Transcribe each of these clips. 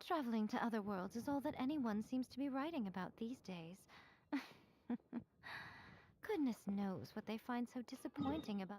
Traveling to other worlds is all that anyone seems to be writing about these days. Goodness knows what they find so disappointing about.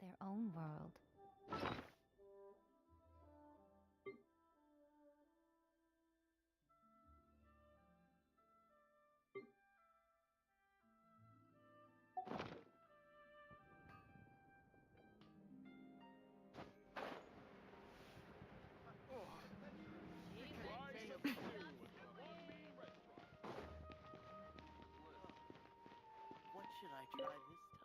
Their own world. What should I try this time?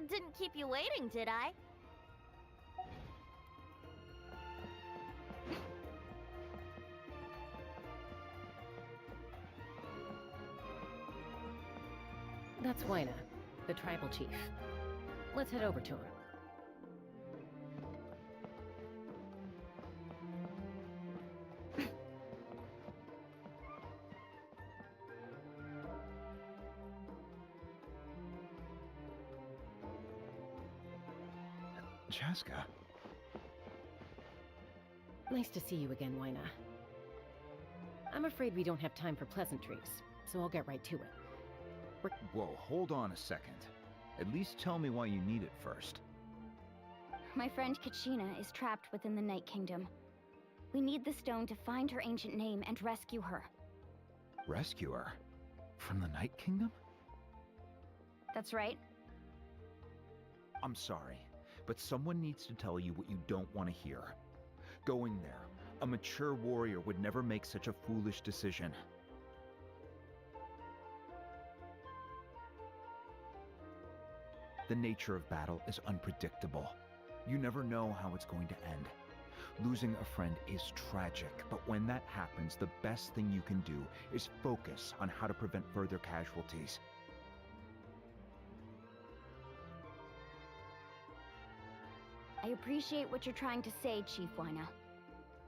Didn't keep you waiting, did I? That's Wina, the tribal chief. Let's head over to him. Chaska. Nice to see you again, Wina. I'm afraid we don't have time for pleasantries, so I'll get right to it. Whoa, hold on a second. At least tell me why you need it first. My friend Kachina is trapped within the Night Kingdom. We need the stone to find her ancient name and rescue her. Rescue her? From the Night Kingdom? That's right. I'm sorry, but someone needs to tell you what you don't want to hear. Going there, a mature warrior would never make such a foolish decision. The nature of battle is unpredictable. You never know how it's going to end. Losing a friend is tragic, but when that happens, the best thing you can do is focus on how to prevent further casualties. I appreciate what you're trying to say, Chief Wina.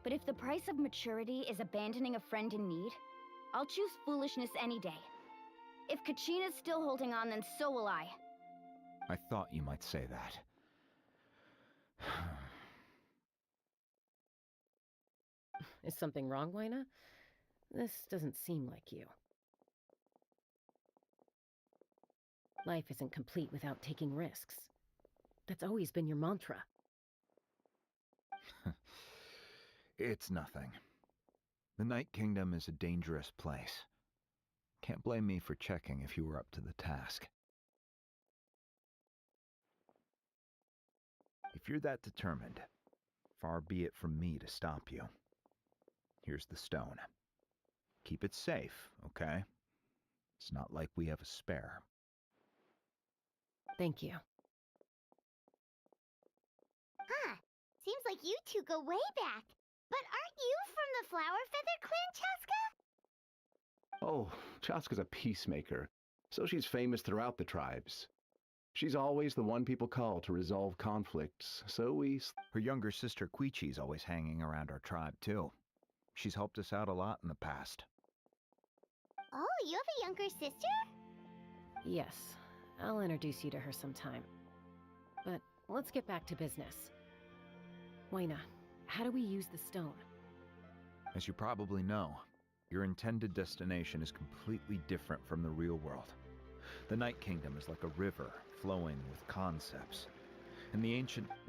But if the price of maturity is abandoning a friend in need, I'll choose foolishness any day. If Kachina's still holding on, then so will I. I thought you might say that. Is something wrong, Wina? This doesn't seem like you. Life isn't complete without taking risks. That's always been your mantra. It's nothing. The Night Kingdom is a dangerous place. Can't blame me for checking if you were up to the task. If you're that determined, far be it from me to stop you. Here's the stone. Keep it safe, okay? It's not like we have a spare. Thank you. Huh. Seems like you two go way back. But aren't you from the Flower Feather Clan, Chaska? Oh, Chaska's a peacemaker, so she's famous throughout the tribes. She's always the one people call to resolve conflicts, so we... Her younger sister Quichi's always hanging around our tribe, too. She's helped us out a lot in the past. Oh, you have a younger sister? Yes, I'll introduce you to her sometime. But let's get back to business. Wina, how do we use the stone? As you probably know, your intended destination is completely different from the real world. The Night Kingdom is like a river flowing with concepts. In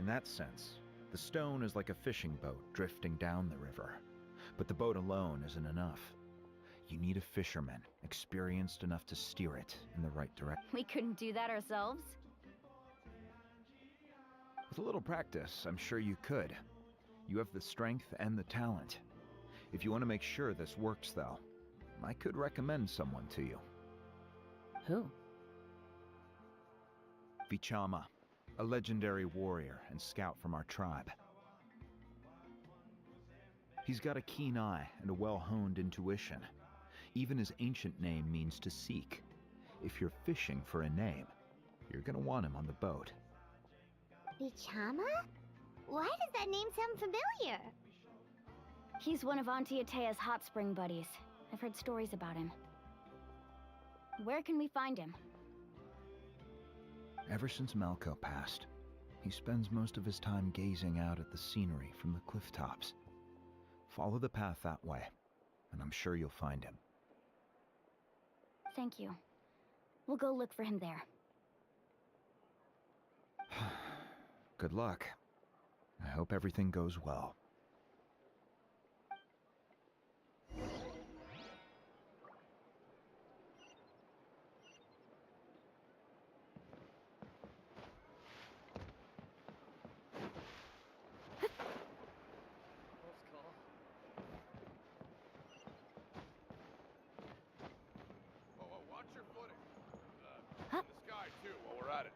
that sense, the stone is like a fishing boat drifting down the river. But the boat alone isn't enough. You need a fisherman, experienced enough to steer it in the right direction. We couldn't do that ourselves? With a little practice, I'm sure you could. You have the strength and the talent. If you want to make sure this works, though, I could recommend someone to you. Who? Vichama, a legendary warrior and scout from our tribe. He's got a keen eye and a well-honed intuition. Even his ancient name means to seek. If you're fishing for a name, you're gonna want him on the boat. Bichama? Why does that name sound familiar? He's one of Auntie Atea's hot spring buddies. I've heard stories about him. Where can we find him? Ever since Malco passed, he spends most of his time gazing out at the scenery from the cliff tops. Follow the path that way, and I'm sure you'll find him. Thank you. We'll go look for him there. Good luck. I hope everything goes well. Watch your footing. In the sky, too, while we're at it.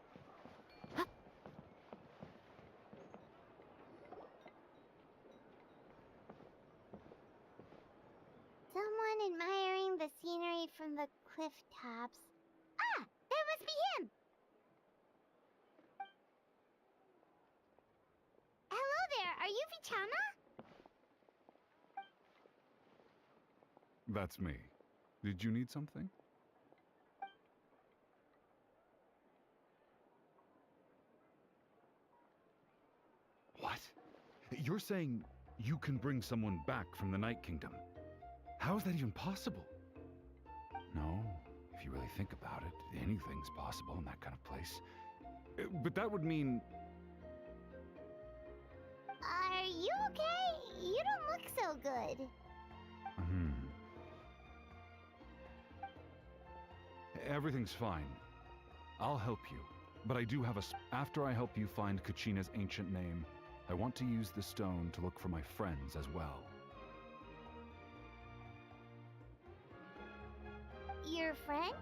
Someone admiring the scenery from the cliff tops. Ah! That must be him! Hello there, are you Vichama? That's me. Did you need something? What? You're saying you can bring someone back from the Night Kingdom? How is that even possible? No, if you really think about it, anything's possible in that kind of place. But that would mean... Are you okay? You don't look so good. Everything's fine. I'll help you. But I do have after I help you find Kachina's ancient name, I want to use the stone to look for my friends as well. Your friend?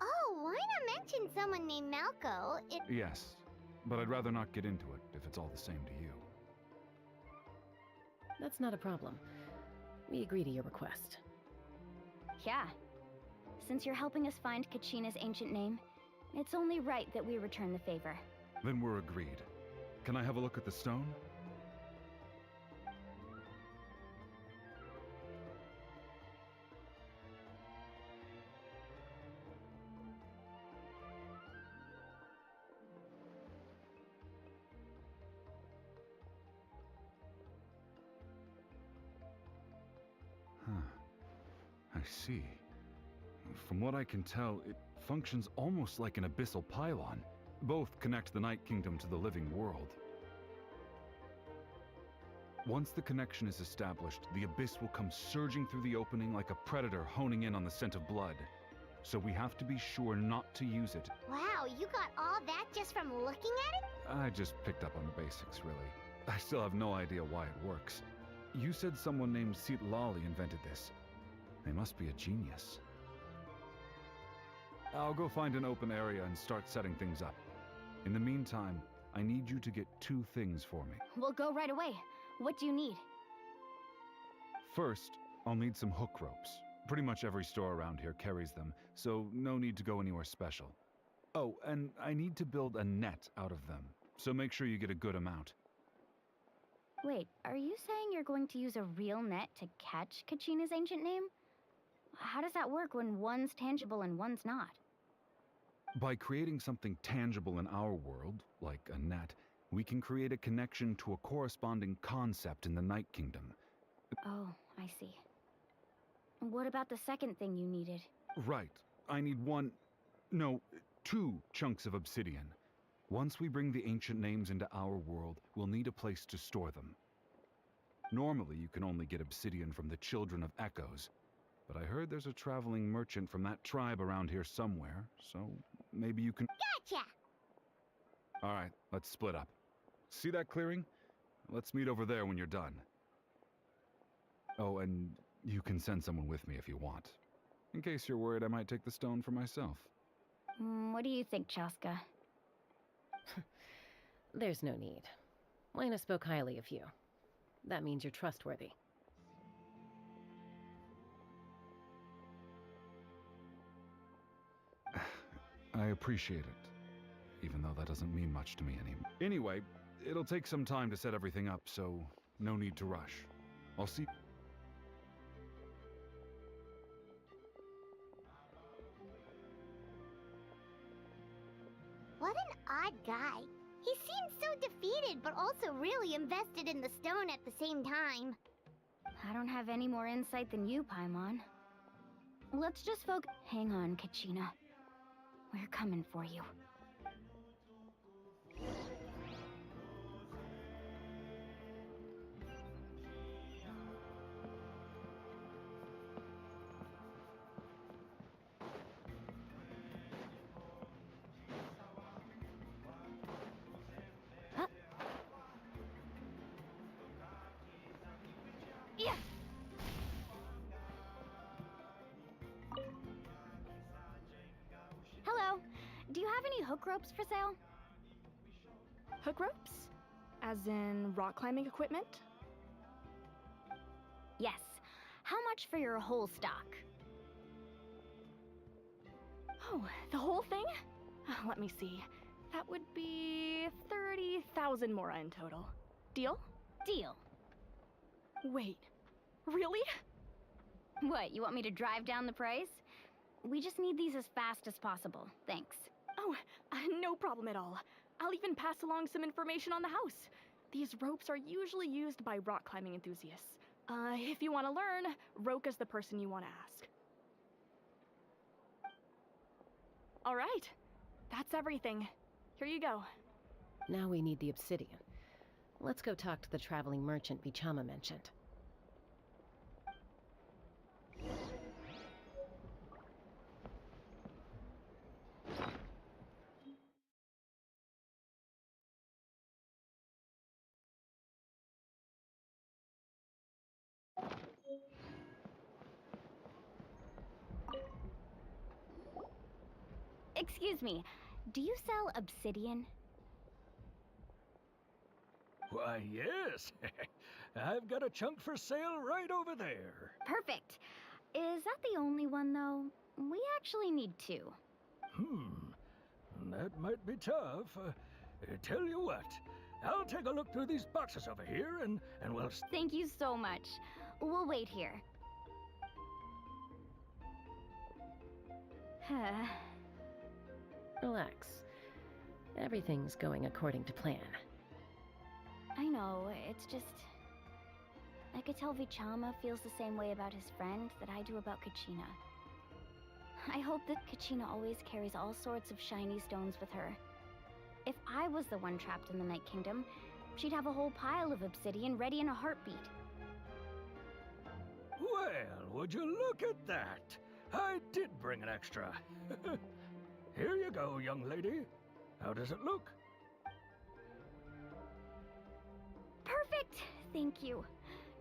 Oh, why not mention someone named Malco? Yes, but I'd rather not get into it if it's all the same to you. That's not a problem. We agree to your request. Yeah. Since you're helping us find Kachina's ancient name, it's only right that we return the favor. Then we're agreed. Can I have a look at the stone? I see. From what I can tell, it functions almost like an abyssal pylon. Both connect the Night Kingdom to the living world. Once the connection is established, the abyss will come surging through the opening like a predator honing in on the scent of blood. So we have to be sure not to use it. Wow, you got all that just from looking at it? I just picked up on the basics, really. I still have no idea why it works. You said someone named Lali invented this. They must be a genius. I'll go find an open area and start setting things up. In the meantime, I need you to get 2 things for me. We'll go right away. What do you need? First, I'll need some hook ropes. Pretty much every store around here carries them, so no need to go anywhere special. Oh, and I need to build a net out of them, so make sure you get a good amount. Wait, are you saying you're going to use a real net to catch Kachina's ancient name? How does that work when one's tangible and one's not? By creating something tangible in our world, like a net, we can create a connection to a corresponding concept in the Night Kingdom. Oh, I see. What about the second thing you needed? Right. I need 2 chunks of obsidian. Once we bring the ancient names into our world, we'll need a place to store them. Normally, you can only get obsidian from the Children of Echoes, but I heard there's a traveling merchant from that tribe around here somewhere, so maybe you can... Gotcha! Alright, let's split up. See that clearing? Let's meet over there when you're done. Oh, and you can send someone with me if you want. In case you're worried I might take the stone for myself. What do you think, Chaska? There's no need. Lena spoke highly of you. That means you're trustworthy. I appreciate it, even though that doesn't mean much to me anymore. Anyway, it'll take some time to set everything up, so no need to rush. I'll see... What an odd guy. He seems so defeated, but also really invested in the stone at the same time. I don't have any more insight than you, Paimon. Let's just focus... Hang on, Kachina. We're coming for you. Huh? Yeah. Hello. Do you have any hook ropes for sale? Hook ropes? As in rock climbing equipment? Yes. How much for your whole stock? Oh, the whole thing? Let me see. That would be 30,000 mora in total. Deal? Deal. Wait, really? What, you want me to drive down the price? We just need these as fast as possible. Thanks. Oh, no problem at all. I'll even pass along some information on the house. These ropes are usually used by rock climbing enthusiasts. If you want to learn, Roka's the person you want to ask. All right. That's everything. Here you go. Now we need the obsidian. Let's go talk to the traveling merchant Vichama mentioned. Excuse me, do you sell obsidian? Why, yes. I've got a chunk for sale right over there. Perfect. Is that the only one, though? We actually need two. That might be tough. Tell you what, I'll take a look through these boxes over here, and we'll... Thank you so much. We'll wait here. Relax. Everything's going according to plan. I know, it's just... I could tell Vichama feels the same way about his friend that I do about Kachina. I hope that Kachina always carries all sorts of shiny stones with her. If I was the one trapped in the Night Kingdom, she'd have a whole pile of obsidian ready in a heartbeat. Well, would you look at that? I did bring an extra. Here you go, young lady. How does it look? Perfect! Thank you.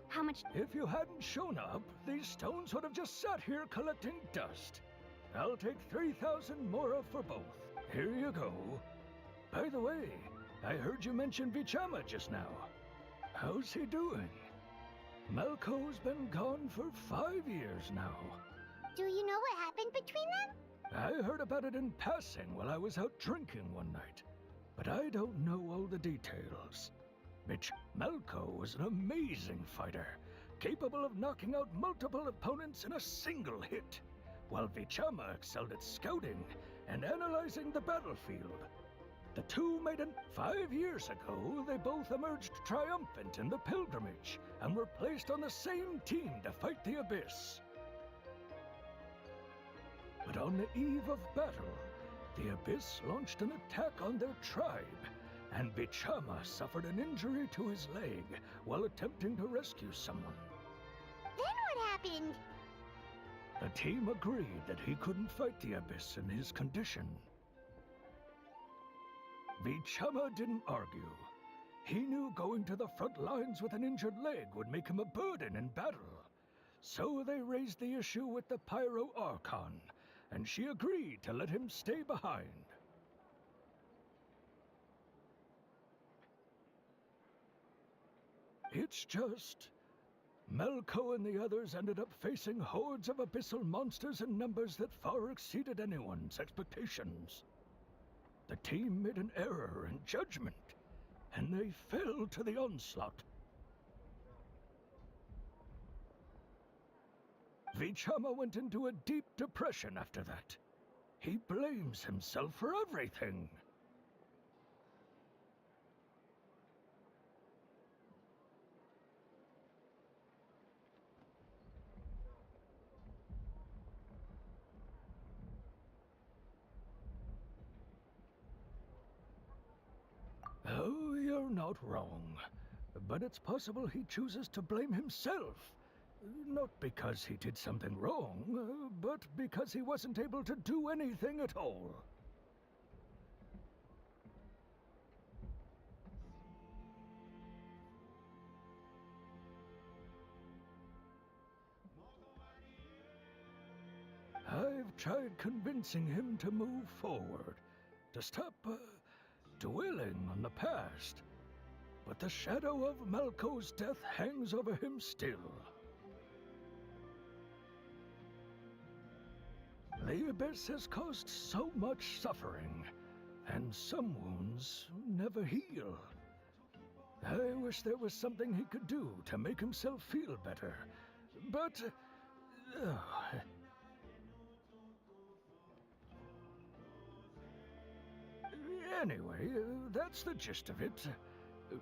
How much... If you hadn't shown up, these stones would have just sat here collecting dust. I'll take 3,000 mora for both. Here you go. By the way, I heard you mention Vichama just now. How's he doing? Malco's been gone for 5 years now. Do you know what happened between them? I heard about it in passing while I was out drinking one night, but I don't know all the details. Malco was an amazing fighter, capable of knocking out multiple opponents in a single hit, while Vichama excelled at scouting and analyzing the battlefield. The two made an... 5 years ago, they both emerged triumphant in the pilgrimage and were placed on the same team to fight the Abyss. But on the eve of battle, the Abyss launched an attack on their tribe, and Vichama suffered an injury to his leg while attempting to rescue someone. Then what happened? The team agreed that he couldn't fight the Abyss in his condition. Vichama didn't argue. He knew going to the front lines with an injured leg would make him a burden in battle. So they raised the issue with the Pyro Archon, and she agreed to let him stay behind. It's just... Malco and the others ended up facing hordes of abyssal monsters in numbers that far exceeded anyone's expectations. The team made an error in judgment, and they fell to the onslaught. Vichama went into a deep depression after that. He blames himself for everything. Oh, you're not wrong. But it's possible he chooses to blame himself. Not because he did something wrong, but because he wasn't able to do anything at all. I've tried convincing him to move forward, to stop dwelling on the past, but the shadow of Malco's death hangs over him still. The Abyss has caused so much suffering, and some wounds never heal. I wish there was something he could do to make himself feel better, but... Anyway, that's the gist of it.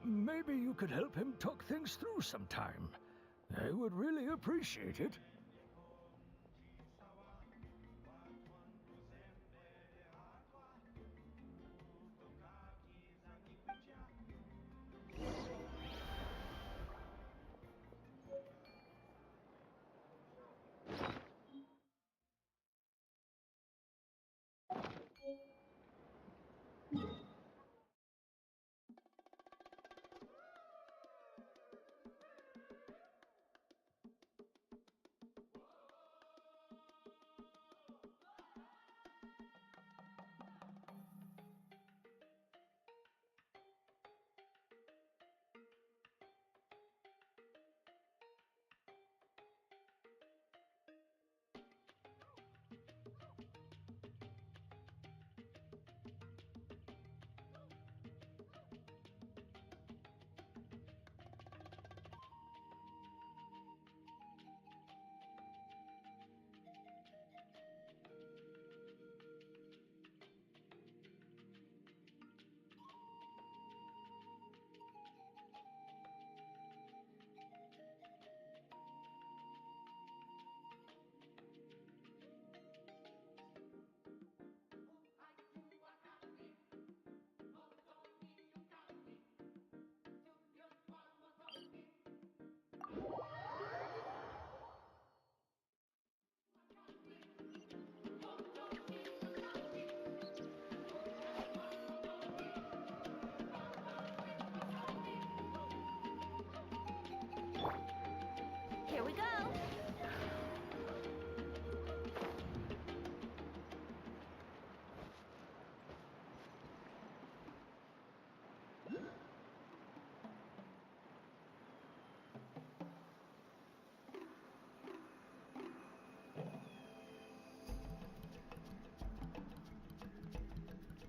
Maybe you could help him talk things through sometime. I would really appreciate it.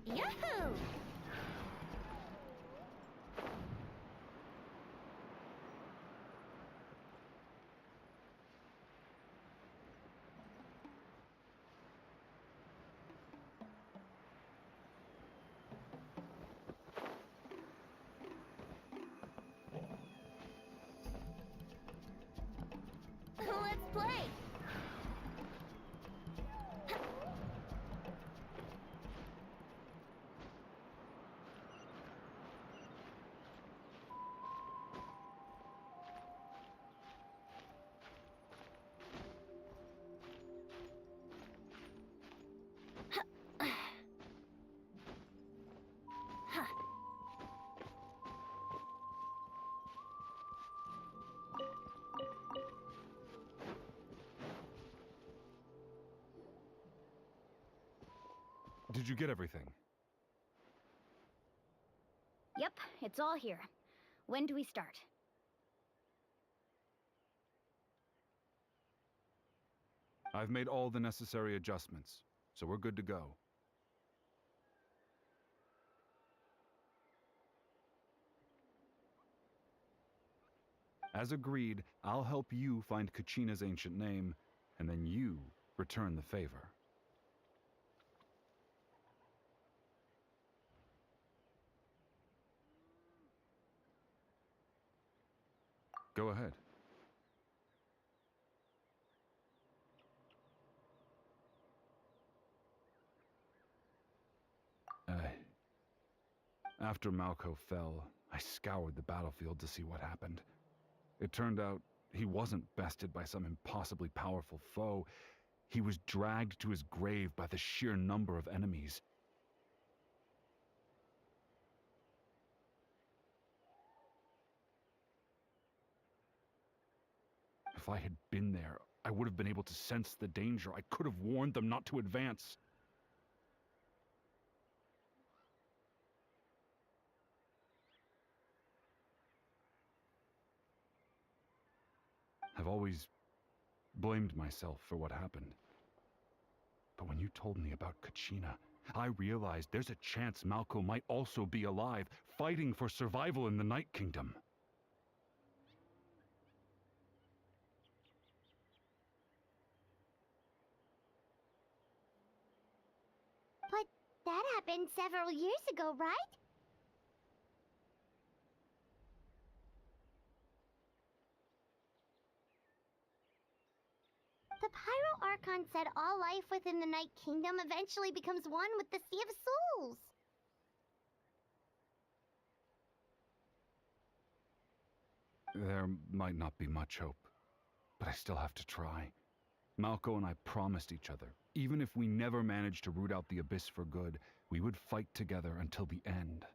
Yahoo! Let's play! Did you get everything? Yep, it's all here. When do we start? I've made all the necessary adjustments, so we're good to go. As agreed, I'll help you find Kachina's ancient name, and then you return the favor. Go ahead. After Malco fell, I scoured the battlefield to see what happened. It turned out he wasn't bested by some impossibly powerful foe. He was dragged to his grave by the sheer number of enemies. If I had been there, I would have been able to sense the danger. I could have warned them not to advance. I've always blamed myself for what happened. But when you told me about Kachina, I realized there's a chance Malco might also be alive, fighting for survival in the Night Kingdom. But that happened several years ago, right? The Pyro Archon said all life within the Night Kingdom eventually becomes one with the Sea of Souls. There might not be much hope, but I still have to try. Malco and I promised each other, even if we never managed to root out the Abyss for good, we would fight together until the end.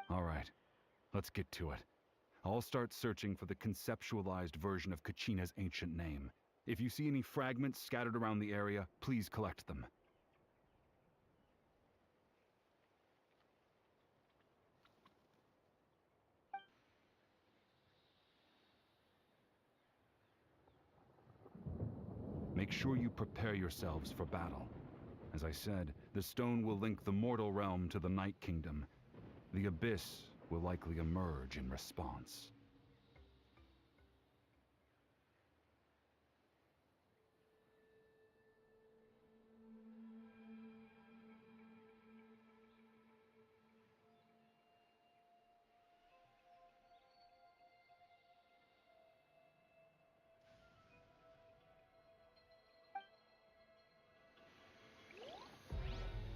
All right, let's get to it. I'll start searching for the conceptualized version of Kachina's ancient name. If you see any fragments scattered around the area, please collect them. Make sure you prepare yourselves for battle. As I said, the stone will link the mortal realm to the Night Kingdom. The Abyss will likely emerge in response.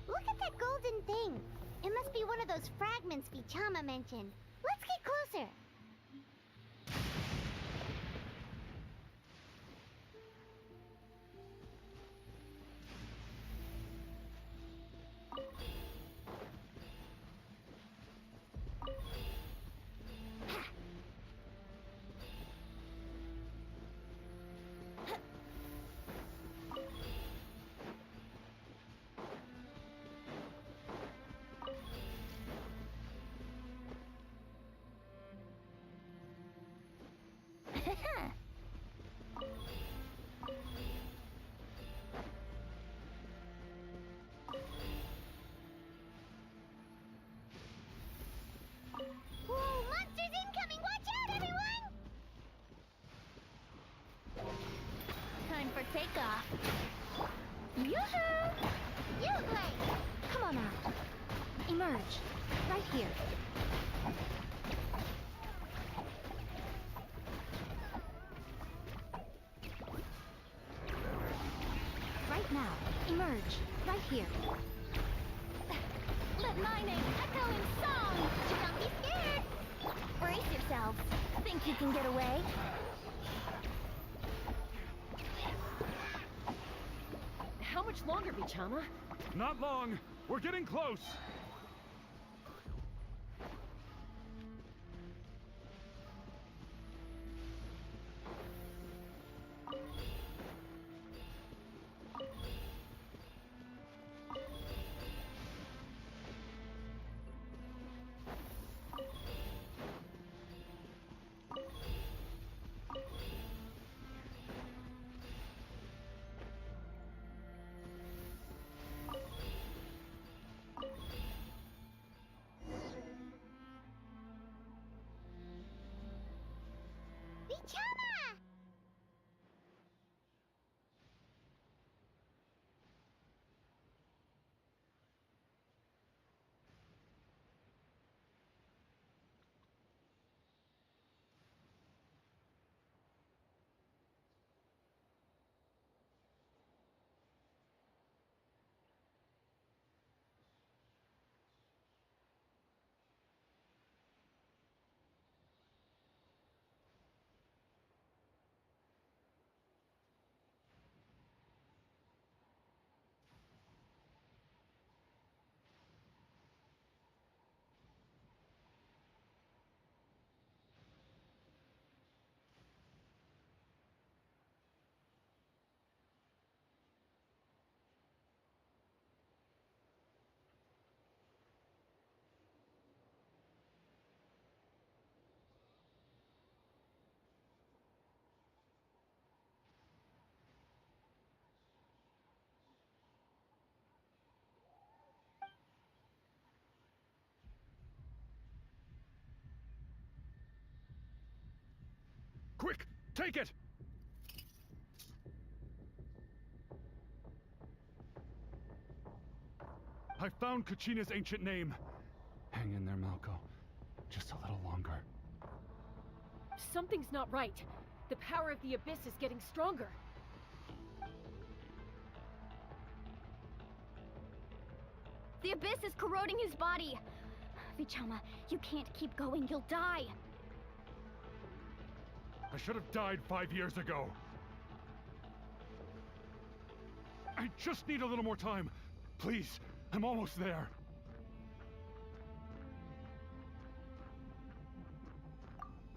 Look at that golden thing. It must be one of those fragments Vichama mentioned. Let's get closer. Take off. Yoo-hoo! Yoo-blade! Come on out. Emerge. Right here. Right now. Emerge. Right here. Let my name echo in song! Don't be scared! Brace yourselves. Think you can get away? How much longer, Bichama? Not long. We're getting close. Bichama! Quick, take it! I found Kachina's ancient name. Hang in there, Malco. Just a little longer. Something's not right. The power of the Abyss is getting stronger. The Abyss is corroding his body. Vichama, you can't keep going. You'll die. I should have died 5 years ago. I just need a little more time. Please, I'm almost there.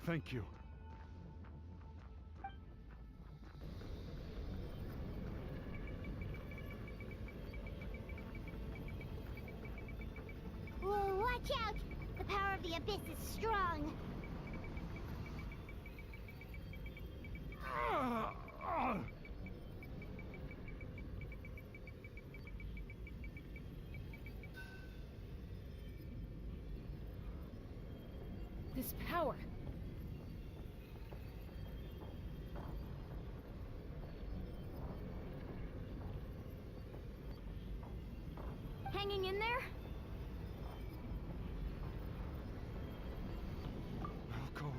Thank you. Whoa, watch out! The power of the Abyss is strong. This power. Hanging in there? Malco.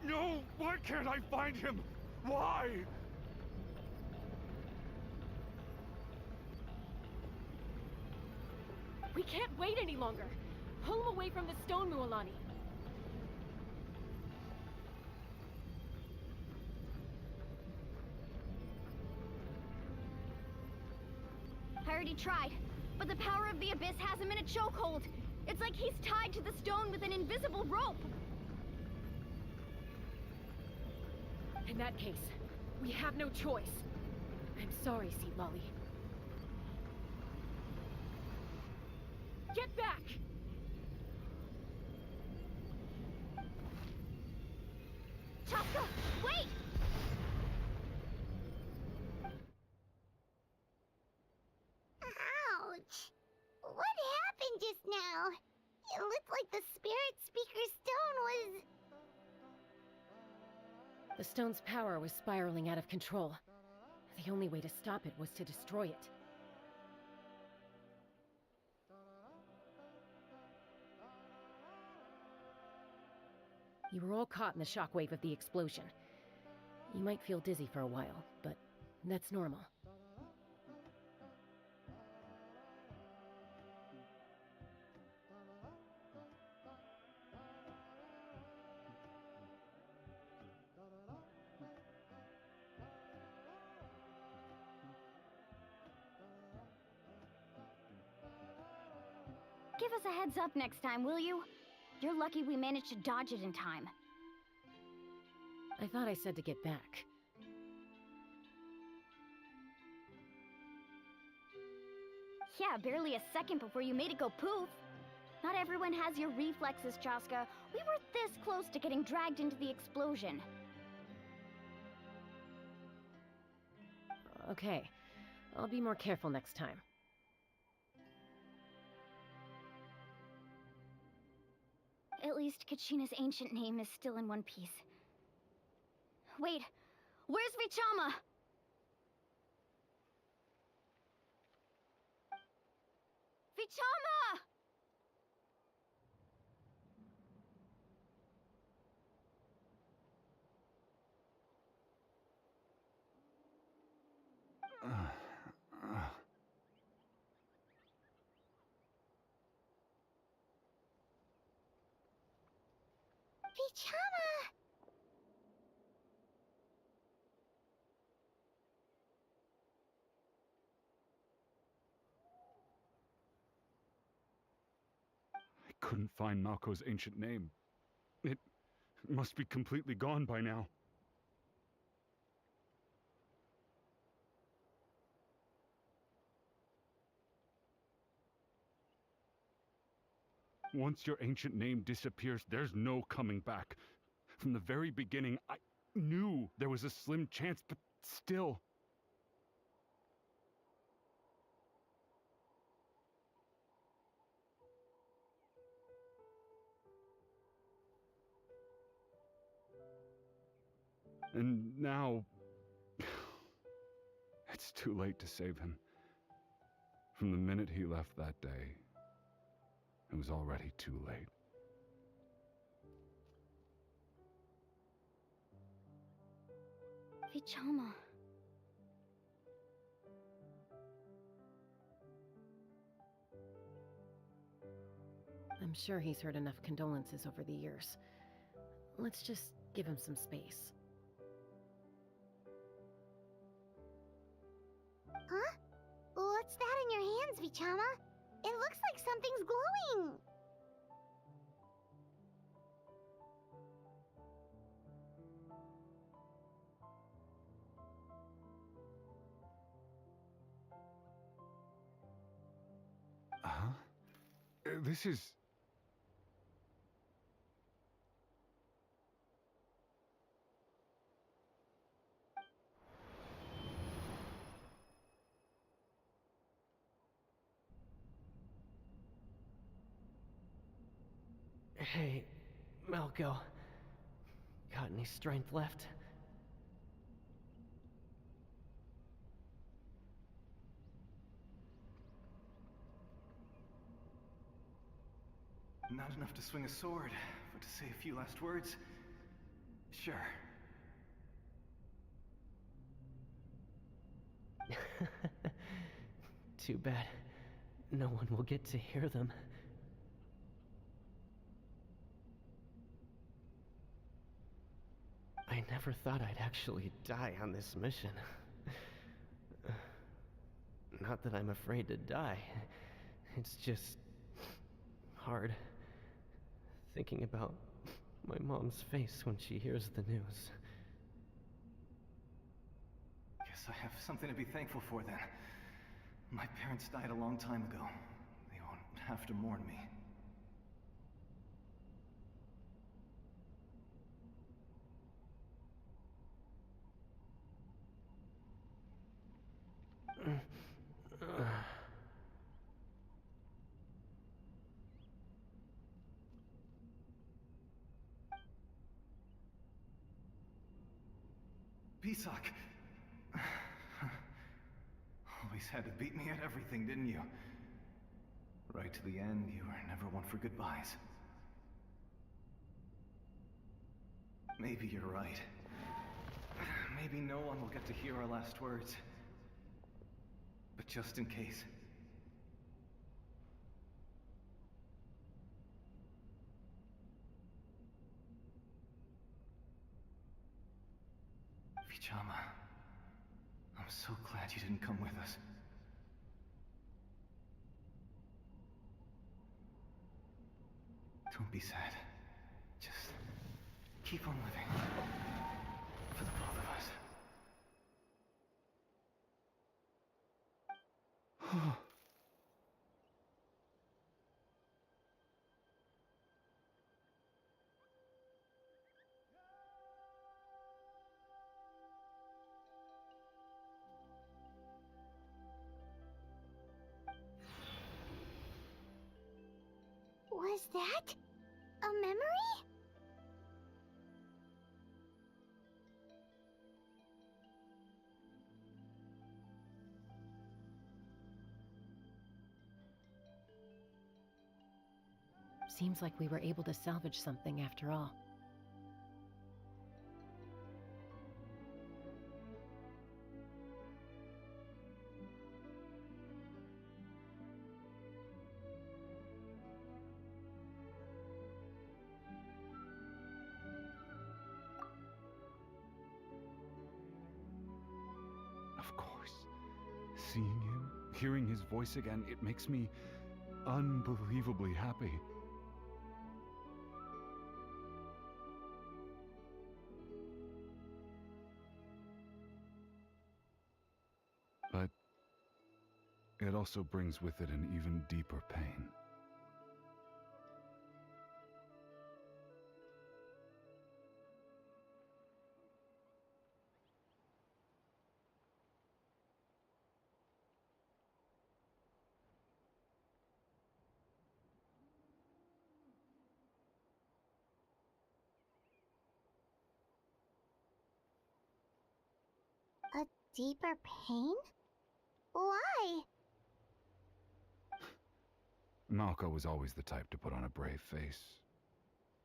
No! Why can't I find him? Why? We can't wait any longer. Pull him away from the stone, Mualani. I already tried, but the power of the Abyss has him in a chokehold. It's like he's tied to the stone with an invisible rope. In that case, we have no choice. I'm sorry, Seed Lolly. Get back! Chaska, wait! Ouch! What happened just now? It looked like the Spirit Speaker Stone was... The stone's power was spiraling out of control. The only way to stop it was to destroy it. You were all caught in the shockwave of the explosion. You might feel dizzy for a while, but that's normal. Give us a heads up next time, will you? You're lucky we managed to dodge it in time. I thought I said to get back. Yeah, barely a second before you made it go poof. Not everyone has your reflexes, Chaska. We were this close to getting dragged into the explosion. Okay, I'll be more careful next time. At least Kachina's ancient name is still in one piece. Wait, where's Vichama? Vichama! Vichama! I couldn't find Malko's ancient name. It must be completely gone by now. Once your ancient name disappears, there's no coming back. From the very beginning, I knew there was a slim chance, but still. And now, it's too late to save him. From the minute he left that day, it was already too late. Vichama. I'm sure he's heard enough condolences over the years. Let's just give him some space. Huh? What's that in your hands, Vichama? It looks like something's glowing! Huh? This is... Hey, Malko. Got any strength left? Not enough to swing a sword, but to say a few last words? Sure. Too bad. No one will get to hear them. I never thought I'd actually die on this mission. Not that I'm afraid to die. It's just... hard. Thinking about my mom's face when she hears the news. Guess I have something to be thankful for then. My parents died a long time ago. They won't have to mourn me. Pisak. had to beat me at everything, didn't you? Right to the end, you were never one for goodbyes. Maybe you're right. Maybe no one will get to hear our last words. But just in case... Vichama, I'm so glad you didn't come with us. Don't be sad. Just keep on living. For the both of us. Was that a memory? Seems like we were able to salvage something after all. Of course. Seeing him, hearing his voice again, it makes me unbelievably happy. But it also brings with it an even deeper pain. A deeper pain? Why? Malco was always the type to put on a brave face.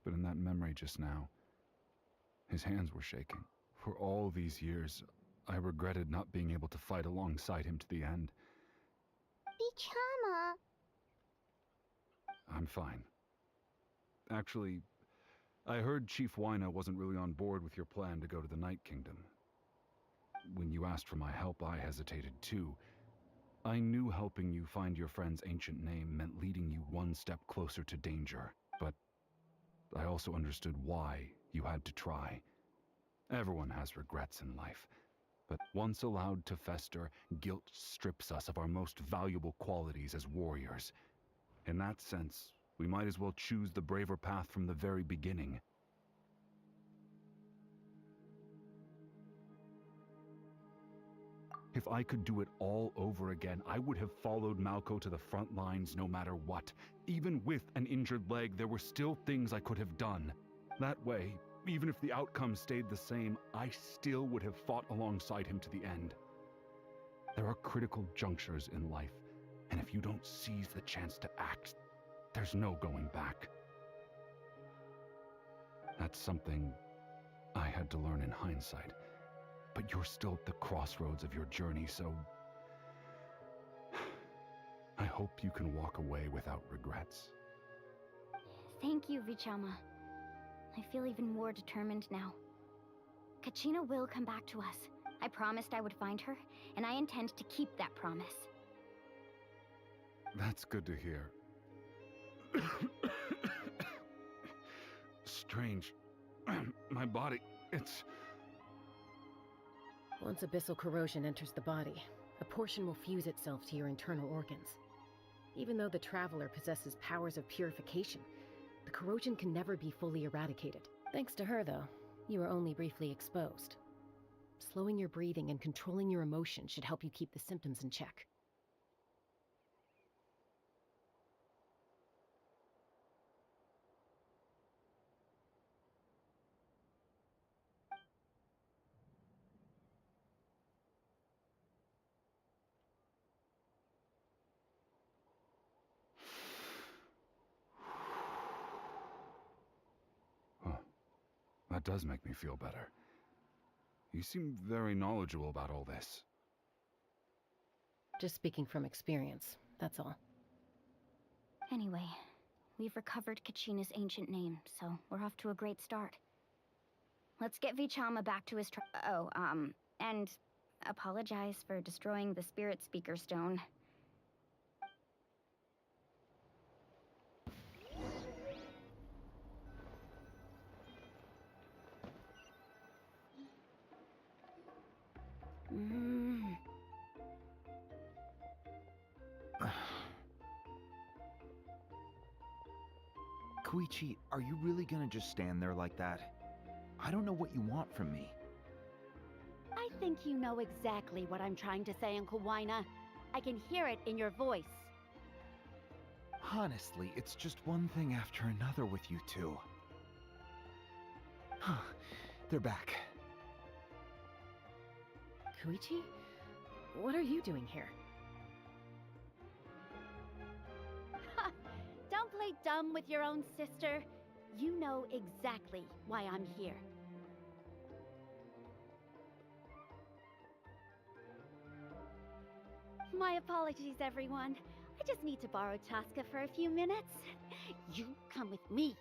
But in that memory just now, his hands were shaking. For all these years, I regretted not being able to fight alongside him to the end. Vichama. I'm fine. Actually, I heard Chief Wyna wasn't really on board with your plan to go to the Night Kingdom. When you asked for my help, I hesitated too. I knew helping you find your friend's ancient name meant leading you one step closer to danger, but I also understood why you had to try. Everyone has regrets in life, but once allowed to fester, guilt strips us of our most valuable qualities as warriors. In that sense, we might as well choose the braver path from the very beginning. If I could do it all over again, I would have followed Malco to the front lines no matter what. Even with an injured leg, there were still things I could have done. That way, even if the outcome stayed the same, I still would have fought alongside him to the end. There are critical junctures in life, and if you don't seize the chance to act, there's no going back. That's something I had to learn in hindsight. But you're still at the crossroads of your journey, so I hope you can walk away without regrets. Thank you, Vichama. I feel even more determined now. Kachina will come back to us. I promised I would find her, and I intend to keep that promise. That's good to hear. Strange. My body, it's... Once abyssal corrosion enters the body, a portion will fuse itself to your internal organs. Even though the Traveler possesses powers of purification, the corrosion can never be fully eradicated. Thanks to her, though, you are only briefly exposed. Slowing your breathing and controlling your emotions should help you keep the symptoms in check. That does make me feel better. You seem very knowledgeable about all this. Just speaking from experience, that's all. Anyway, we've recovered Kachina's ancient name, so we're off to a great start. Let's get Vichama back to his and apologize for destroying the spirit speaker stone. Koichi, are you really gonna just stand there like that? I don't know what you want from me. I think you know exactly what I'm trying to say, Uncle Wina. I can hear it in your voice. Honestly, it's just one thing after another with you two. They're back. Koichi? What are you doing here? Don't play dumb with your own sister. You know exactly why I'm here. My apologies, everyone. I just need to borrow Chaska for a few minutes. You come with me.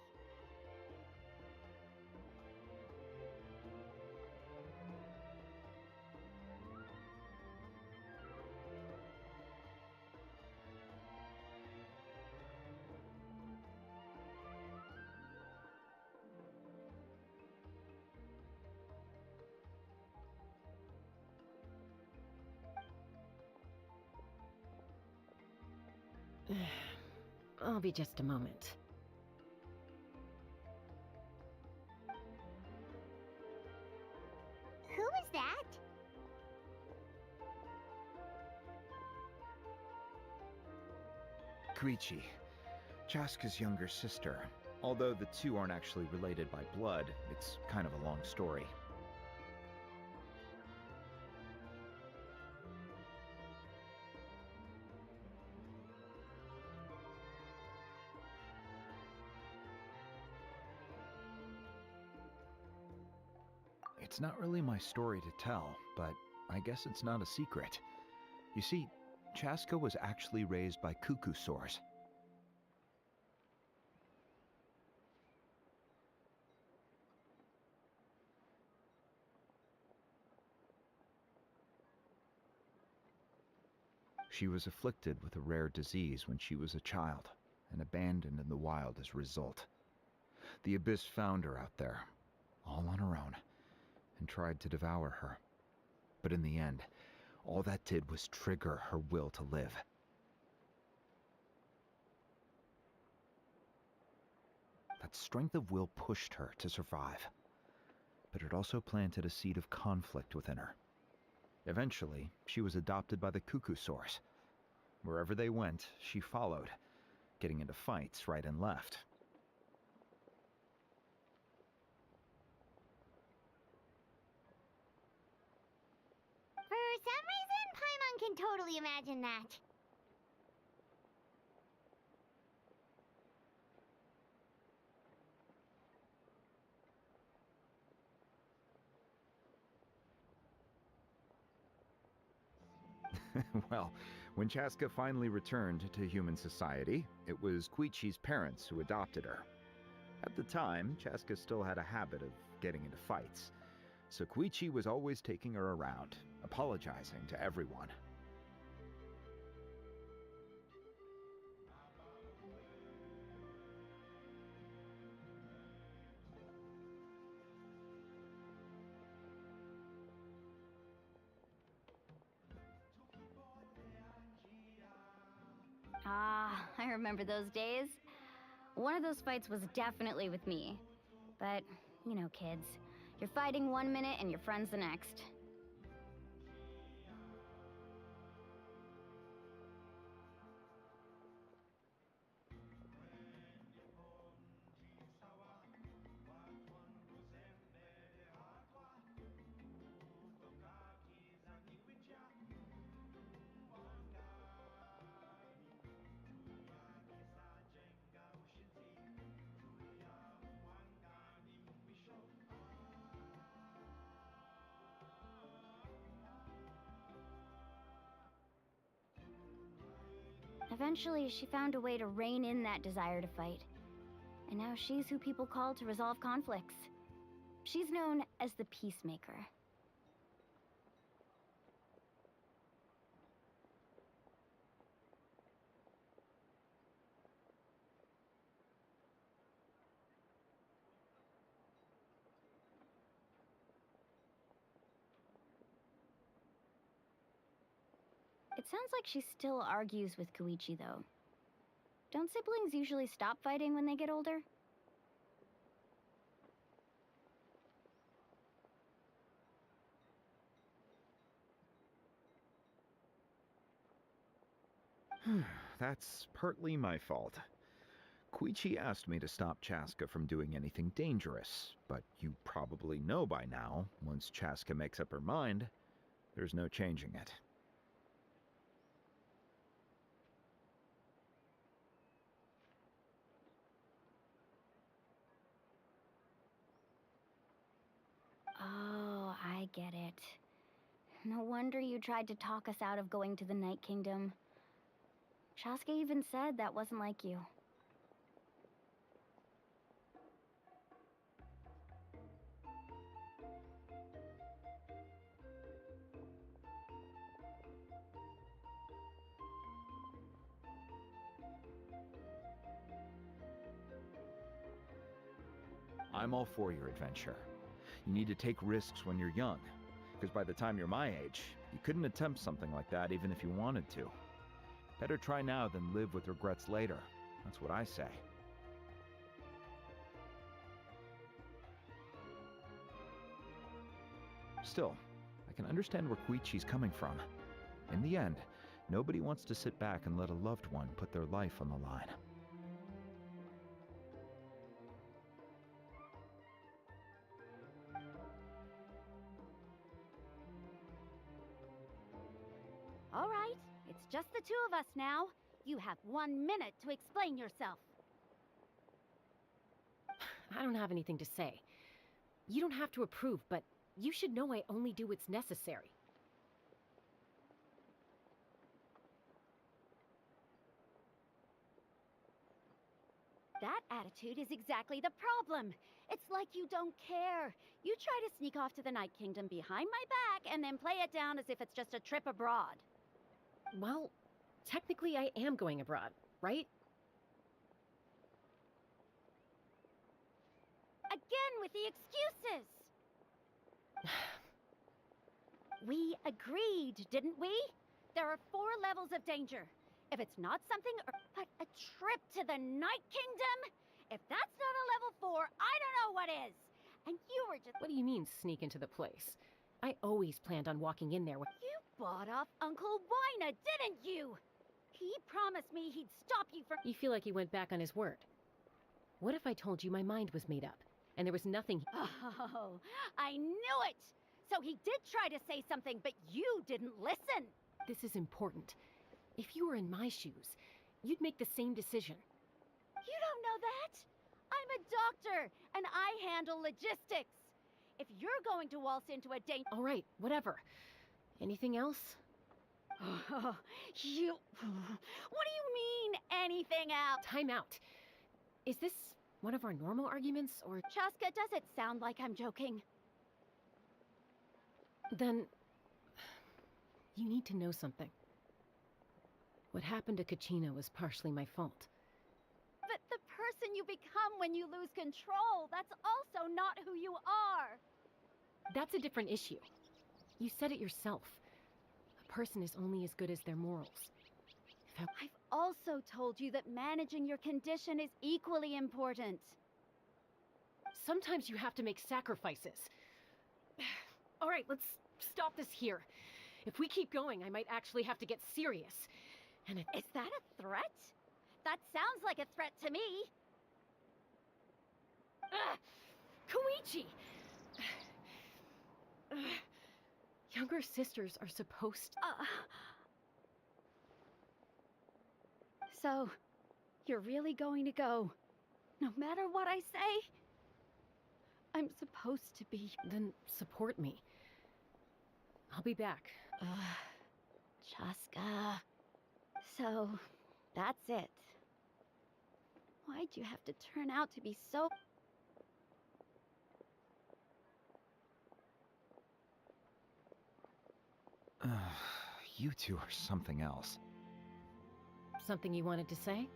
I'll be just a moment. Who is that? Koichi, Chaska's younger sister. Although the two aren't actually related by blood, it's kind of a long story. It's not really my story to tell, but I guess it's not a secret. You see, Chaska was actually raised by cuckoo sores. She was afflicted with a rare disease when she was a child, and abandoned in the wild as a result. The Abyss found her out there, all on her own, and tried to devour her. But in the end, all that did was trigger her will to live. That strength of will pushed her to survive, but it also planted a seed of conflict within her. Eventually, she was adopted by the cuckoo sores. Wherever they went, she followed, getting into fights right and left. For some reason, Paimon can totally imagine that. Well, when Chaska finally returned to human society, it was Koichi's parents who adopted her. At the time, Chaska still had a habit of getting into fights, so Koichi was always taking her around, apologizing to everyone. Ah, I remember those days. One of those fights was definitely with me. But, you know, kids. You're fighting one minute and your friend's the next. Eventually, she found a way to rein in that desire to fight. And now she's who people call to resolve conflicts. She's known as the Peacemaker. It sounds like she still argues with Koichi, though. Don't siblings usually stop fighting when they get older? That's partly my fault. Koichi asked me to stop Chaska from doing anything dangerous, but you probably know by now, once Chaska makes up her mind, there's no changing it. Oh, I get it. No wonder you tried to talk us out of going to the Night Kingdom. Chaska even said that wasn't like you. I'm all for your adventure. You need to take risks when you're young, because by the time you're my age, you couldn't attempt something like that even if you wanted to. Better try now than live with regrets later. That's what I say. Still, I can understand where Koichi's coming from. In the end, nobody wants to sit back and let a loved one put their life on the line. All right, it's just the two of us now. You have 1 minute to explain yourself. I don't have anything to say. You don't have to approve, but you should know I only do what's necessary. That attitude is exactly the problem. It's like you don't care. You try to sneak off to the Night Kingdom behind my back and then play it down as if it's just a trip abroad. Well, technically I am going abroad, right? Again with the excuses! We agreed, didn't we? There are 4 levels of danger. If it's not something, but a trip to the Night Kingdom? If that's not a level 4, I don't know what is. And you were just... What do you mean, sneak into the place? I always planned on walking in there with... You bought off Uncle Wina, didn't you? He promised me he'd stop you from... You feel like he went back on his word. What if I told you my mind was made up, and there was nothing... Oh, I knew it! So he did try to say something, but you didn't listen! This is important. If you were in my shoes, you'd make the same decision. You don't know that? I'm a doctor, and I handle logistics. If you're going to waltz into a danger... All right, whatever. Anything else? You... What do you mean, anything else? Time out. Is this one of our normal arguments, or... Chaska, does it sound like I'm joking? Then... you need to know something. What happened to Kachina was partially my fault. But the person you become when you lose control, that's also not who you are! That's a different issue. You said it yourself. A person is only as good as their morals. I've also told you that managing your condition is equally important. Sometimes you have to make sacrifices. All right, let's stop this here. If we keep going, I might actually have to get serious. And Is that a threat? That sounds like a threat to me. Koichi! Younger sisters are supposed to... So, you're really going to go, no matter what I say? I'm supposed to be... Then support me. I'll be back. Chaska. So, That's it. Why'd you have to turn out to be so... You two are something else. Something you wanted to say?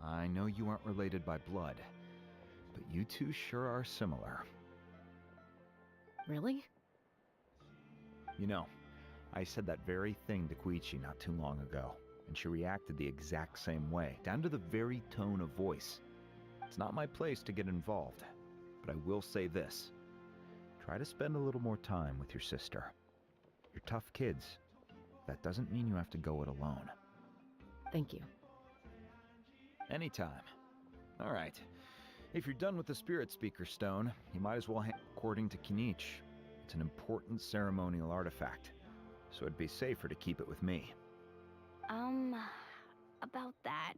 I know you aren't related by blood, but you two sure are similar. Really? You know, I said that very thing to Koichi not too long ago, and she reacted the exact same way, down to the very tone of voice. It's not my place to get involved, but I will say this. Try to spend a little more time with your sister. You're tough kids. That doesn't mean you have to go it alone. Thank you. Anytime. All right. If you're done with the Spirit Speaker Stone, you might as well according to Kinich. It's an important ceremonial artifact, so it'd be safer to keep it with me. About that.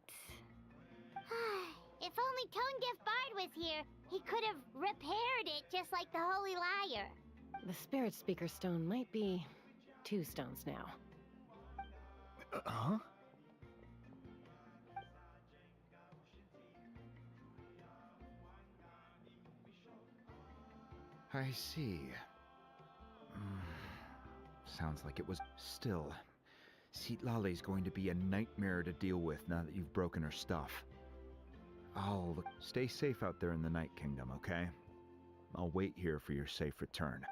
If only Tone-Deaf Bard was here, he could have repaired it just like the Holy Liar. The Spirit Speaker Stone might be 2 stones now. Huh? I see. Sounds like it was still. Citlali's going to be a nightmare to deal with now that you've broken her stuff. I'll stay safe out there in the Night Kingdom, okay? I'll wait here for your safe return.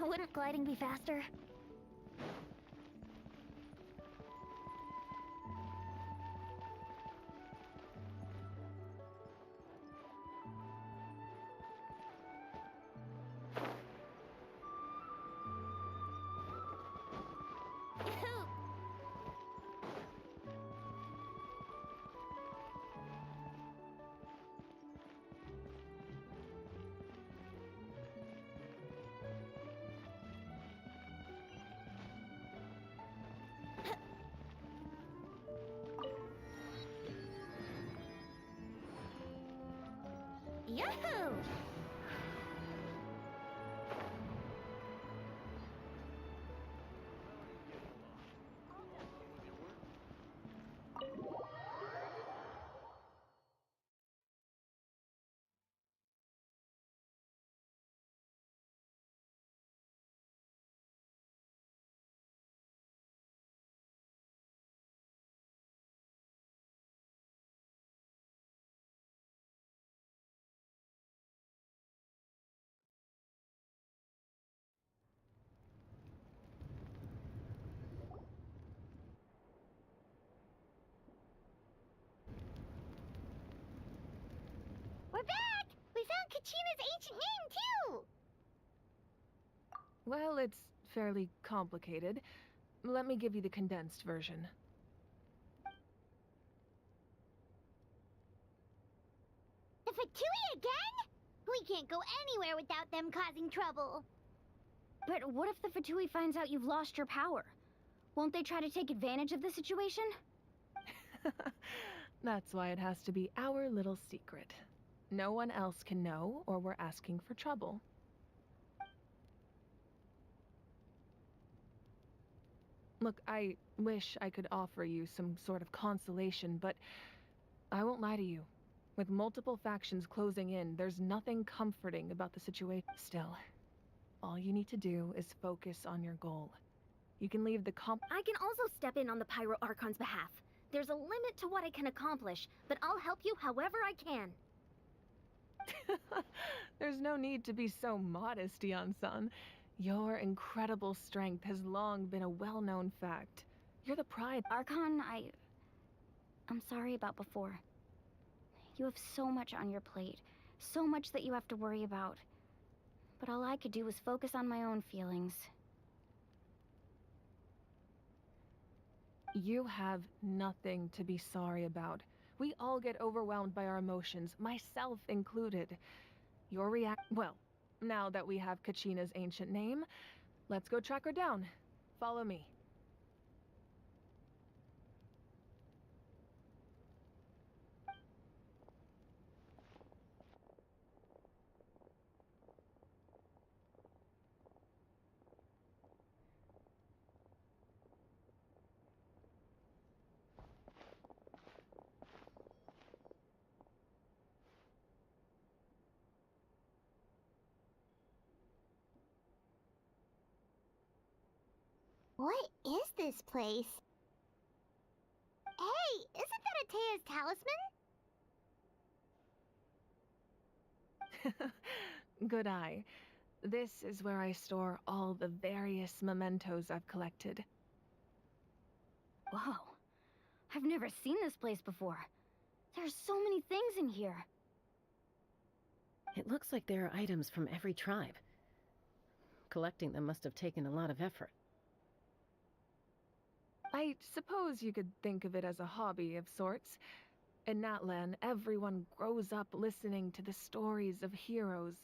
Wouldn't gliding be faster? Yahoo! We're back! We found Kachina's ancient name, too! Well, it's fairly complicated. Let me give you the condensed version. The Fatui again? We can't go anywhere without them causing trouble. But what if the Fatui finds out you've lost your power? Won't they try to take advantage of the situation? That's why it has to be our little secret. No one else can know, or we're asking for trouble. Look, I wish I could offer you some sort of consolation, but I won't lie to you. With multiple factions closing in, there's nothing comforting about the situation. Still, all you need to do is focus on your goal. You can leave the I can also step in on the Pyro Archon's behalf. There's a limit to what I can accomplish, but I'll help you however I can. There's no need to be so modest, Yan-san. Your incredible strength has long been a well-known fact. You're the pride. Archon, I'm sorry about before. You have so much on your plate, so much that you have to worry about. But all I could do was focus on my own feelings. You have nothing to be sorry about. We all get overwhelmed by our emotions, myself included. Well, now that we have Kachina's ancient name, let's go track her down. Follow me. What is this place? Hey, isn't that Atea's talisman? Good eye. This is where I store all the various mementos I've collected. Whoa. I've never seen this place before. There are so many things in here. It looks like there are items from every tribe. Collecting them must have taken a lot of effort. I suppose you could think of it as a hobby of sorts. In Natlan, everyone grows up listening to the stories of heroes.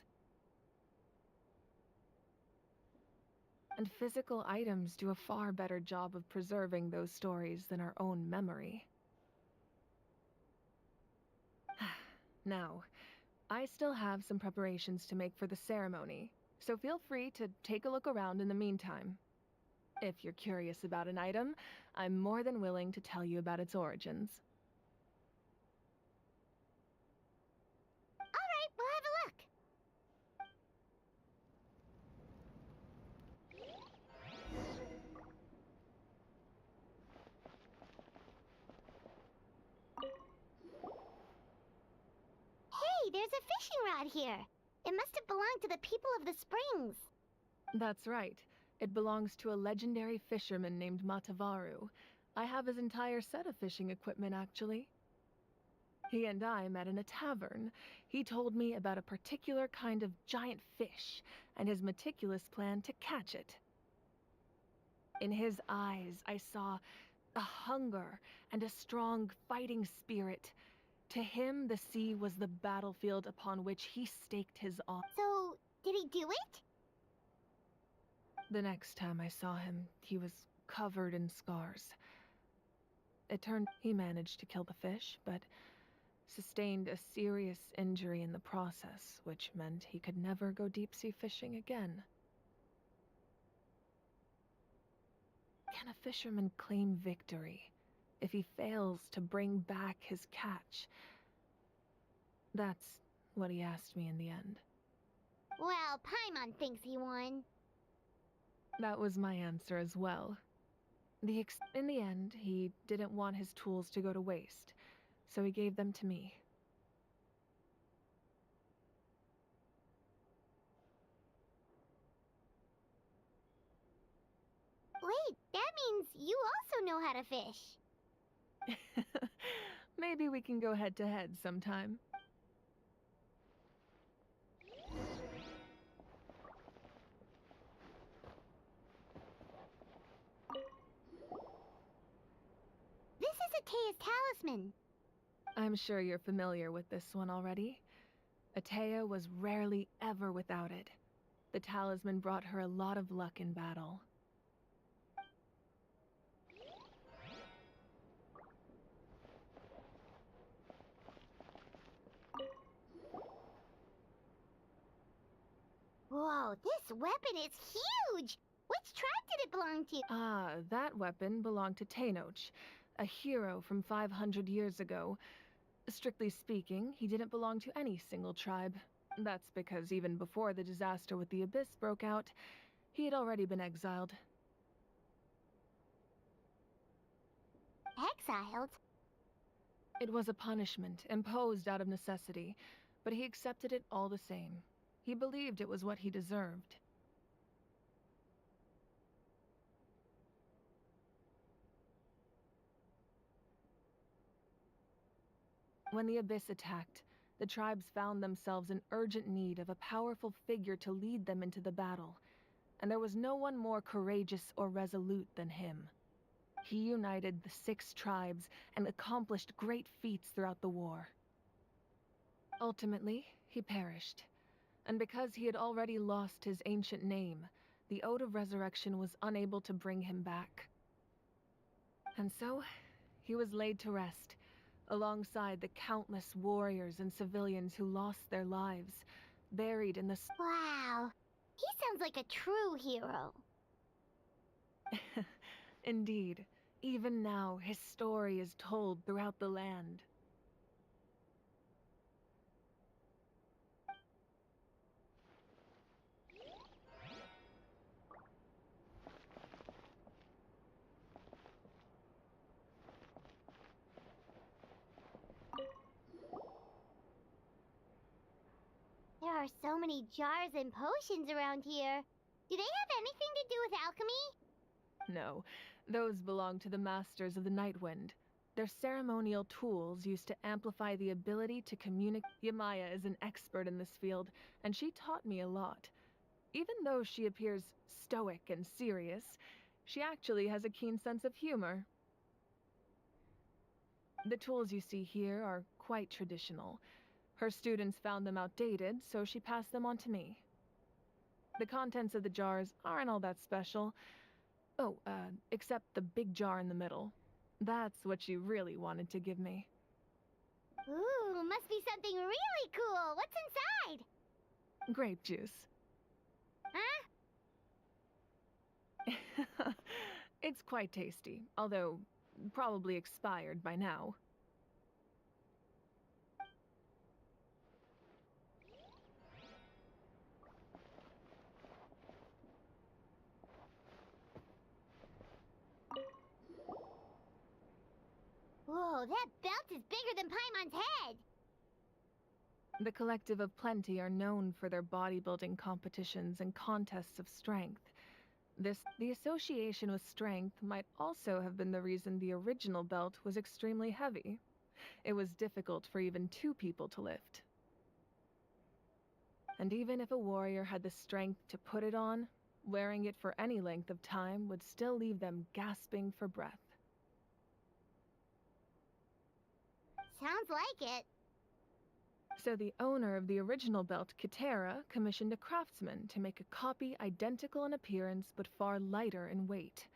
And physical items do a far better job of preserving those stories than our own memory. Now, I still have some preparations to make for the ceremony, so feel free to take a look around in the meantime. If you're curious about an item, I'm more than willing to tell you about its origins. Alright, we'll have a look. Hey, there's a fishing rod here. It must have belonged to the people of the springs. That's right. It belongs to a legendary fisherman named Matavaru. I have his entire set of fishing equipment, actually. He and I met in a tavern. He told me about a particular kind of giant fish and his meticulous plan to catch it. In his eyes, I saw a hunger and a strong fighting spirit. To him, the sea was the battlefield upon which he staked his honor. So, did he do it? The next time I saw him, he was covered in scars. It turned he managed to kill the fish, but sustained a serious injury in the process, which meant he could never go deep-sea fishing again. Can a fisherman claim victory if he fails to bring back his catch? That's what he asked me in the end. Well, Paimon thinks he won. That was my answer as well. In the end, he didn't want his tools to go to waste, so he gave them to me. Wait, that means you also know how to fish. Maybe we can go head-to-head sometime. This is Atea's talisman. I'm sure you're familiar with this one already. Atea was rarely ever without it. The talisman brought her a lot of luck in battle. Whoa, this weapon is huge! Which tribe did it belong to? Ah, that weapon belonged to Tenoch, a hero from 500 years ago. Strictly speaking, he didn't belong to any single tribe. That's because even before the disaster with the Abyss broke out, he had already been exiled. Exiled? It was a punishment imposed out of necessity, but he accepted it all the same. He believed it was what he deserved. When the Abyss attacked, the tribes found themselves in urgent need of a powerful figure to lead them into the battle, and there was no one more courageous or resolute than him. He united the 6 tribes and accomplished great feats throughout the war. Ultimately, he perished, and because he had already lost his ancient name, the Ode of Resurrection was unable to bring him back. And so, he was laid to rest, alongside the countless warriors and civilians who lost their lives, buried in the... Wow. He sounds like a true hero. Indeed, even now his story is told throughout the land. There are so many jars and potions around here. Do they have anything to do with alchemy? No, those belong to the Masters of the Nightwind. They're ceremonial tools used to amplify the ability to communicate. Yamaya is an expert in this field, and she taught me a lot. Even though she appears stoic and serious, she actually has a keen sense of humor. The tools you see here are quite traditional. Her students found them outdated, so she passed them on to me. The contents of the jars aren't all that special. Oh, except the big jar in the middle. That's what she really wanted to give me. Ooh, must be something really cool. What's inside? Grape juice. Huh? It's quite tasty, although probably expired by now. Whoa, that belt is bigger than Paimon's head! The Collective of Plenty are known for their bodybuilding competitions and contests of strength. The association with strength might also have been the reason the original belt was extremely heavy. It was difficult for even 2 people to lift. And even if a warrior had the strength to put it on, wearing it for any length of time would still leave them gasping for breath. Sounds like it. So the owner of the original belt, Katera, commissioned a craftsman to make a copy identical in appearance but far lighter in weight.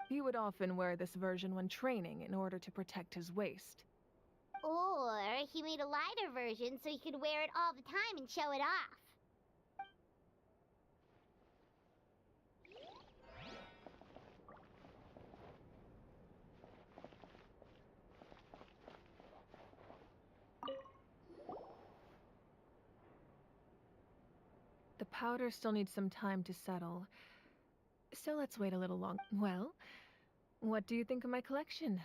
He would often wear this version when training in order to protect his waist. Or he made a lighter version so he could wear it all the time and show it off. The powder still needs some time to settle, so let's wait a little long. Well, what do you think of my collection?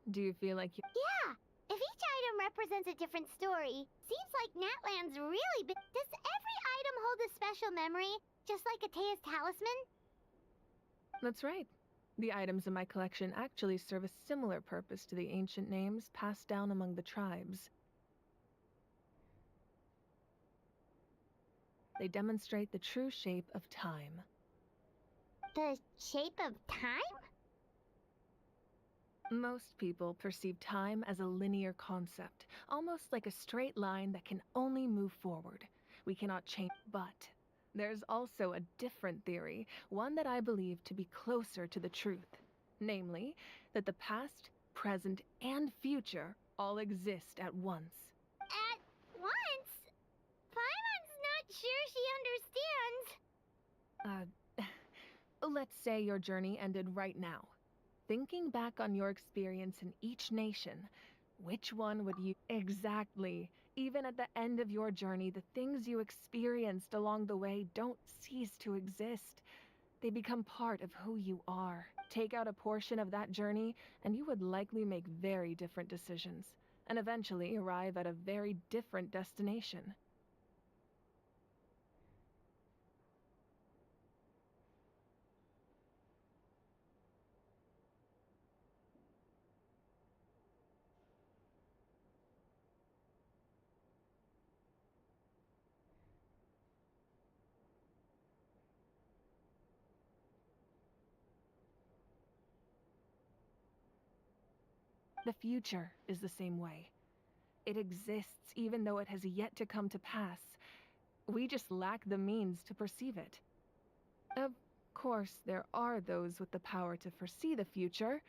Do you feel like you... Yeah! If each item represents a different story, seems like Natland's really big. Does every item hold a special memory, just like Atea's talisman? That's right. The items in my collection actually serve a similar purpose to the ancient names passed down among the tribes. They demonstrate the true shape of time. The shape of time? Most people perceive time as a linear concept, almost like a straight line that can only move forward. We cannot change. But there's also a different theory, one that I believe to be closer to the truth. Namely, that the past, present, and future all exist at once. At once? Paimon's not sure she understands. Let's say your journey ended right now. Thinking back on your experience in each nation, which one would you... Exactly. Even at the end of your journey, the things you experienced along the way don't cease to exist. They become part of who you are. Take out a portion of that journey, and you would likely make very different decisions, and eventually arrive at a very different destination. The future is the same way. It exists even though it has yet to come to pass. We just lack the means to perceive it. Of course, there are those with the power to foresee the future.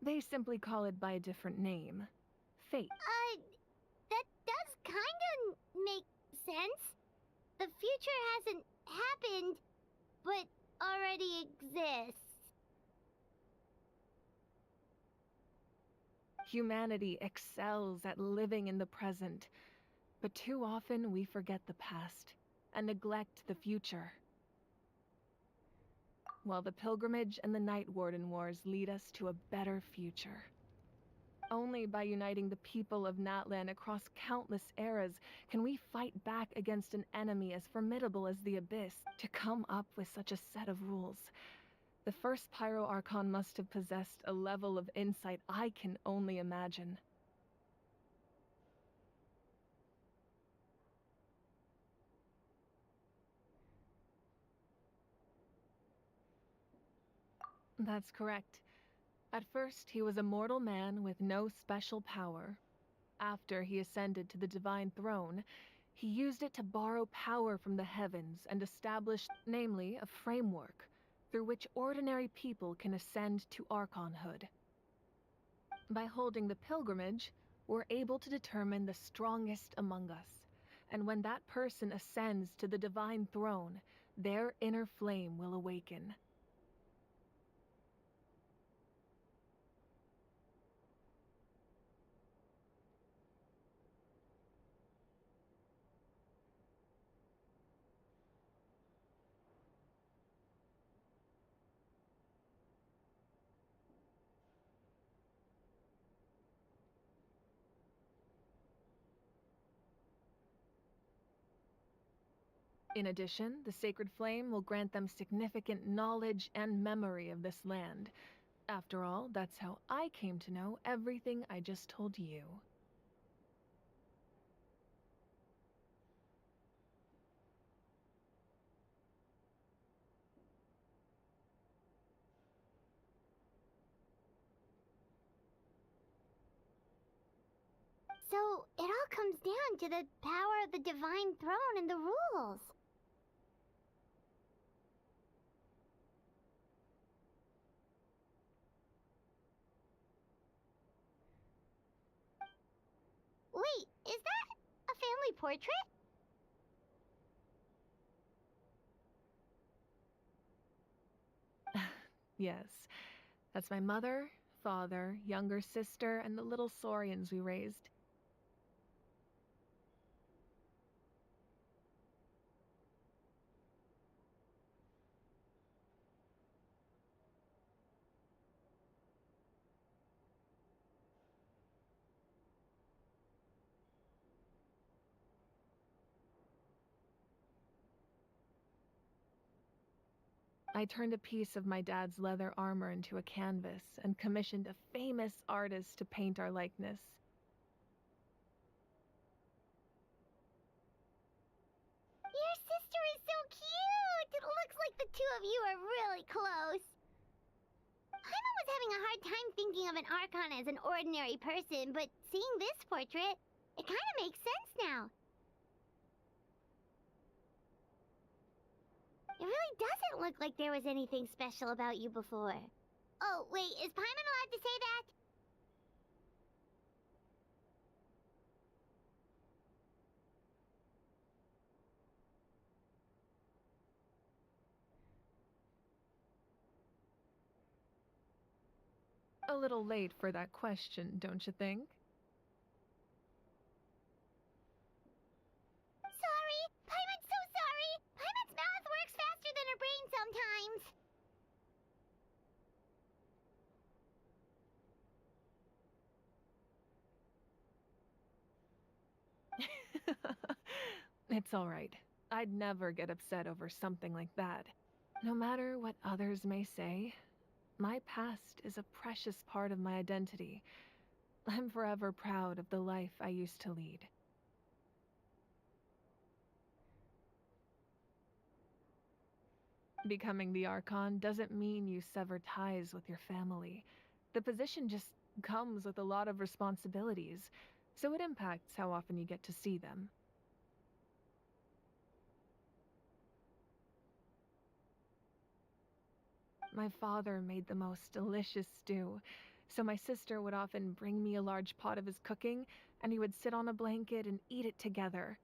They simply call it by a different name. Fate. That does kinda make sense. The future hasn't happened, but already exists. Humanity excels at living in the present, but too often we forget the past and neglect the future. While the pilgrimage and the Night Warden Wars lead us to a better future. Only by uniting the people of Natlan across countless eras can we fight back against an enemy as formidable as the Abyss. To come up with such a set of rules, the first Pyro Archon must have possessed a level of insight I can only imagine. That's correct. At first, he was a mortal man with no special power. After he ascended to the divine throne, he used it to borrow power from the heavens and establish, namely, a framework through which ordinary people can ascend to Archonhood. By holding the pilgrimage, we're able to determine the strongest among us, and when that person ascends to the divine throne, their inner flame will awaken. In addition, the sacred flame will grant them significant knowledge and memory of this land. After all, that's how I came to know everything I just told you. So, it all comes down to the power of the divine throne and the rules. Wait, is that a family portrait? Yes, that's my mother, father, younger sister, and the little saurians we raised. I turned a piece of my dad's leather armor into a canvas and commissioned a famous artist to paint our likeness. Your sister is so cute! It looks like the two of you are really close. Paimon was having a hard time thinking of an Archon as an ordinary person, but seeing this portrait, it kind of makes sense now. It really doesn't look like there was anything special about you before. Oh, wait, is Paimon allowed to say that? A little late for that question, don't you think? Sorry! Paimon's so sorry! Paimon's mouth works faster than her brain sometimes! It's all right. I'd never get upset over something like that. No matter what others may say, my past is a precious part of my identity. I'm forever proud of the life I used to lead. Becoming the Archon doesn't mean you sever ties with your family. The position just comes with a lot of responsibilities, so it impacts how often you get to see them. My father made the most delicious stew, so my sister would often bring me a large pot of his cooking, and we would sit on a blanket and eat it together.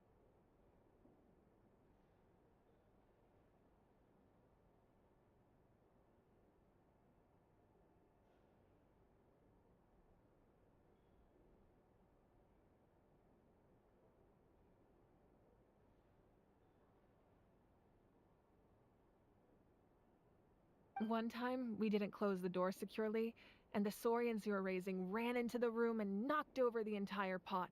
One time, we didn't close the door securely, and the saurians we were raising ran into the room and knocked over the entire pot.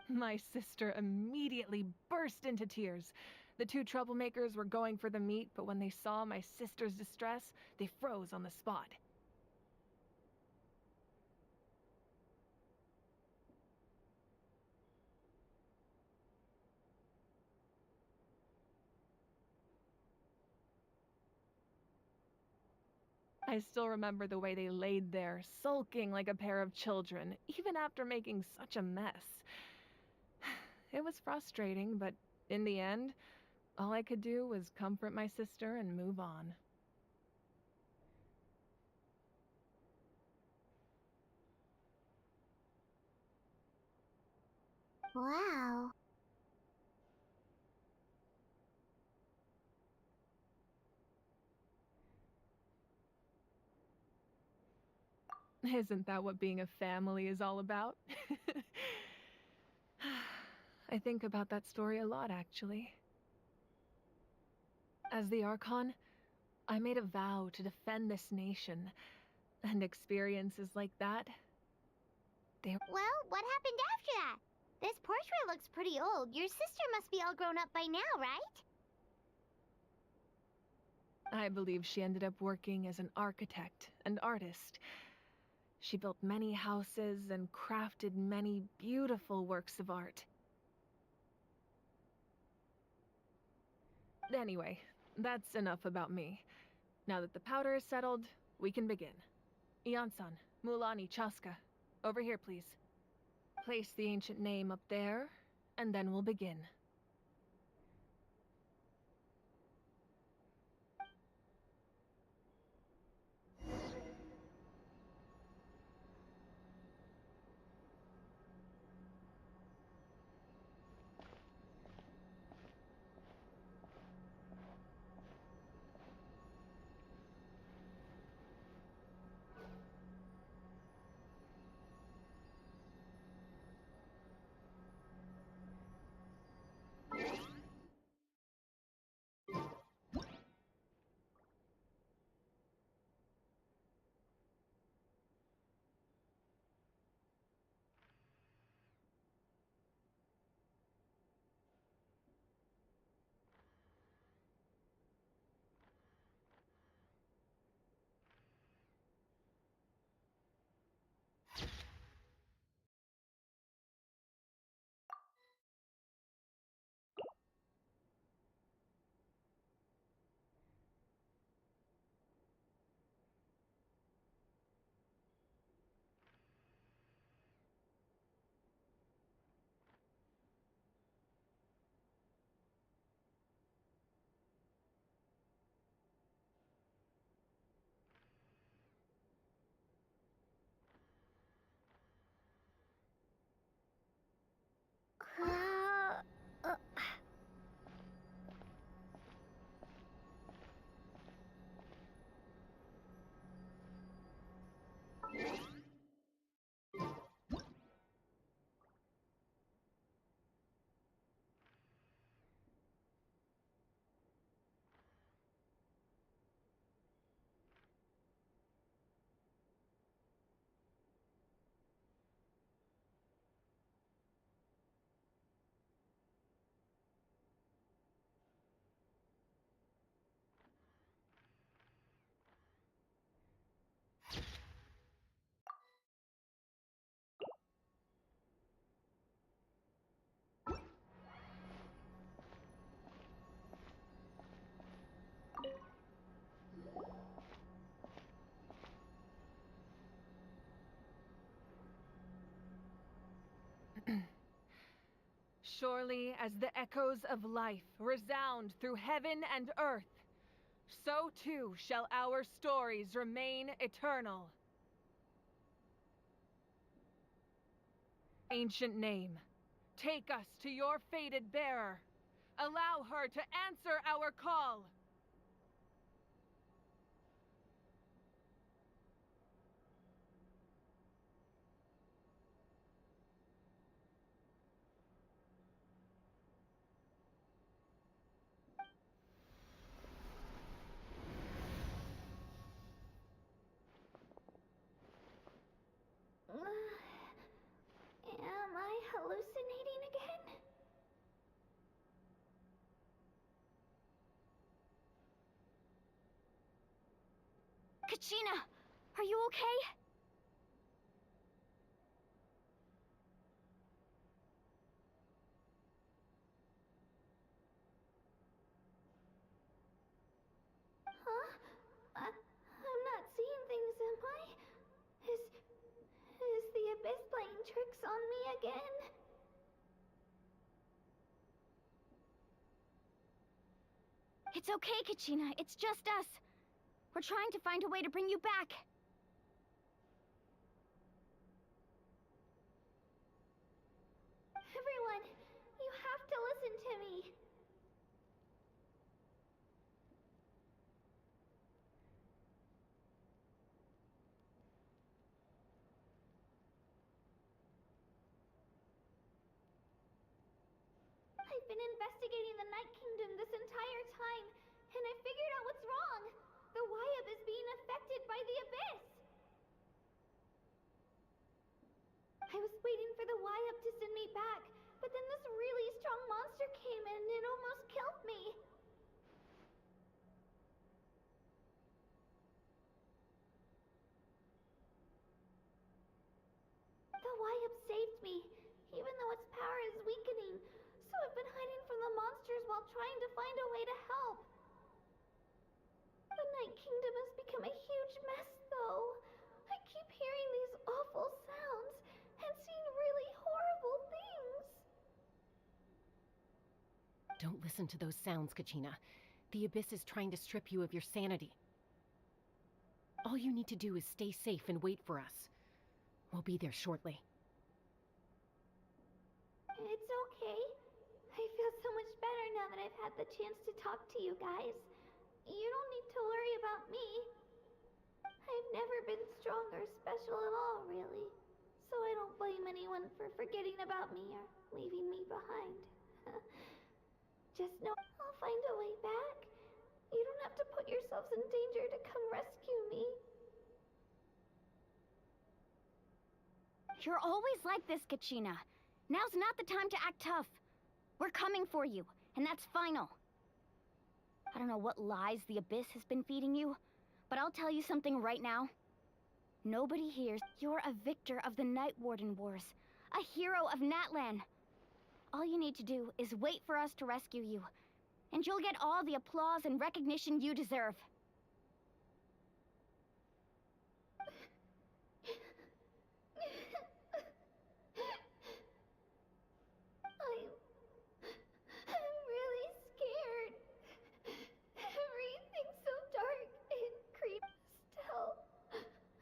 My sister immediately burst into tears. The two troublemakers were going for the meat, but when they saw my sister's distress, they froze on the spot. I still remember the way they laid there, sulking like a pair of children, even after making such a mess. It was frustrating, but in the end, all I could do was comfort my sister and move on. Wow. Isn't that what being a family is all about? I think about that story a lot, actually. As the Archon, I made a vow to defend this nation, and experiences like that, Well, what happened after that? This portrait looks pretty old. Your sister must be all grown up by now, right? I believe she ended up working as an architect and artist. She built many houses and crafted many beautiful works of art. Anyway, that's enough about me. Now that the powder is settled, we can begin. Ian-san, Mulani, Chaska, over here, please. Place the ancient name up there, and then we'll begin. Uh, uh, surely as the echoes of life resound through heaven and earth, so too shall our stories remain eternal. Ancient name, take us to your fated bearer. Allow her to answer our call. Am I hallucinating again? Kachina, are you okay? Huh? I'm not seeing things, am I? Is the Abyss playing tricks on me again? It's okay, Kachina. It's just us. We're trying to find a way to bring you back. Everyone, you have to listen to me. I've been investigating the Night Kingdom this entire time, and I figured out what's wrong. The Wyab is being affected by the Abyss. I was waiting for the Wyab to send me back, but then this really strong monster came in and it almost killed me. The Wyab saved me, even though its power is weakening, so I've been hiding from the monsters while trying to find a way to help. The Night Kingdom has become a huge mess, though. I keep hearing these awful sounds and seeing really horrible things. Don't listen to those sounds, Kachina. The Abyss is trying to strip you of your sanity. All you need to do is stay safe and wait for us. We'll be there shortly. It's okay. I feel so much better now that I've had the chance to talk to you guys. You don't need to worry about me. I've never been strong or special at all, really. So I don't blame anyone for forgetting about me or leaving me behind. Just know I'll find a way back. You don't have to put yourselves in danger to come rescue me. You're always like this, Kachina. Now's not the time to act tough. We're coming for you, and that's final. I don't know what lies the Abyss has been feeding you, but I'll tell you something right now. Nobody hears you're a victor of the Night Warden Wars, a hero of Natlan. All you need to do is wait for us to rescue you, and you'll get all the applause and recognition you deserve. I'm really scared. Everything's so dark and creepy still.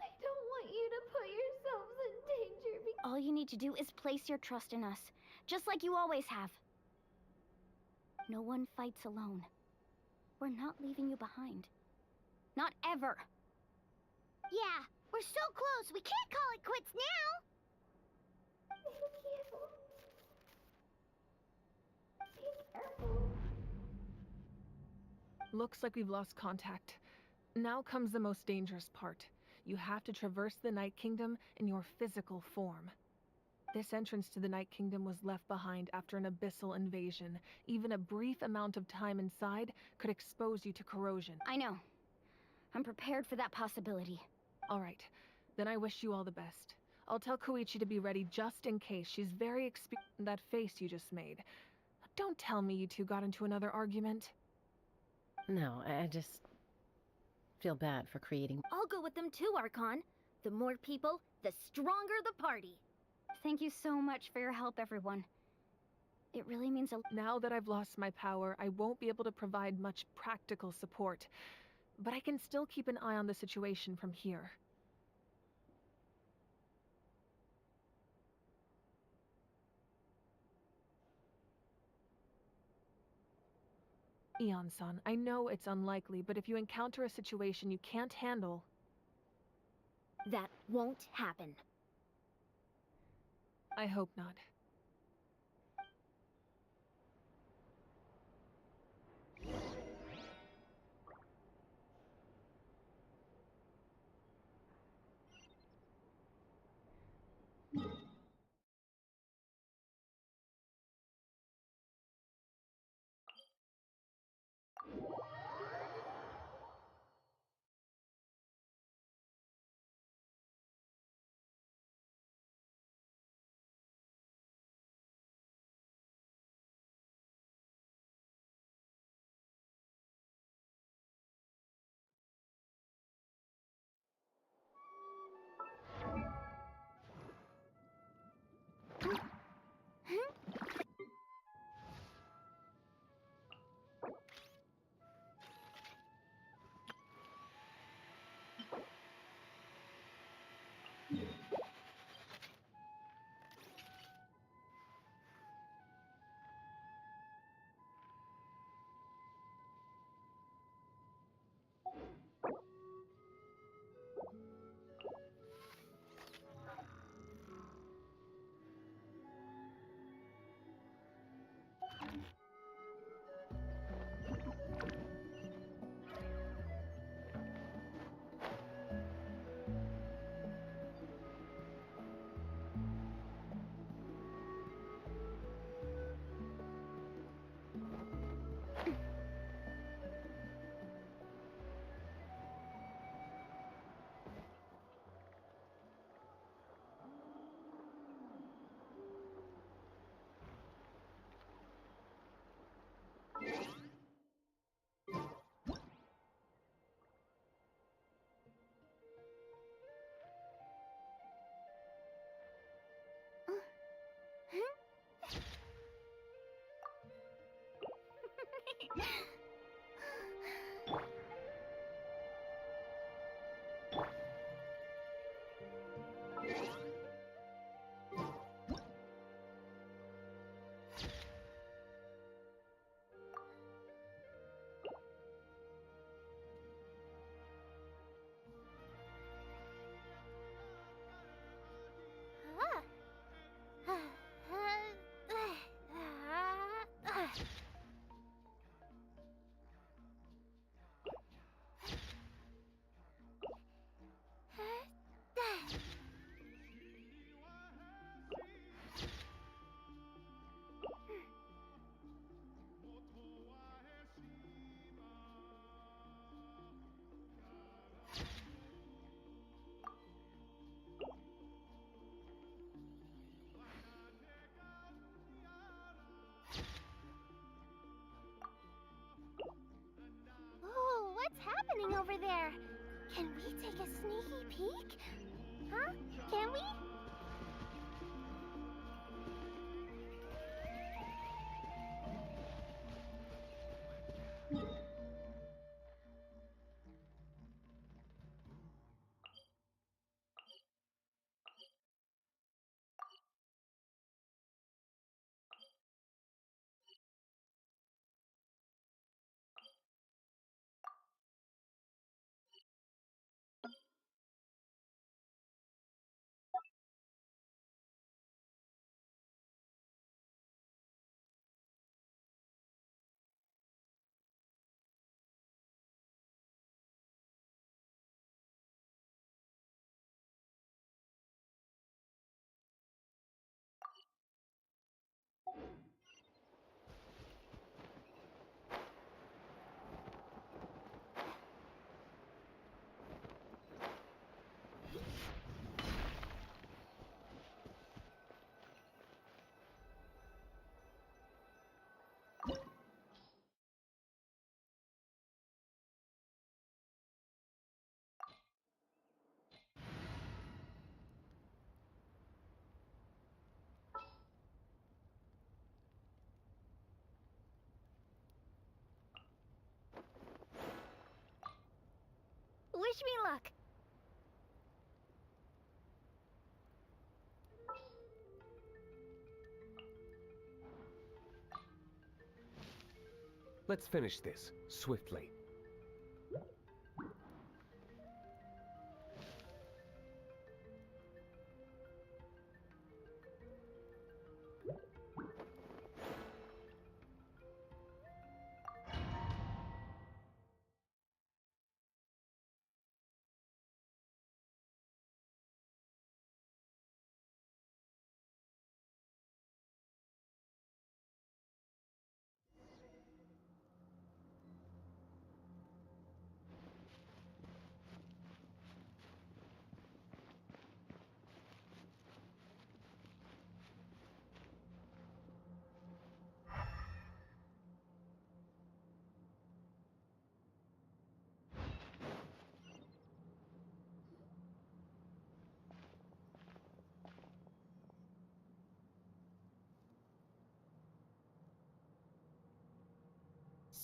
I don't want you to put yourselves in danger because... All you need to do is place your trust in us, just like you always have. No one fights alone. We're not leaving you behind. Not ever. Yeah, we're so close. We can't call it quits now. Thank you. Be careful. Looks like we've lost contact. Now comes the most dangerous part. You have to traverse the Night Kingdom in your physical form. This entrance to the Night Kingdom was left behind after an abyssal invasion. Even a brief amount of time inside could expose you to corrosion. I know. I'm prepared for that possibility. All right, then I wish you all the best. I'll tell Koichi to be ready just in case. She's very experienced. That face you just made. Don't tell me you two got into another argument. No, I just feel bad for creating... I'll go with them too, Archon. The more people, the stronger the party. Thank you so much for your help, everyone. It really means a... Now that I've lost my power, I won't be able to provide much practical support, but I can still keep an eye on the situation from here. Eon-san, I know it's unlikely, but if you encounter a situation you can't handle... That won't happen. I hope not. Ooh, what's happening over there? Can we take a sneaky peek? Huh? Can we? Wish me luck. Let's finish this, swiftly.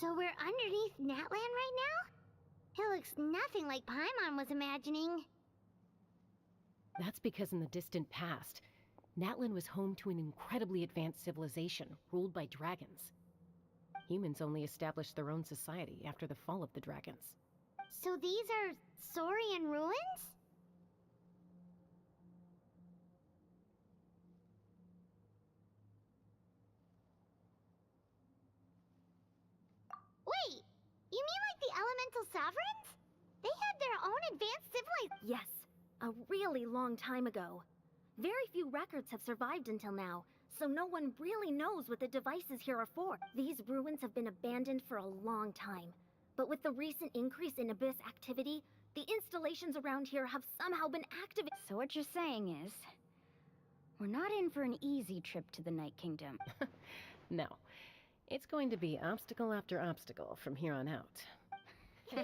So we're underneath Natlan right now? It looks nothing like Paimon was imagining. That's because in the distant past, Natlan was home to an incredibly advanced civilization ruled by dragons. Humans only established their own society after the fall of the dragons. So these are Saurian ruins? Wait, you mean like the elemental sovereigns? They had their own advanced civilization. Yes, a really long time ago. Very few records have survived until now, so no one really knows what the devices here are for. These ruins have been abandoned for a long time. But with the recent increase in Abyss activity, the installations around here have somehow been activated. So what you're saying is, we're not in for an easy trip to the Night Kingdom. No. It's going to be obstacle after obstacle from here on out. Why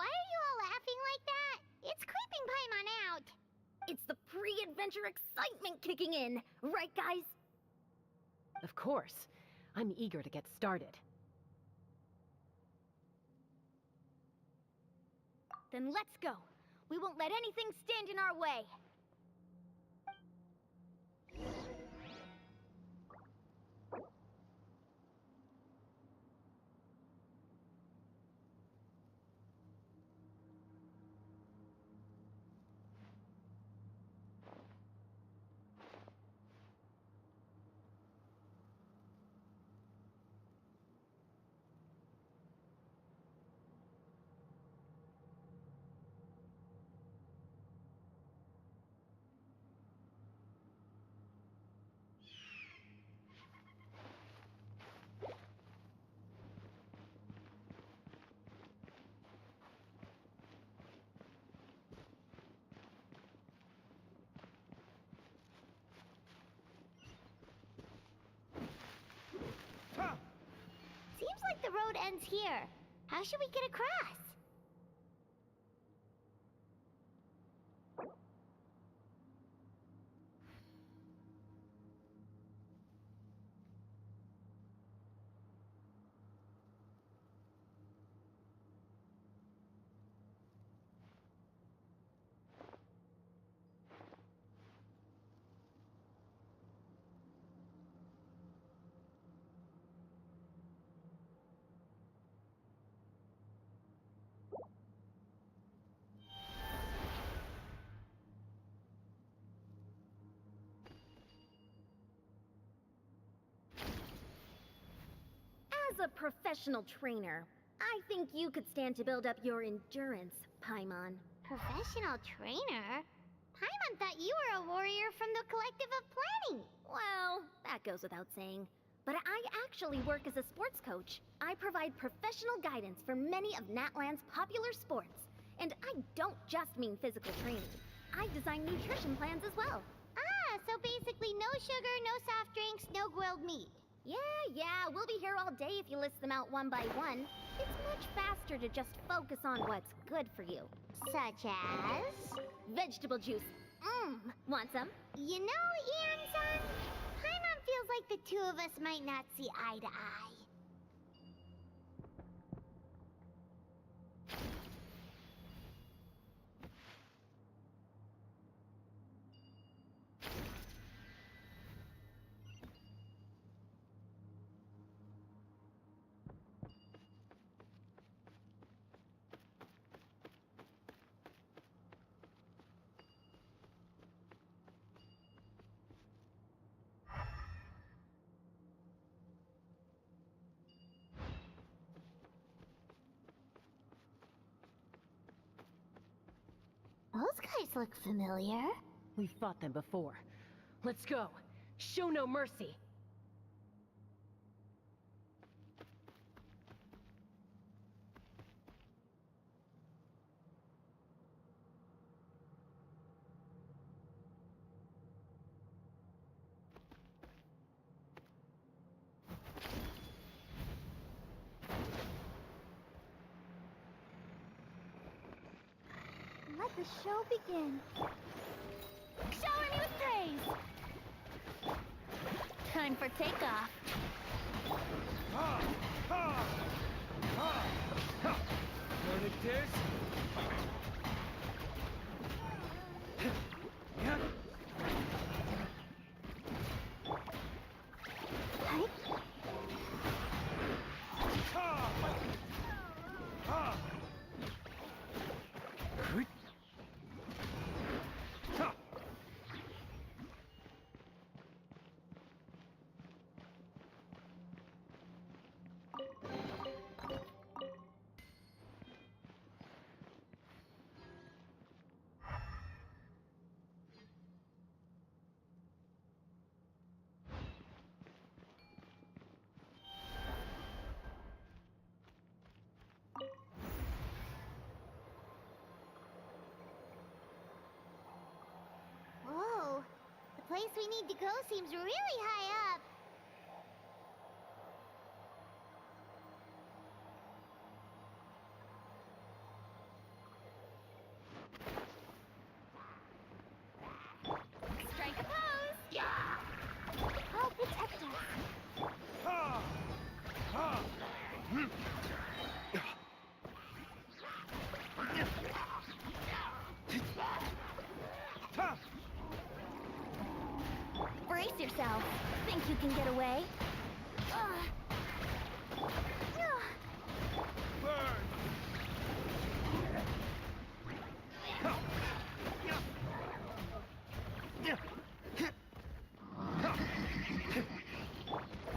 are you all laughing like that? It's creeping Paimon out. It's the pre-adventure excitement kicking in, right guys? Of course. I'm eager to get started. Then let's go. We won't let anything stand in our way. Seems like the road ends here. How should we get across? As a professional trainer, I think you could stand to build up your endurance, Paimon. Professional trainer? Paimon thought you were a warrior from the Collective of Planning. Well, that goes without saying. But I actually work as a sports coach. I provide professional guidance for many of Natlan's popular sports. And I don't just mean physical training. I design nutrition plans as well. Ah, so basically no sugar, no soft drinks, no grilled meat. Yeah, we'll be here all day if you list them out one by one. It's much faster to just focus on what's good for you. Such as? Vegetable juice. Want some? You know, Ian-san, Paimon feels like the two of us might not see eye to eye. Those guys look familiar. We've fought them before. Let's go. Show no mercy. Let the show begin. Shower me with praise! Time for takeoff. Learn it is? Whoa, the place we need to go seems really high up. Strike a pose! Yeah! I'll protect us. Brace yourself. Think you can get away?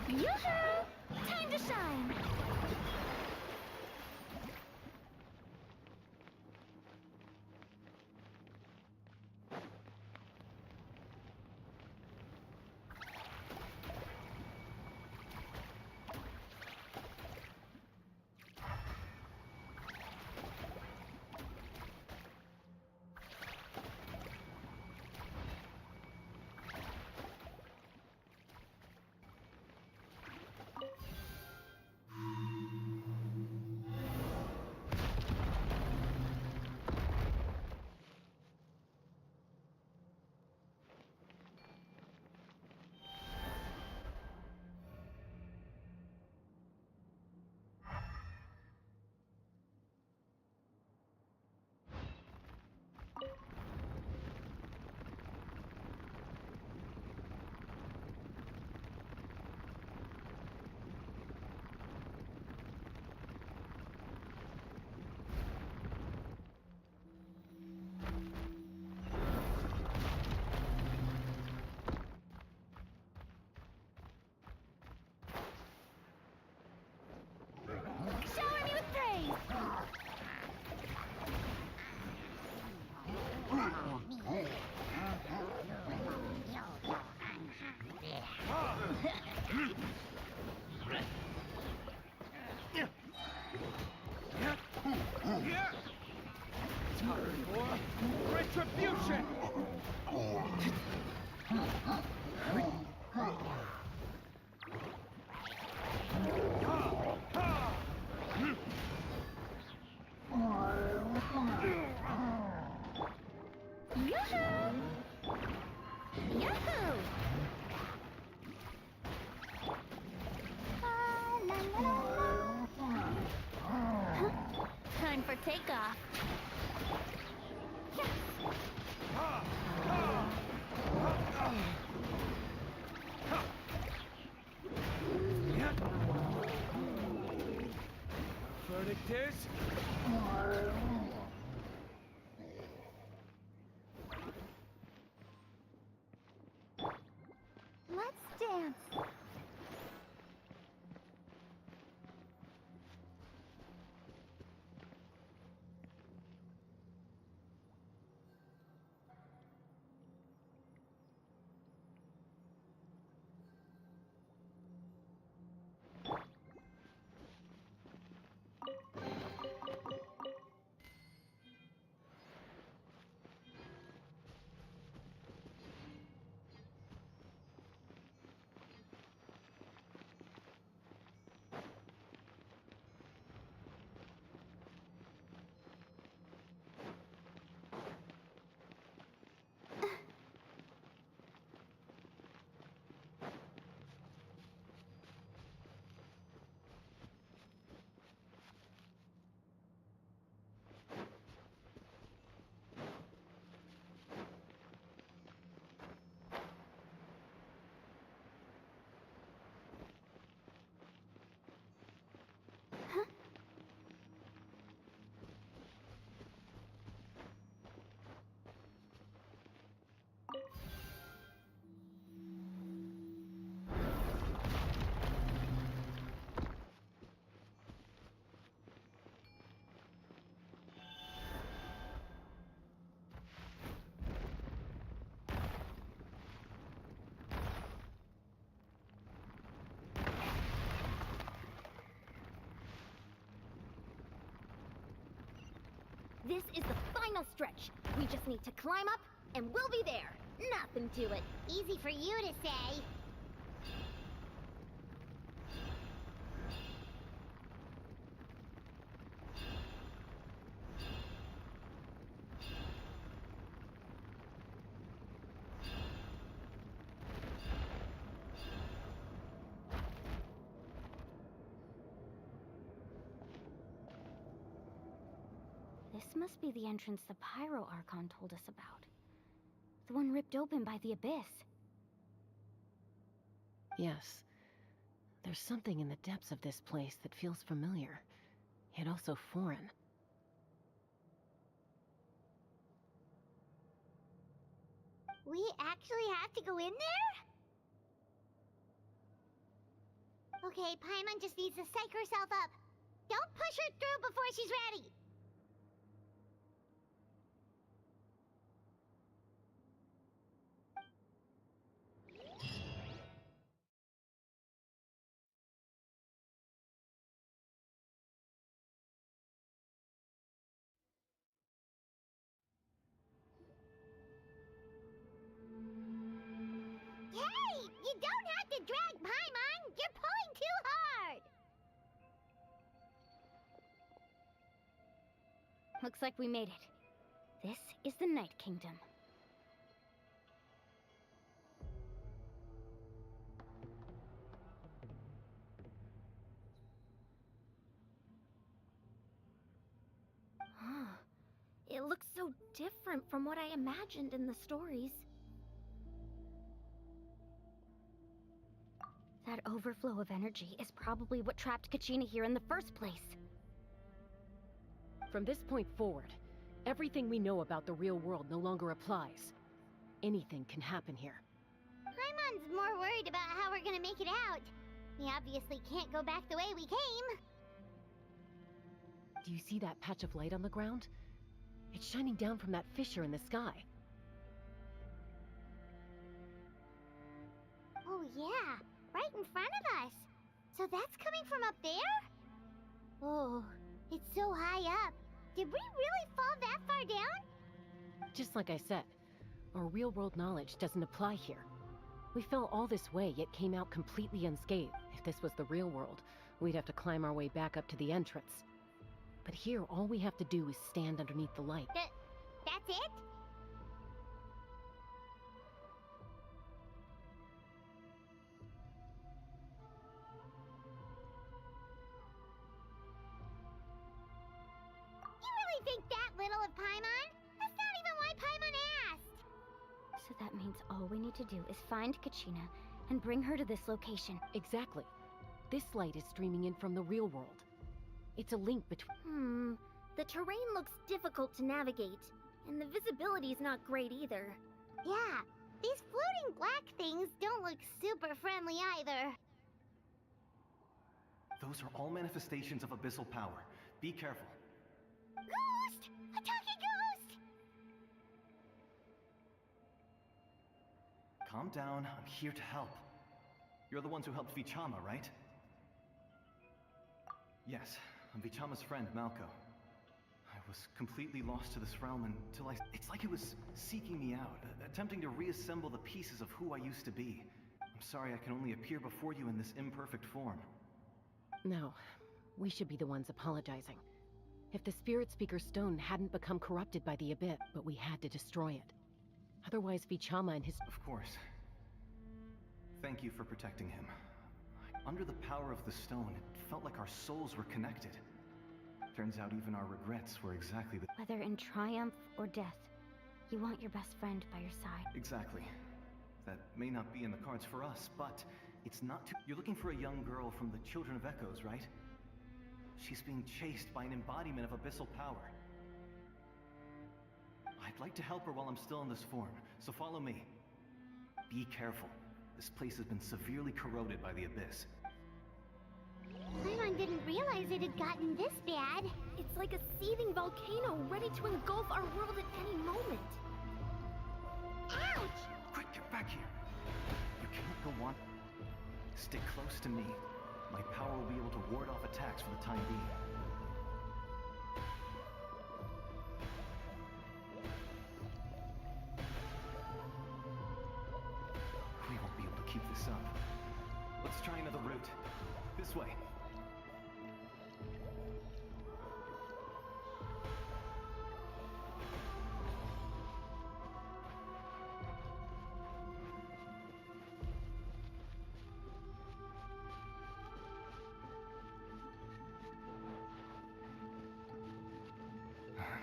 Yoo-hoo! Time to shine! Shower me with praise! Time for retribution! Yahoo! take off. Verdict is... Let's dance. This is the final stretch. We just need to climb up, and we'll be there. Nothing to it. Easy for you to say. This must be the entrance the Pyro Archon told us about. The one ripped open by the abyss. Yes. There's something in the depths of this place that feels familiar, yet also foreign. We actually have to go in there? Okay, Paimon just needs to psych herself up. Don't push her through before she's ready. Hey! You don't have to drag Paimon! You're pulling too hard! Looks like we made it. This is the Night Kingdom. It looks so different from what I imagined in the stories. That overflow of energy is probably what trapped Kachina here in the first place. From this point forward, everything we know about the real world no longer applies. Anything can happen here. Paimon's more worried about how we're gonna make it out. We obviously can't go back the way we came. Do you see that patch of light on the ground? It's shining down from that fissure in the sky. Oh yeah, right in front of us. So that's coming from up there? Oh, it's so high up. Did we really fall that far down? Just like I said, our real-world knowledge doesn't apply here. We fell all this way, yet came out completely unscathed. If this was the real world, we'd have to climb our way back up to the entrance. But here, all we have to do is stand underneath the light. That's it? You Paimon? That's not even why Paimon asked! So that means all we need to do is find Kachina and bring her to this location. Exactly. This light is streaming in from the real world. It's a link between... The terrain looks difficult to navigate, and the visibility's not great either. Yeah, these floating black things don't look super friendly either. Those are all manifestations of abyssal power. Be careful. Ghost! Attacking ghost! Calm down, I'm here to help. You're the ones who helped Vichama, right? Yes, I'm Vichama's friend, Malco. I was completely lost to this realm until it's like it was seeking me out, attempting to reassemble the pieces of who I used to be. I'm sorry I can only appear before you in this imperfect form. No, we should be the ones apologizing. If the Spirit Speaker stone hadn't become corrupted by the Abyss, but we had to destroy it. Otherwise, Vichama and his... Of course. Thank you for protecting him. Under the power of the stone, it felt like our souls were connected. Turns out even our regrets were exactly the... Whether in triumph or death, you want your best friend by your side. Exactly. That may not be in the cards for us, but it's not too... You're looking for a young girl from the Children of Echoes, right? She's being chased by an embodiment of abyssal power. I'd like to help her while I'm still in this form, so follow me. Be careful. This place has been severely corroded by the Abyss. Paimon didn't realize it had gotten this bad. It's like a seething volcano ready to engulf our world at any moment. Ouch! Quick, get back here! You can't go on. Stick close to me. My power will be able to ward off attacks for the time being. We won't be able to keep this up. Let's try another route. This way.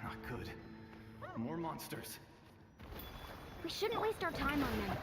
Not good. More monsters. We shouldn't waste our time on them.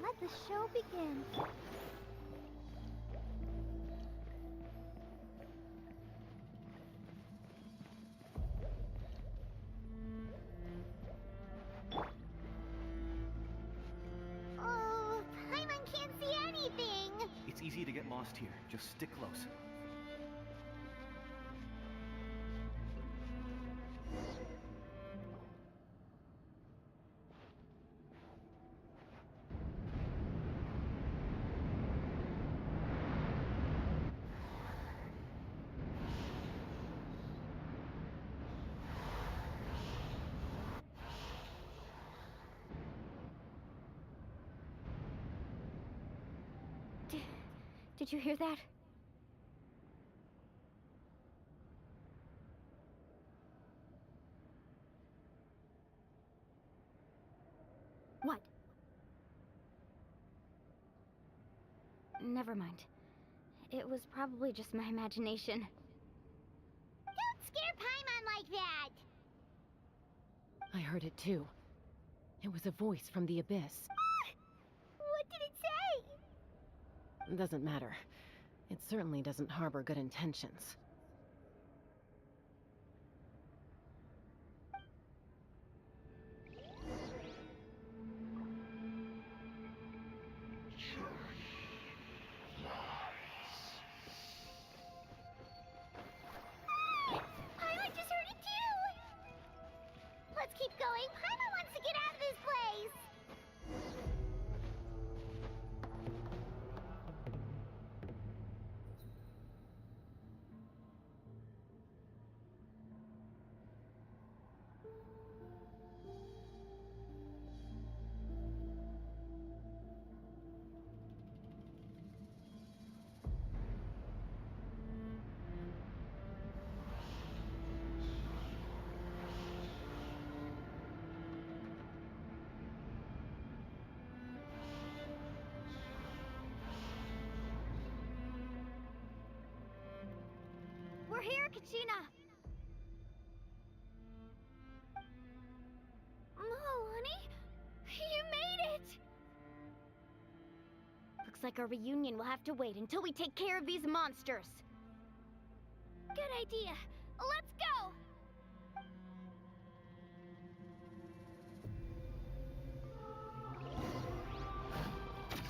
Let the show begin. Oh, Paimon can't see anything. It's easy to get lost here. Just stick close. Did you hear that? What? Never mind. It was probably just my imagination. Don't scare Paimon like that! I heard it too. It was a voice from the Abyss. What did it say? Doesn't matter. It certainly doesn't harbor good intentions. Paimon just heard it too! Let's keep going. Paimon wants to get out of this place! We're here, Kachina! Oh, honey, you made it! Looks like our reunion will have to wait until we take care of these monsters. Good idea. Let's go!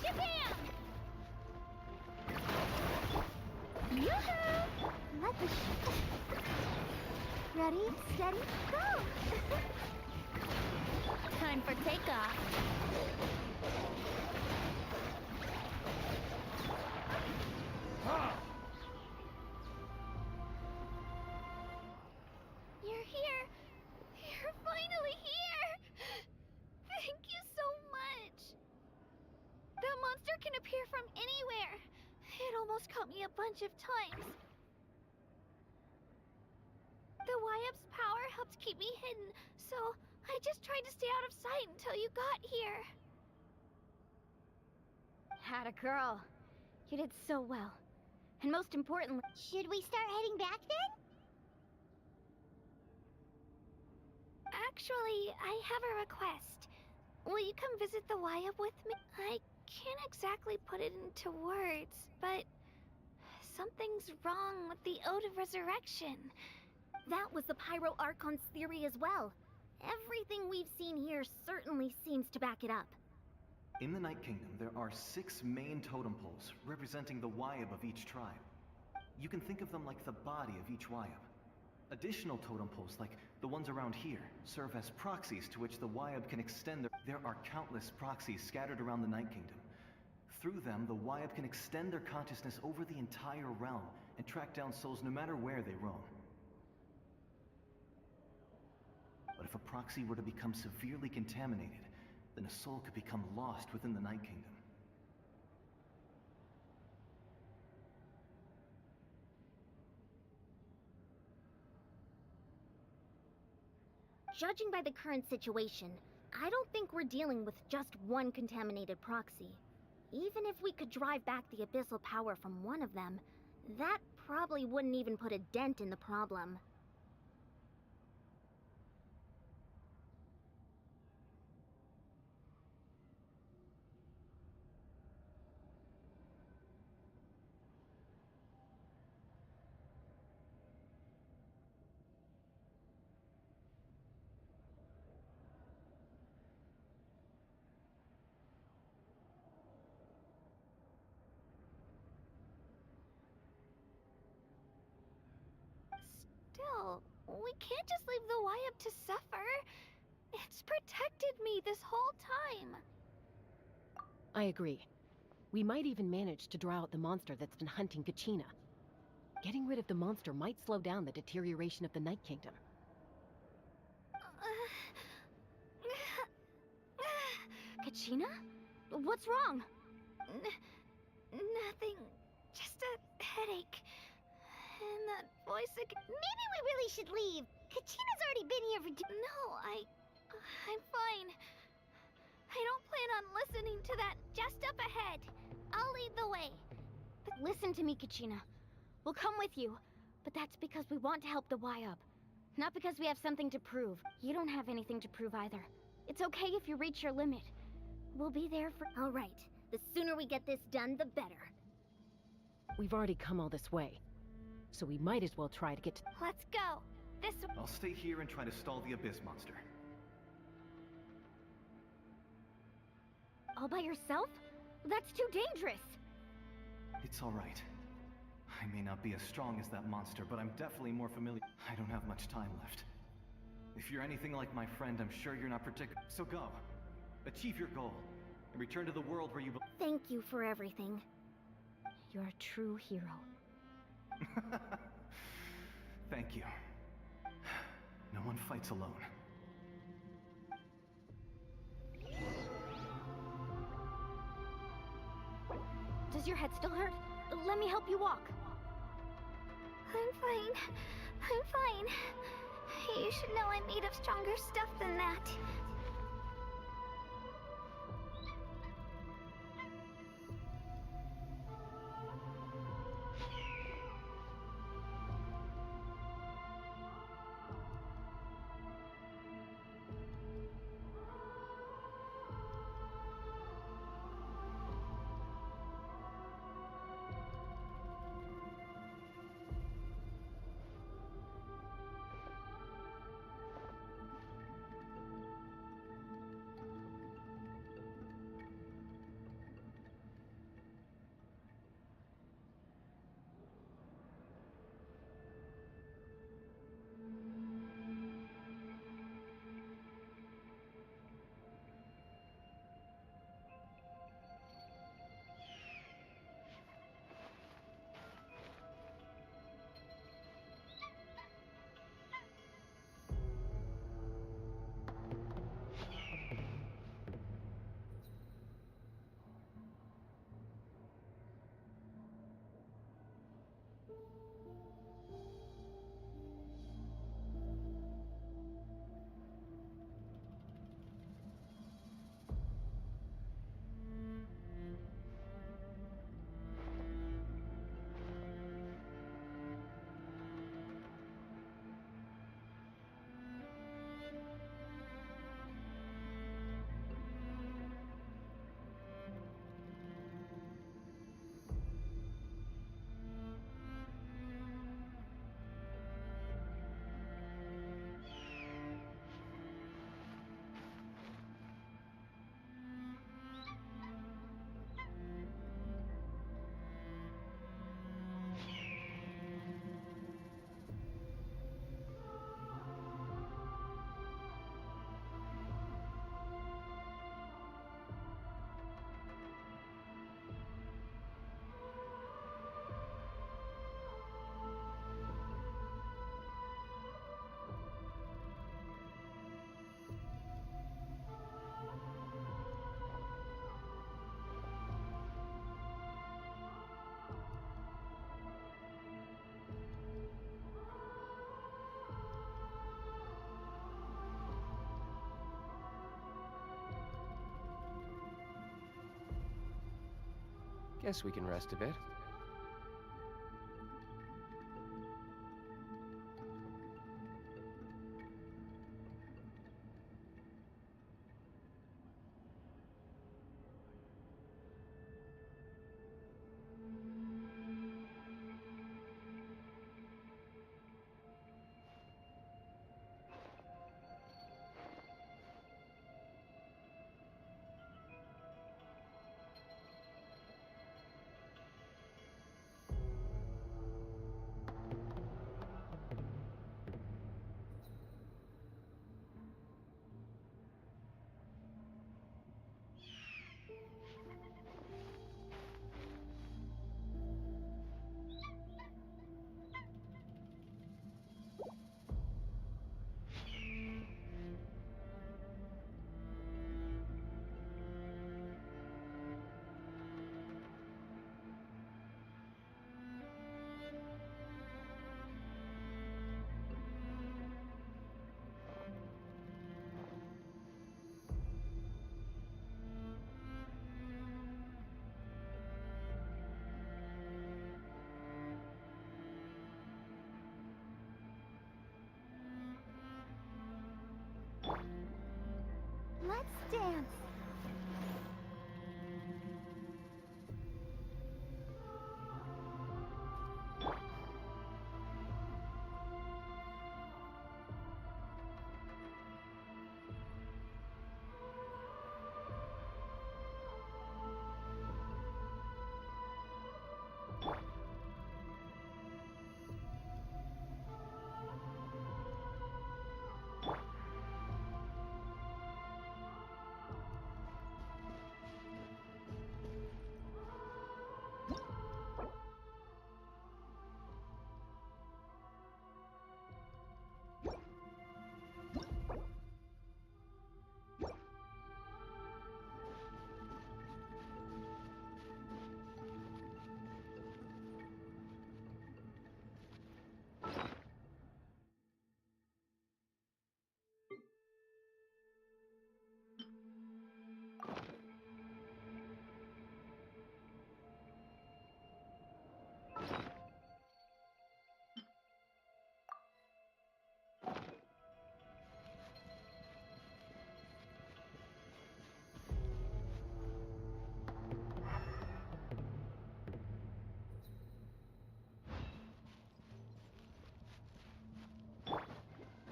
Kabam! Yoo-hoo! Let the Ready, steady, go! Time for takeoff. You're here! You're finally here! Thank you so much! That monster can appear from anywhere. It almost caught me a bunch of times. The Wyap's power helped keep me hidden, so I just tried to stay out of sight until you got here. Had a girl. You did so well. And most importantly... Should we start heading back then? Actually, I have a request. Will you come visit the Wyap with me? I can't exactly put it into words, but something's wrong with the Ode of Resurrection. That was the Pyro Archon's theory as well. Everything we've seen here certainly seems to back it up. In the Night Kingdom, there are 6 main totem poles representing the Wyap of each tribe. You can think of them like the body of each Wyap. Additional totem poles, like the ones around here, serve as proxies to which the Wyap can extend their... There are countless proxies scattered around the Night Kingdom. Through them, the Wyap can extend their consciousness over the entire realm and track down souls no matter where they roam. But if a proxy were to become severely contaminated, then a soul could become lost within the Night Kingdom. Judging by the current situation, I don't think we're dealing with just one contaminated proxy. Even if we could drive back the abyssal power from one of them, that probably wouldn't even put a dent in the problem. Still, we can't just leave the Wyap to suffer. It's protected me this whole time. I agree. We might even manage to draw out the monster that's been hunting Kachina. Getting rid of the monster might slow down the deterioration of the Night Kingdom. Kachina? What's wrong? Nothing. Just a headache. And that voice again. Maybe we really should leave. Kachina's already been here for... No, I'm fine. I don't plan on listening to that just up ahead. I'll lead the way. But listen to me, Kachina. We'll come with you, but that's because we want to help the Wyap. Not because we have something to prove. You don't have anything to prove either. It's okay if you reach your limit. We'll be there for... All right. The sooner we get this done, the better. We've already come all this way, so we might as well try to get to... Let's go. This... I'll stay here and try to stall the Abyss monster. All by yourself? That's too dangerous. It's all right. I may not be as strong as that monster, but I'm definitely more familiar. I don't have much time left. If you're anything like my friend, I'm sure you're not particular. So go. Achieve your goal. And return to the world where you belong. Thank you for everything. You're a true hero. Thank you. No one fights alone. Does your head still hurt? Let me help you walk. I'm fine. I'm fine. You should know I'm made of stronger stuff than that. Guess we can rest a bit. Let's dance.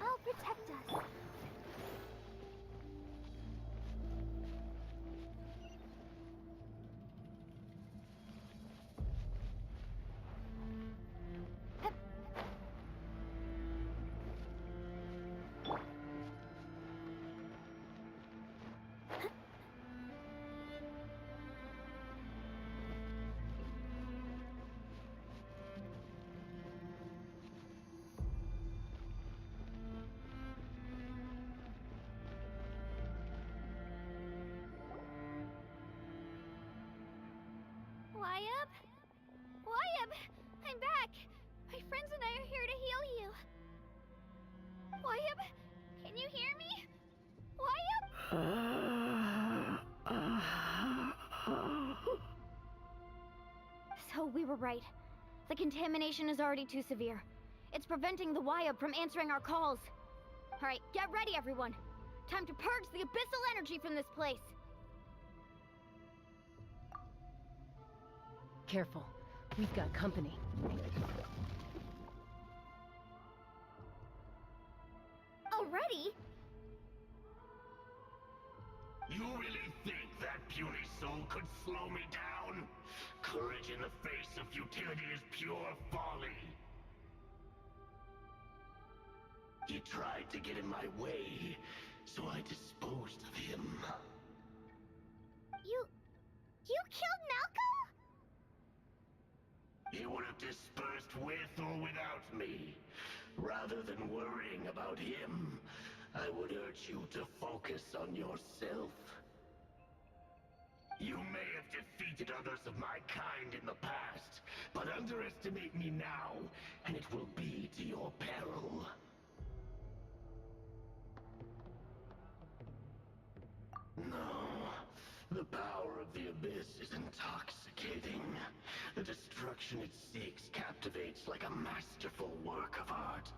I'll protect us. Wyab? Wyab! I'm back! My friends and I are here to heal you. Wyatt, can you hear me? Wyatt? So we were right. The contamination is already too severe. It's preventing the Wyatt from answering our calls. Alright, get ready everyone. Time to purge the abyssal energy from this place. Careful. We've got company. Already? You really think that puny soul could slow me down? Courage in the face of futility is pure folly. He tried to get in my way, so I disposed of him. You killed Malco? He would have dispersed with or without me. Rather than worrying about him, I would urge you to focus on yourself. You may have defeated others of my kind in the past, but underestimate me now, and it will be to your peril. No, the power of the Abyss is intoxicating. The destruction it seeks captivates like a masterful work of art.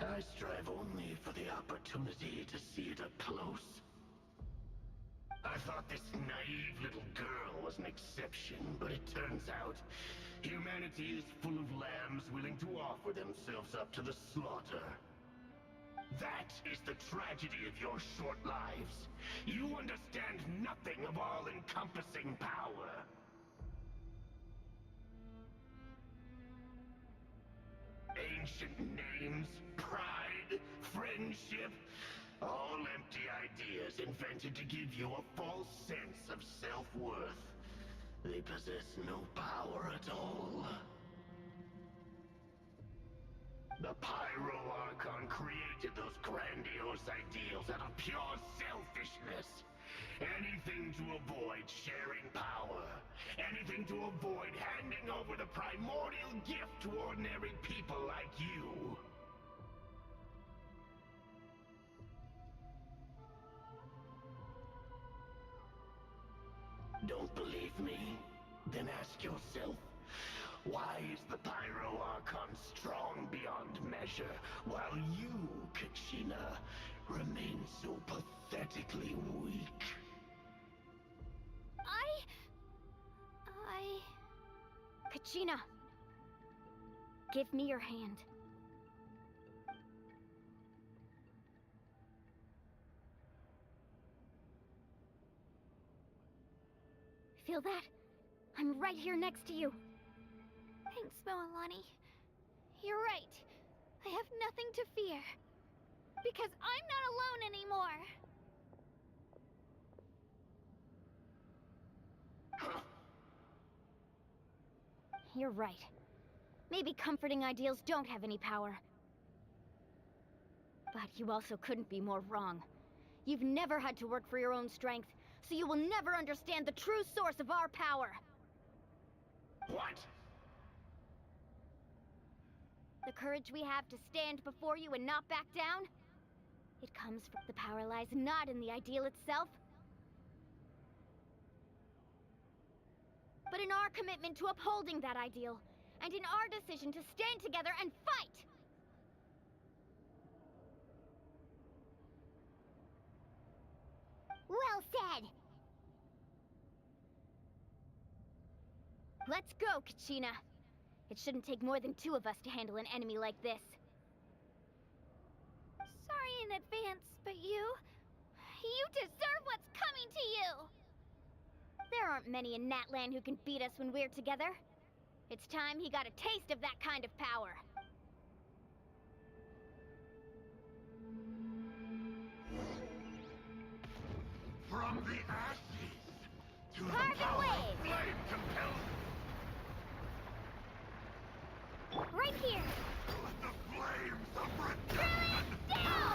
I strive only for the opportunity to see it up close. I thought this naive little girl was an exception, but it turns out humanity is full of lambs willing to offer themselves up to the slaughter. That is the tragedy of your short lives. You understand nothing of all-encompassing power. Ancient names, pride, friendship, all empty ideas invented to give you a false sense of self-worth. They possess no power at all. The Pyro-Archon created those grandiose ideals out of pure selfishness. Anything to avoid sharing power. Anything to avoid handing over the primordial gift to ordinary people like you. Don't believe me? Then ask yourself, why is the Pyro-Archon strong beyond measure, while you, Kachina, remain so pathetically weak? Kachina, give me your hand. Feel that? I'm right here next to you. Thanks, Moalani. You're right. I have nothing to fear. Because I'm not alone anymore. You're right. Maybe comforting ideals don't have any power. But you also couldn't be more wrong. You've never had to work for your own strength, so you will never understand the true source of our power. What? The courage we have to stand before you and not back down? It comes from the power lies not in the ideal itself, but in our commitment to upholding that ideal, and in our decision to stand together and fight! Well said! Let's go, Kachina. It shouldn't take more than 2 of us to handle an enemy like this. Sorry in advance, but you deserve what's coming to you! There aren't many in Natlan who can beat us when we're together. It's time he got a taste of that kind of power. From the ashes to the Carve power away! of flame compels. Right here! Let the flames of Burn it down!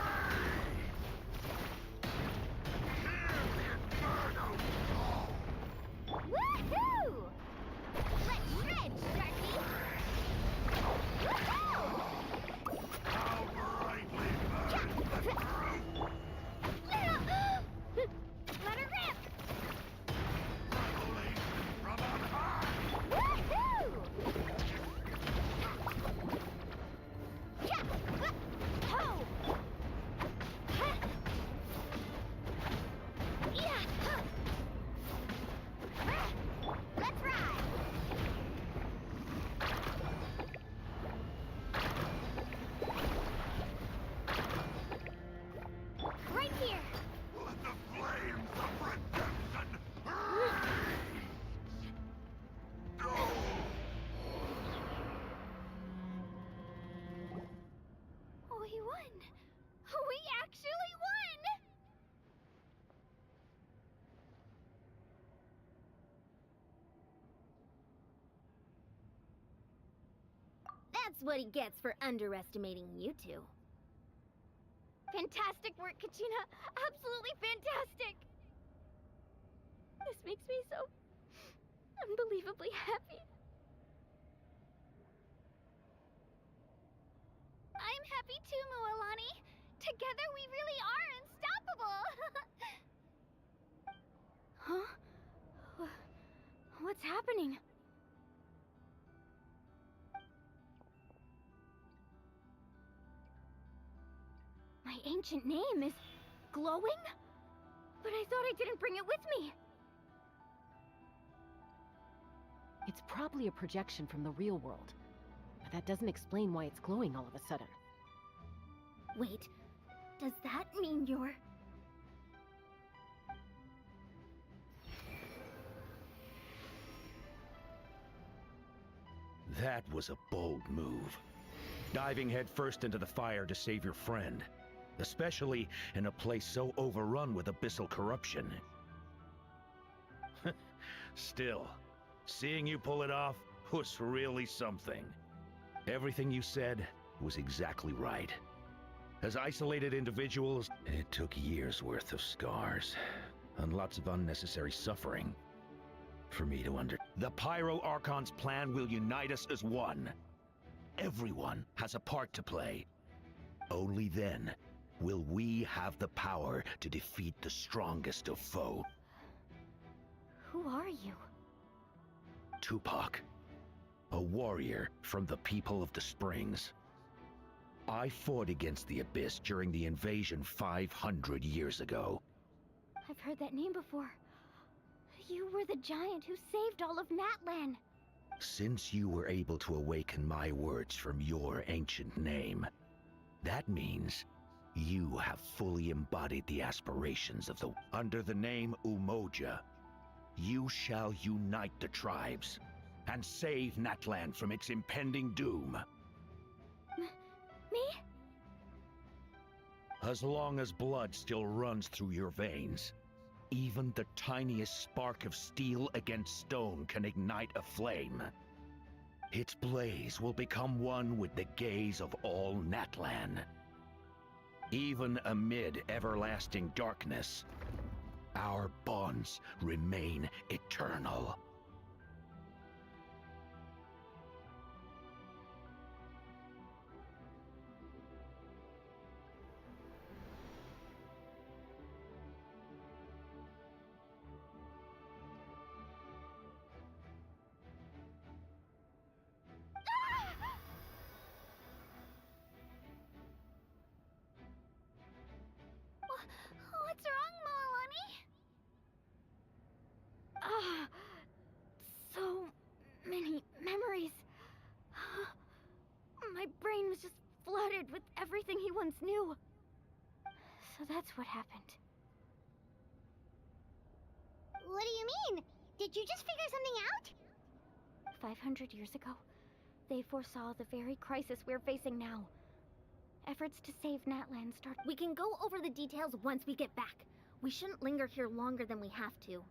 Hear the inferno call! Woohoo! Let's shred, Sharky! Woo! what he gets for underestimating you two. Fantastic work, Kachina. Absolutely fantastic. This makes me so unbelievably happy. I'm happy too, Mualani. Together we really are unstoppable. Huh? What's happening? My ancient name is glowing? But I thought I didn't bring it with me. It's probably a projection from the real world. But that doesn't explain why it's glowing all of a sudden. Wait, does that mean you're... That was a bold move. Diving headfirst into the fire to save your friend. Especially in a place so overrun with abyssal corruption. Still, seeing you pull it off was really something. Everything you said was exactly right. As isolated individuals, it took years' worth of scars and lots of unnecessary suffering for me to The Pyro Archon's plan will unite us as one. Everyone has a part to play. Only then will we have the power to defeat the strongest of foe. Who are you? Tupac, a warrior from the people of the Springs. I fought against the Abyss during the invasion 500 years ago. I've heard that name before. You were the giant who saved all of Natlan. Since you were able to awaken my words from your ancient name, that means you have fully embodied the aspirations of the... Under the name Umoja, you shall unite the tribes and save Natlan from its impending doom. Me? As long as blood still runs through your veins, even the tiniest spark of steel against stone can ignite a flame. Its blaze will become one with the gaze of all Natlan. Even amid everlasting darkness, our bonds remain eternal. What's wrong, Mualani? Ah, so many memories. My brain was just flooded with everything he once knew. So that's what happened. What do you mean? Did you just figure something out? 500 years ago, they foresaw the very crisis we're facing now. Efforts to save Natlan start... We can go over the details once we get back. We shouldn't linger here longer than we have to.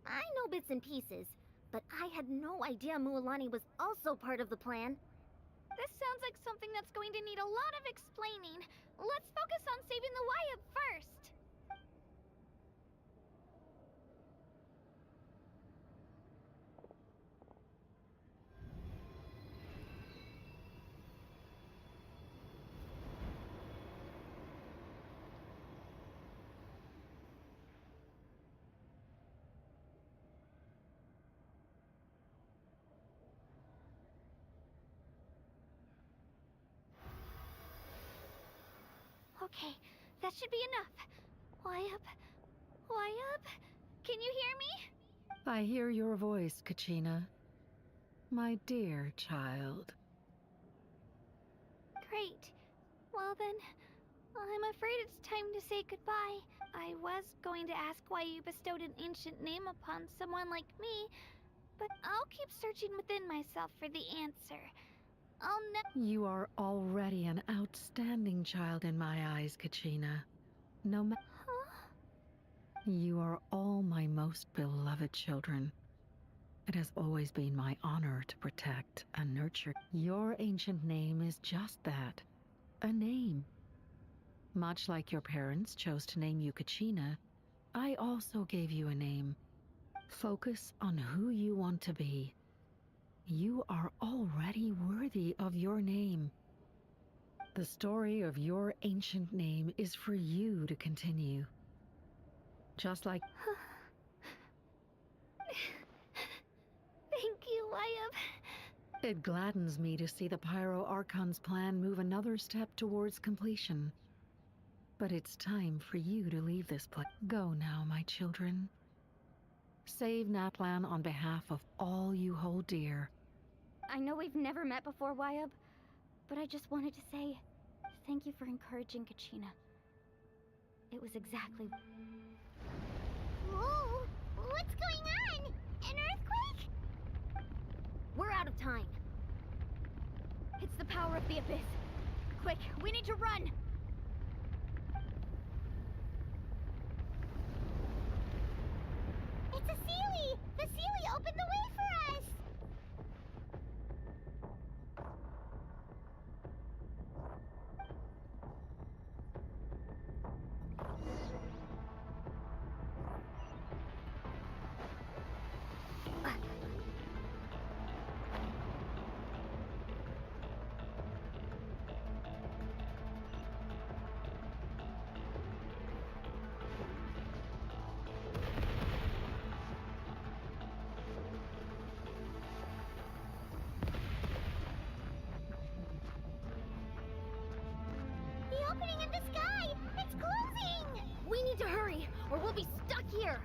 I know bits and pieces, but I had no idea Mualani was also part of the plan. This sounds like something that's going to need a lot of explaining. Let's focus on saving the Wyatt first. Okay, that should be enough. Wyatt? Can you hear me? I hear your voice, Kachina. My dear child. Great. Well then, I'm afraid it's time to say goodbye. I was going to ask why you bestowed an ancient name upon someone like me, but I'll keep searching within myself for the answer. You are already an outstanding child in my eyes, Kachina. No matter... Huh? You are all my most beloved children. It has always been my honor to protect and nurture. Your ancient name is just that, a name. Much like your parents chose to name you Kachina, I also gave you a name. Focus on who you want to be. You are already worthy of your name. The story of your ancient name is for you to continue. Just like... Thank you, Wyatt. It gladdens me to see the Pyro Archon's plan move another step towards completion. But it's time for you to leave this place. Go now, my children. Save Natlan on behalf of all you hold dear. I know we've never met before, Wyatt, but I just wanted to say thank you for encouraging Kachina. It was exactly... Whoa! What's going on? An earthquake? We're out of time. It's the power of the abyss. Quick, we need to run! It's a Seelie! The Seelie opened the way for us! The opening in the sky! It's closing! We need to hurry, or we'll be stuck here!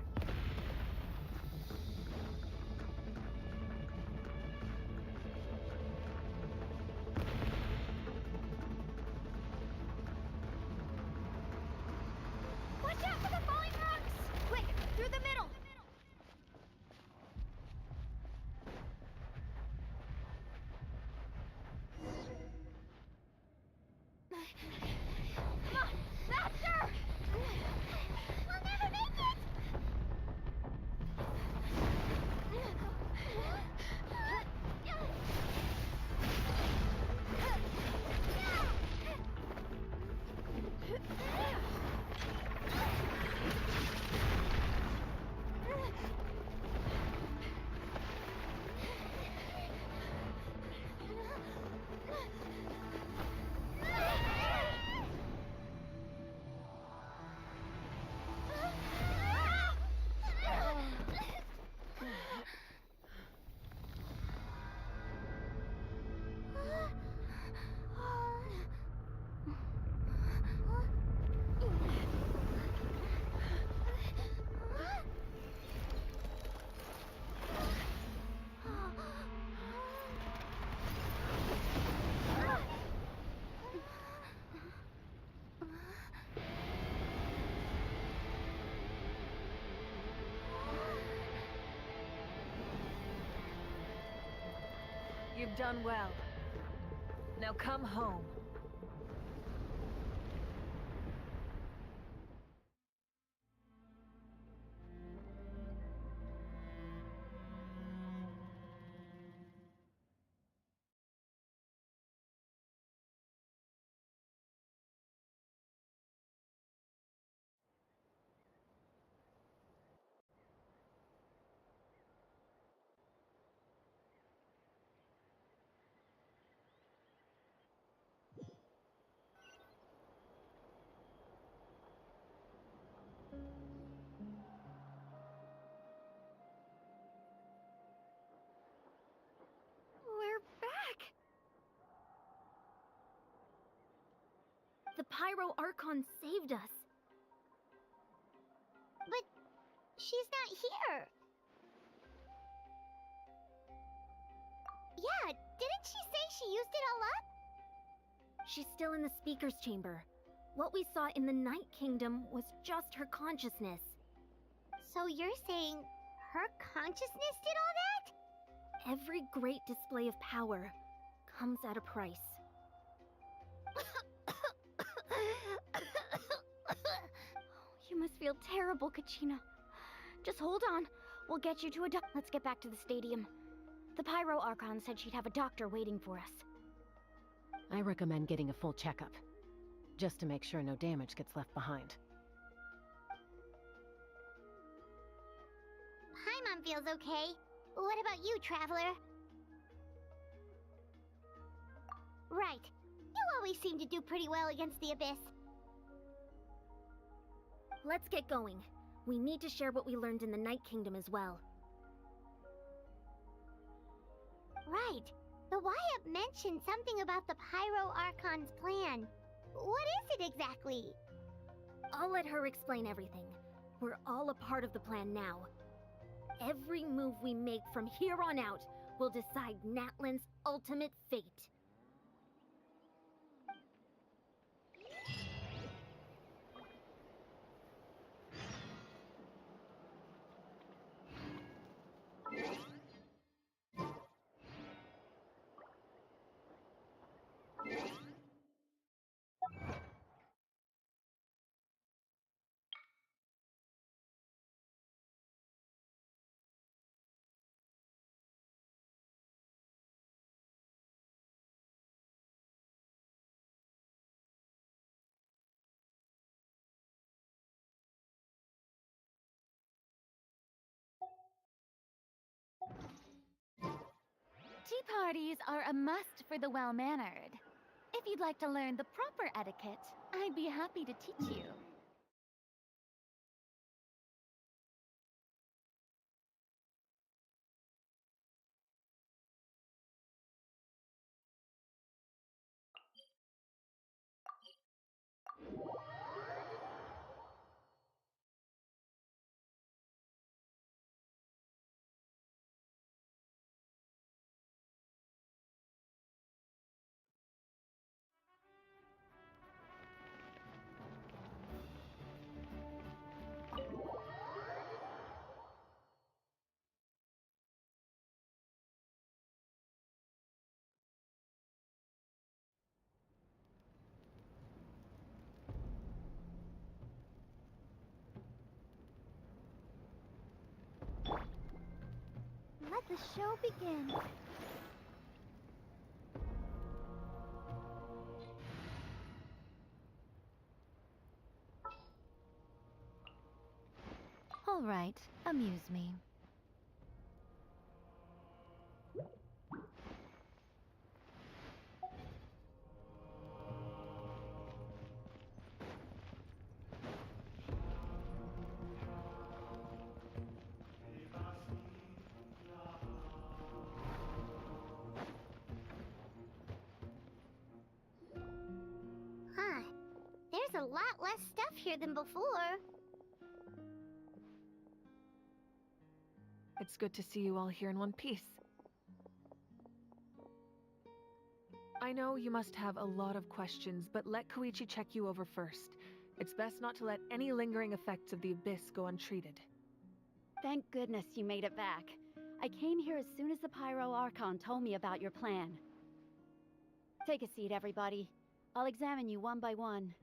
Watch out for the falling rocks! Quick, through the middle! Come on, faster! We'll never make it! You've done well. Now come home. We're back! The Pyro Archon saved us. But she's not here. Yeah, didn't she say she used it all up? She's still in the Speaker's Chamber. What we saw in the Night Kingdom was just her consciousness. So you're saying her consciousness did all that? Every great display of power comes at a price. You must feel terrible, Kachina. Just hold on. We'll get you to a Let's get back to the stadium. The Pyro Archon said she'd have a doctor waiting for us. I recommend getting a full checkup, just to make sure no damage gets left behind. Paimon feels okay. What about you, Traveler? Right. You always seem to do pretty well against the Abyss. Let's get going. We need to share what we learned in the Night Kingdom as well. Right. The Wyatt mentioned something about the Pyro Archon's plan. What is it exactly? I'll let her explain everything. We're all a part of the plan now. Every move we make from here on out will decide Natlan's ultimate fate. Tea parties are a must for the well-mannered. If you'd like to learn the proper etiquette, I'd be happy to teach you. Let the show begin. All right, amuse me. Huh. There's a lot less stuff here than before. It's good to see you all here in one piece. I know you must have a lot of questions, but let Koichi check you over first. It's best not to let any lingering effects of the Abyss go untreated. Thank goodness you made it back. I came here as soon as the Pyro Archon told me about your plan. Take a seat, everybody. I'll examine you one by one.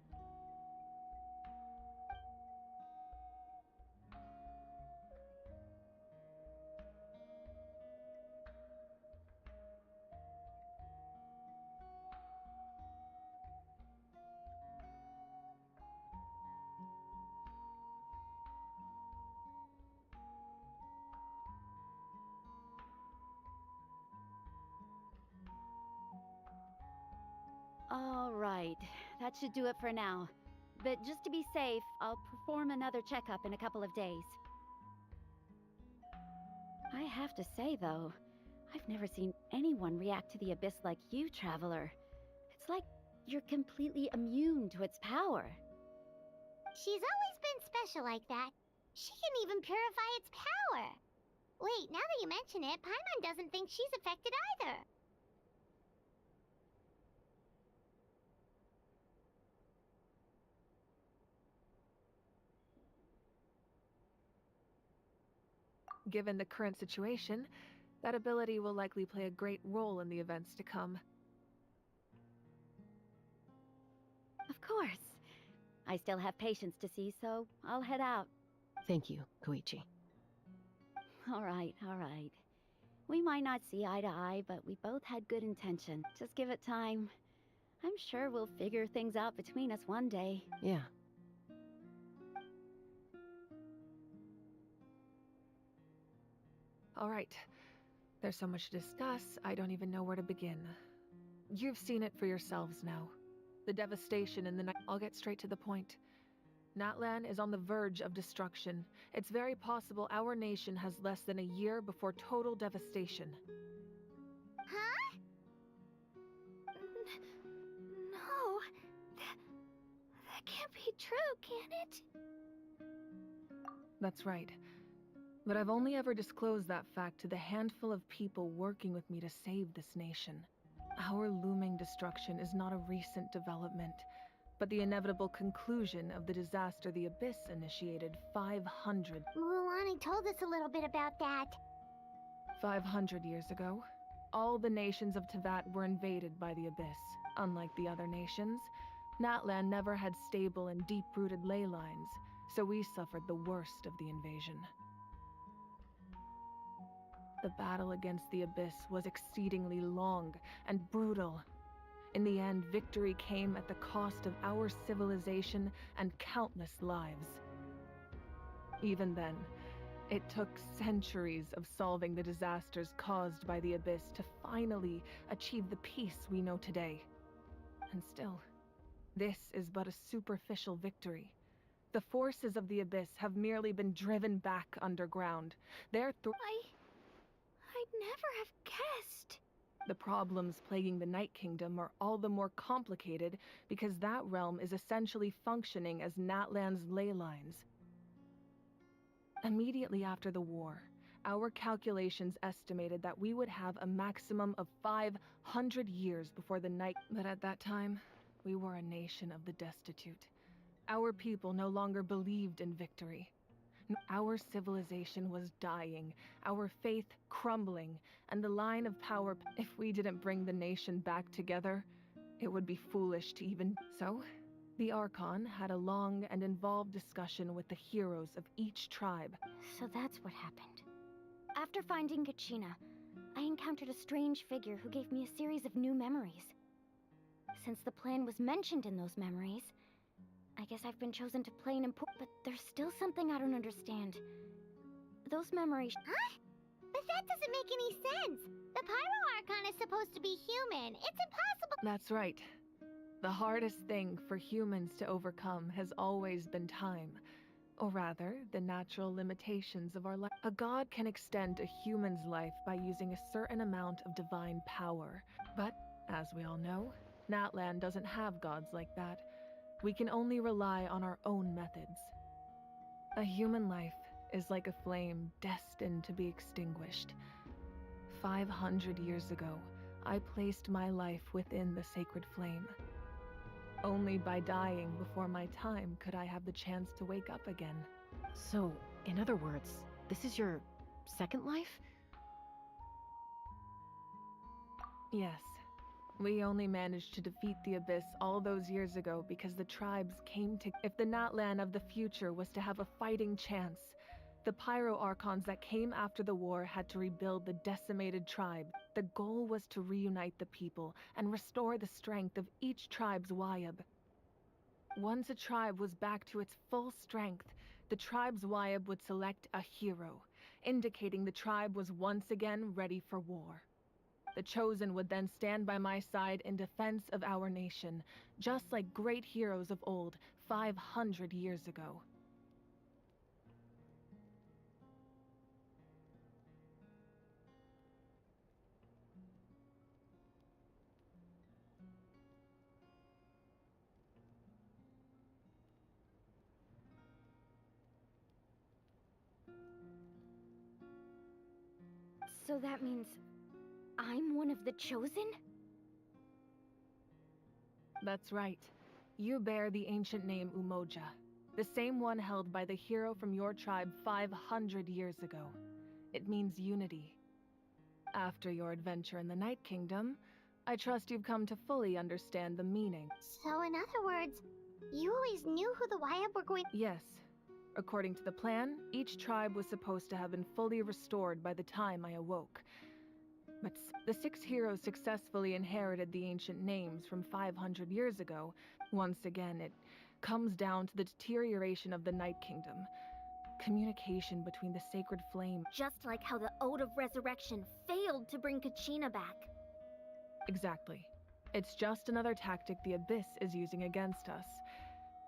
All right, that should do it for now. But just to be safe, I'll perform another checkup in a couple of days. I have to say, though, I've never seen anyone react to the Abyss like you, Traveler. It's like you're completely immune to its power. She's always been special like that. She can even purify its power. Wait, now that you mention it, Paimon doesn't think she's affected either. Given the current situation, that ability will likely play a great role in the events to come. Of course. I still have patients to see, so I'll head out. Thank you, Koichi. All right, all right. We might not see eye to eye, but we both had good intention. Just give it time. I'm sure we'll figure things out between us one day. Yeah. All right. There's so much to discuss, I don't even know where to begin. You've seen it for yourselves now. The devastation in the night. I'll get straight to the point. Natlan is on the verge of destruction. It's very possible our nation has less than a year before total devastation. Huh? No. That can't be true, can it? That's right. But I've only ever disclosed that fact to the handful of people working with me to save this nation. Our looming destruction is not a recent development, but the inevitable conclusion of the disaster the Abyss initiated 500... Mulani told us a little bit about that. 500 years ago, all the nations of Teyvat were invaded by the Abyss. Unlike the other nations, Natlan never had stable and deep-rooted ley lines, so we suffered the worst of the invasion. The battle against the Abyss was exceedingly long and brutal. In the end, victory came at the cost of our civilization and countless lives. Even then, it took centuries of solving the disasters caused by the Abyss to finally achieve the peace we know today. And still, this is but a superficial victory. The forces of the Abyss have merely been driven back underground. I'd never have guessed. The problems plaguing the Night Kingdom are all the more complicated because that realm is essentially functioning as Natlan's ley lines. Immediately after the war, our calculations estimated that we would have a maximum of 500 years before the Night... But at that time, we were a nation of the destitute. Our people no longer believed in victory. Our civilization was dying, our faith crumbling, and the line of power... If we didn't bring the nation back together, it would be foolish to even... So, the Archon had a long and involved discussion with the heroes of each tribe. So that's what happened. After finding Kachina, I encountered a strange figure who gave me a series of new memories. Since the plan was mentioned in those memories, I guess I've been chosen to play an important... But there's still something I don't understand. Those memories... Huh? But that doesn't make any sense! The Pyro Archon is supposed to be human. It's impossible... That's right. The hardest thing for humans to overcome has always been time. Or rather, the natural limitations of our life. A god can extend a human's life by using a certain amount of divine power. But, as we all know, Natlan doesn't have gods like that. We can only rely on our own methods. A human life is like a flame destined to be extinguished. 500 years ago, I placed my life within the sacred flame. Only by dying before my time could I have the chance to wake up again. So, in other words, this is your second life? Yes. We only managed to defeat the Abyss all those years ago because the tribes came to... If the Natlan of the future was to have a fighting chance, the Pyro Archons that came after the war had to rebuild the decimated tribe. The goal was to reunite the people and restore the strength of each tribe's Wayab. Once a tribe was back to its full strength, the tribe's Wayab would select a hero, indicating the tribe was once again ready for war. The Chosen would then stand by my side in defense of our nation, just like great heroes of old, 500 years ago. So that means I'm one of the Chosen? That's right. You bear the ancient name Umoja, the same one held by the hero from your tribe 500 years ago. It means unity. After your adventure in the Night Kingdom, I trust you've come to fully understand the meaning. So in other words, you always knew who the Wayab were going... Yes. According to the plan, each tribe was supposed to have been fully restored by the time I awoke. But the 6 heroes successfully inherited the ancient names from 500 years ago. Once again, it comes down to the deterioration of the Night Kingdom. Communication between the sacred flame. Just like how the Ode of Resurrection failed to bring Kachina back. Exactly. It's just another tactic the Abyss is using against us.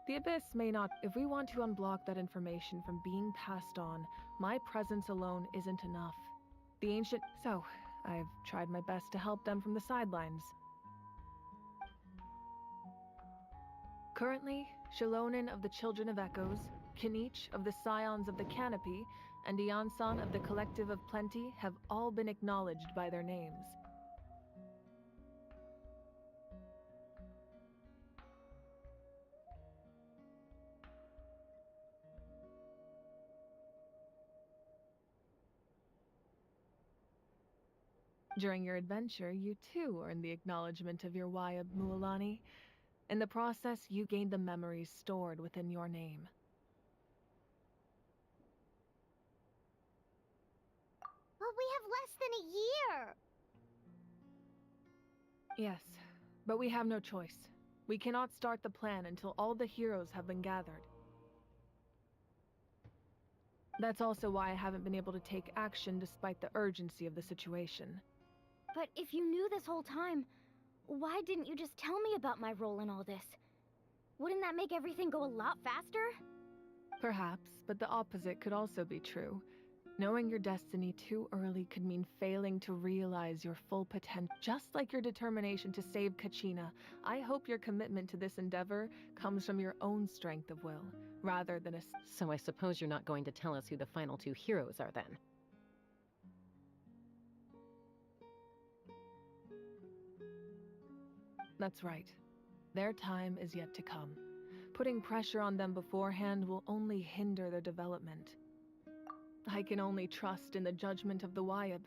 The Abyss may not... If we want to unblock that information from being passed on, my presence alone isn't enough. The ancient... So, I've tried my best to help them from the sidelines. Currently, Shilonen of the Children of Echoes, Kinich of the Scions of the Canopy, and Iansan of the Collective of Plenty have all been acknowledged by their names. During your adventure, you too earned the acknowledgement of your Wayab Mualani. In the process, you gained the memories stored within your name. But we have less than a year! Yes, but we have no choice. We cannot start the plan until all the heroes have been gathered. That's also why I haven't been able to take action despite the urgency of the situation. But if you knew this whole time, why didn't you just tell me about my role in all this? Wouldn't that make everything go a lot faster? Perhaps, but the opposite could also be true. Knowing your destiny too early could mean failing to realize your full potential. Just like your determination to save Kachina, I hope your commitment to this endeavor comes from your own strength of will, rather than a... So I suppose you're not going to tell us who the final 2 heroes are then? That's right. Their time is yet to come. Putting pressure on them beforehand will only hinder their development. I can only trust in the judgment of the Wayab.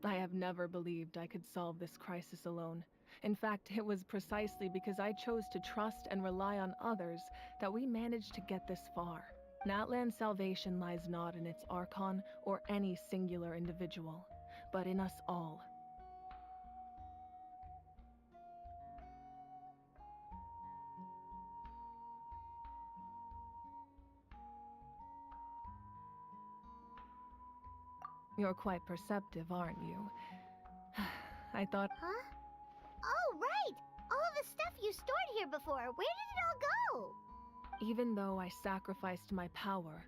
I have never believed I could solve this crisis alone. In fact, it was precisely because I chose to trust and rely on others that we managed to get this far. Natlan's salvation lies not in its Archon or any singular individual, but in us all. You're quite perceptive, aren't you? I thought... Huh? Oh, right! All the stuff you stored here before, where did it all go? Even though I sacrificed my power,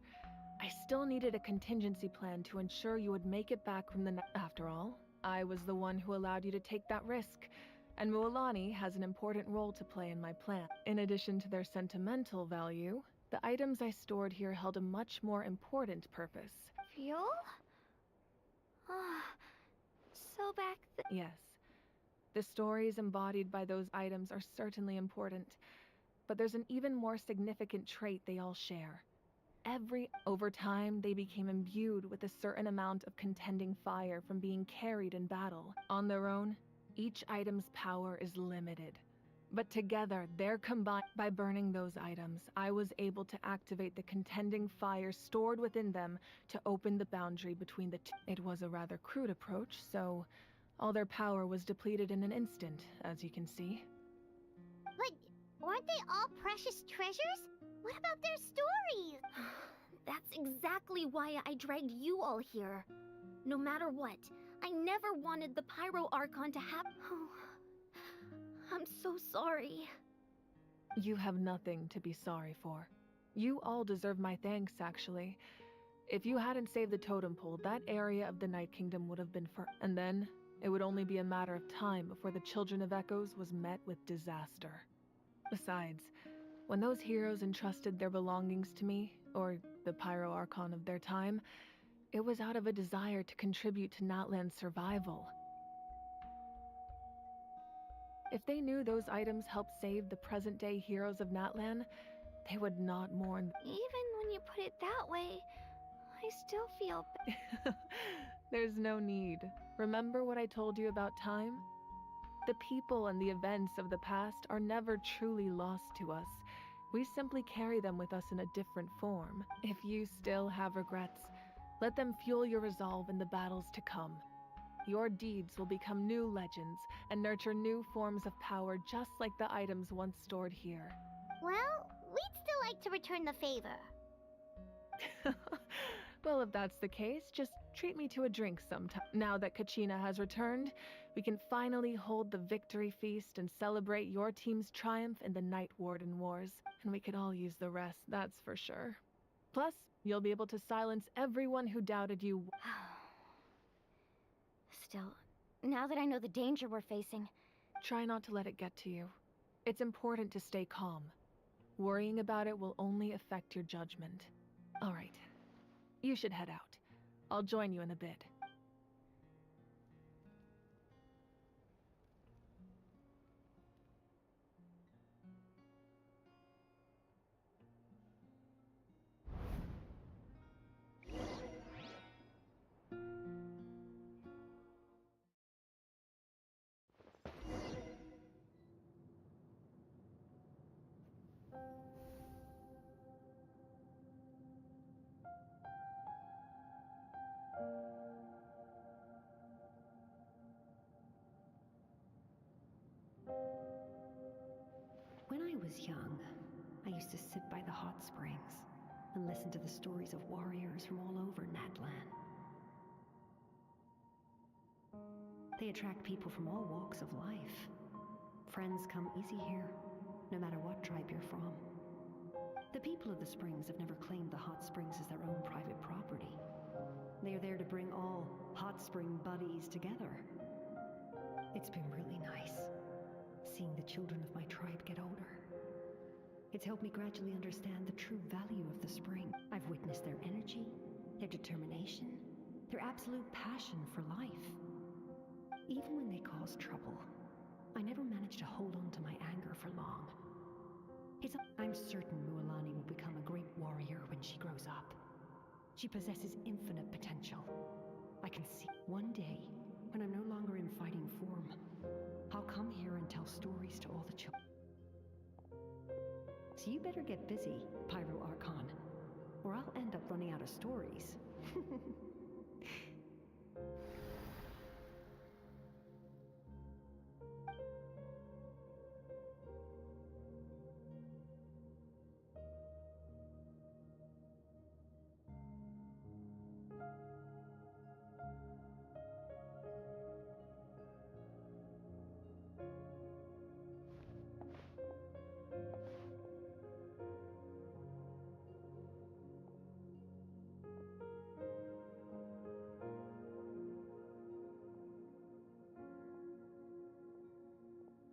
I still needed a contingency plan to ensure you would make it back from the night. After all, I was the one who allowed you to take that risk, and Mualani has an important role to play in my plan. In addition to their sentimental value, the items I stored here held a much more important purpose. Fuel? So back Yes. The stories embodied by those items are certainly important, but there's an even more significant trait they all share. Over time, they became imbued with a certain amount of contending fire from being carried in battle. On their own, each item's power is limited. But together, they're combined. By burning those items, I was able to activate the contending fire stored within them to open the boundary between the two. It was a rather crude approach, so all their power was depleted in an instant, as you can see. But weren't they all precious treasures? What about their stories? That's exactly why I dragged you all here. No matter what, I never wanted the Pyro Archon to have... Oh, I'm so sorry. You have nothing to be sorry for. You all deserve my thanks, actually. If you hadn't saved the totem pole, that area of the Night Kingdom would have been and then it would only be a matter of time before the Children of Echoes was met with disaster. Besides, when those heroes entrusted their belongings to me, or the Pyro Archon of their time, it was out of a desire to contribute to Natlan's survival. If they knew those items helped save the present-day heroes of Natlan, they would not mourn. Even when you put it that way, I still feel... There's no need. Remember what I told you about time? The people and the events of the past are never truly lost to us. We simply carry them with us in a different form. If you still have regrets, let them fuel your resolve in the battles to come. Your deeds will become new legends and nurture new forms of power just like the items once stored here. Well, we'd still like to return the favor. Well, if that's the case, just treat me to a drink sometime. Now that Kachina has returned, we can finally hold the victory feast and celebrate your team's triumph in the Night Warden Wars. And we could all use the rest, that's for sure. Plus, you'll be able to silence everyone who doubted you. Still, now that I know the danger we're facing... Try not to let it get to you. It's important to stay calm. Worrying about it will only affect your judgment. All right. You should head out. I'll join you in a bit. When I was young, I used to sit by the hot springs and listen to the stories of warriors from all over Natlan. They attract people from all walks of life. Friends come easy here, no matter what tribe you're from. The people of the springs have never claimed the hot springs as their own private property. They are there to bring all hot spring buddies together. It's been really nice, seeing the children of my tribe get older. It's helped me gradually understand the true value of the spring. I've witnessed their energy, their determination, their absolute passion for life. Even when they cause trouble, I never managed to hold on to my anger for long. I'm certain Mualani will become a great warrior when she grows up. She possesses infinite potential. I can see one day, when I'm no longer in fighting form, I'll come here and tell stories to all the children. So you better get busy, Pyro Archon, or I'll end up running out of stories.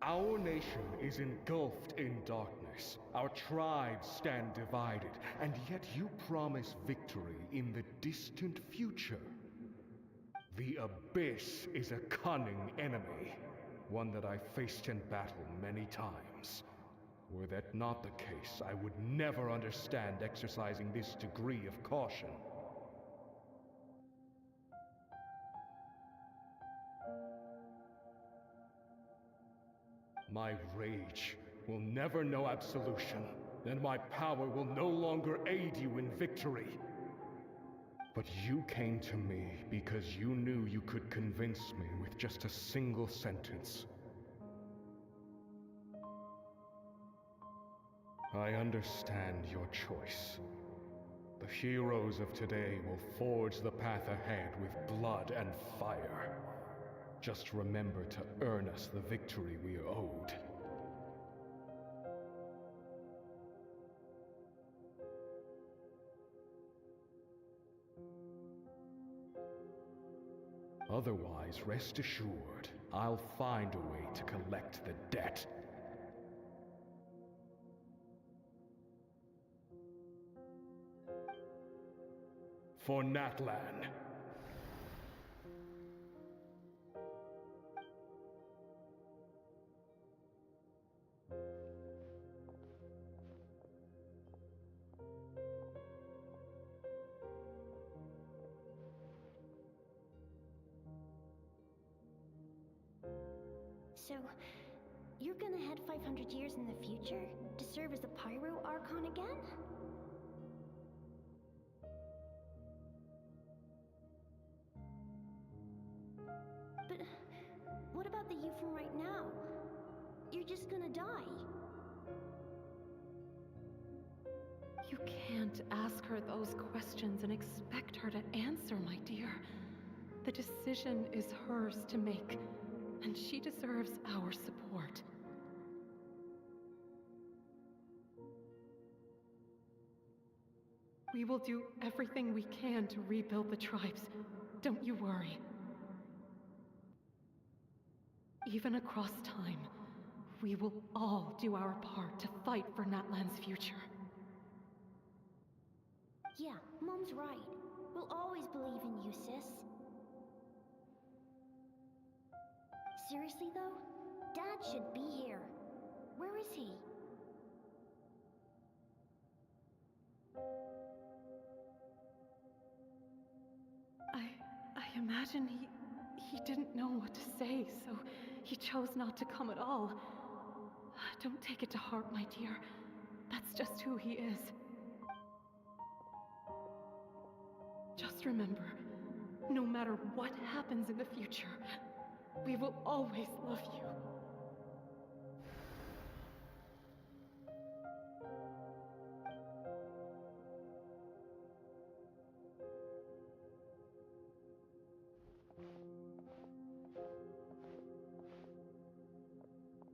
Our nation is engulfed in darkness. Our tribes stand divided, and yet you promise victory in the distant future. The Abyss is a cunning enemy, one that I faced in battle many times. Were that not the case, I would never understand exercising this degree of caution. My rage will never know absolution, and my power will no longer aid you in victory. But you came to me because you knew you could convince me with just a single sentence. I understand your choice. The heroes of today will forge the path ahead with blood and fire. Just remember to earn us the victory we are owed. Otherwise, rest assured, I'll find a way to collect the debt. For Natlan. So, You're gonna head 500 years in the future to serve as the Pyro Archon again? But what about the you from right now? You're just gonna die. You can't ask her those questions and expect her to answer, my dear. The decision is hers to make, and she deserves our support. We will do everything we can to rebuild the tribes. Don't you worry. Even across time, we will all do our part to fight for Natlan's future. Yeah, Mom's right. We'll always believe in you, sis. Seriously, though? Dad should be here. Where is he? I imagine he didn't know what to say, so he chose not to come at all. Don't take it to heart, my dear. That's just who he is. Just remember, no matter what happens in the future, we will always love you.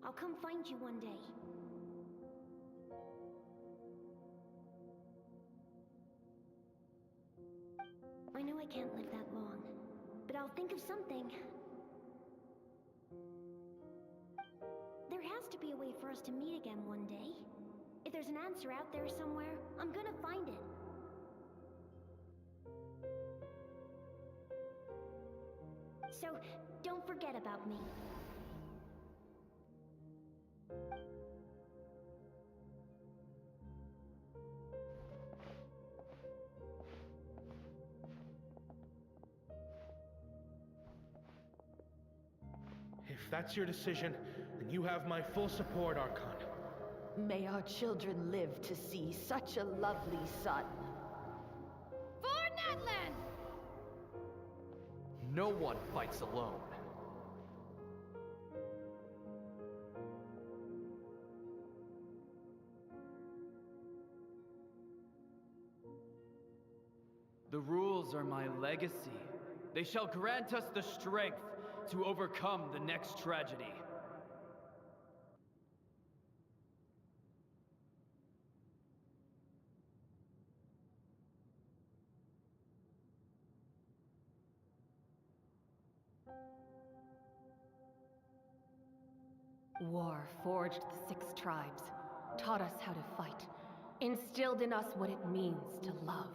I'll come find you one day. I know I can't live that long, but I'll think of something. There has to be a way for us to meet again one day. If there's an answer out there somewhere, I'm gonna find it. So, don't forget about me. If that's your decision, then you have my full support, Archon. May our children live to see such a lovely son. For Natlan! No one fights alone. The rules are my legacy. They shall grant us the strength to overcome the next tragedy. War forged the 6 tribes, taught us how to fight, instilled in us what it means to love.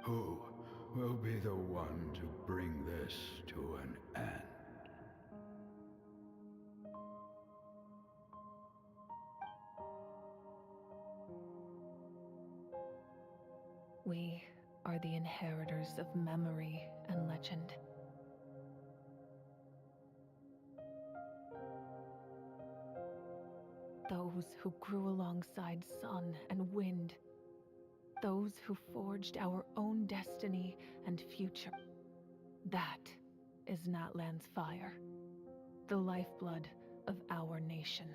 Who will be the one to bring this to an end? We are the inheritors of memory and legend. Those who grew alongside sun and wind. Those who forged our own destiny and future. That is Natlan's fire, the lifeblood of our nation.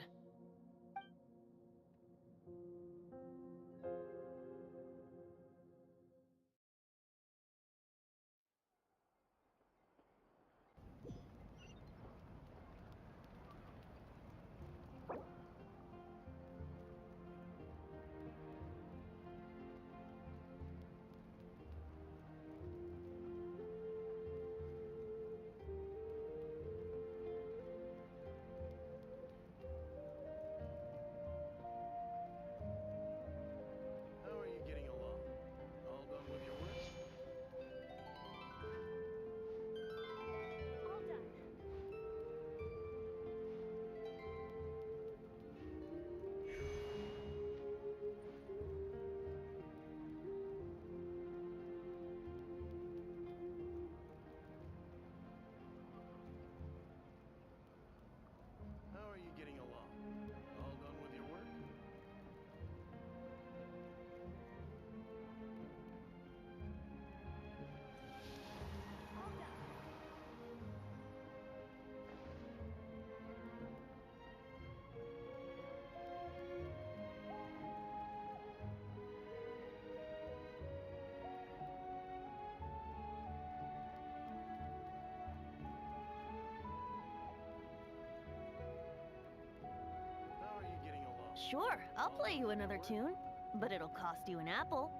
Sure, I'll play you another tune, but it'll cost you an apple.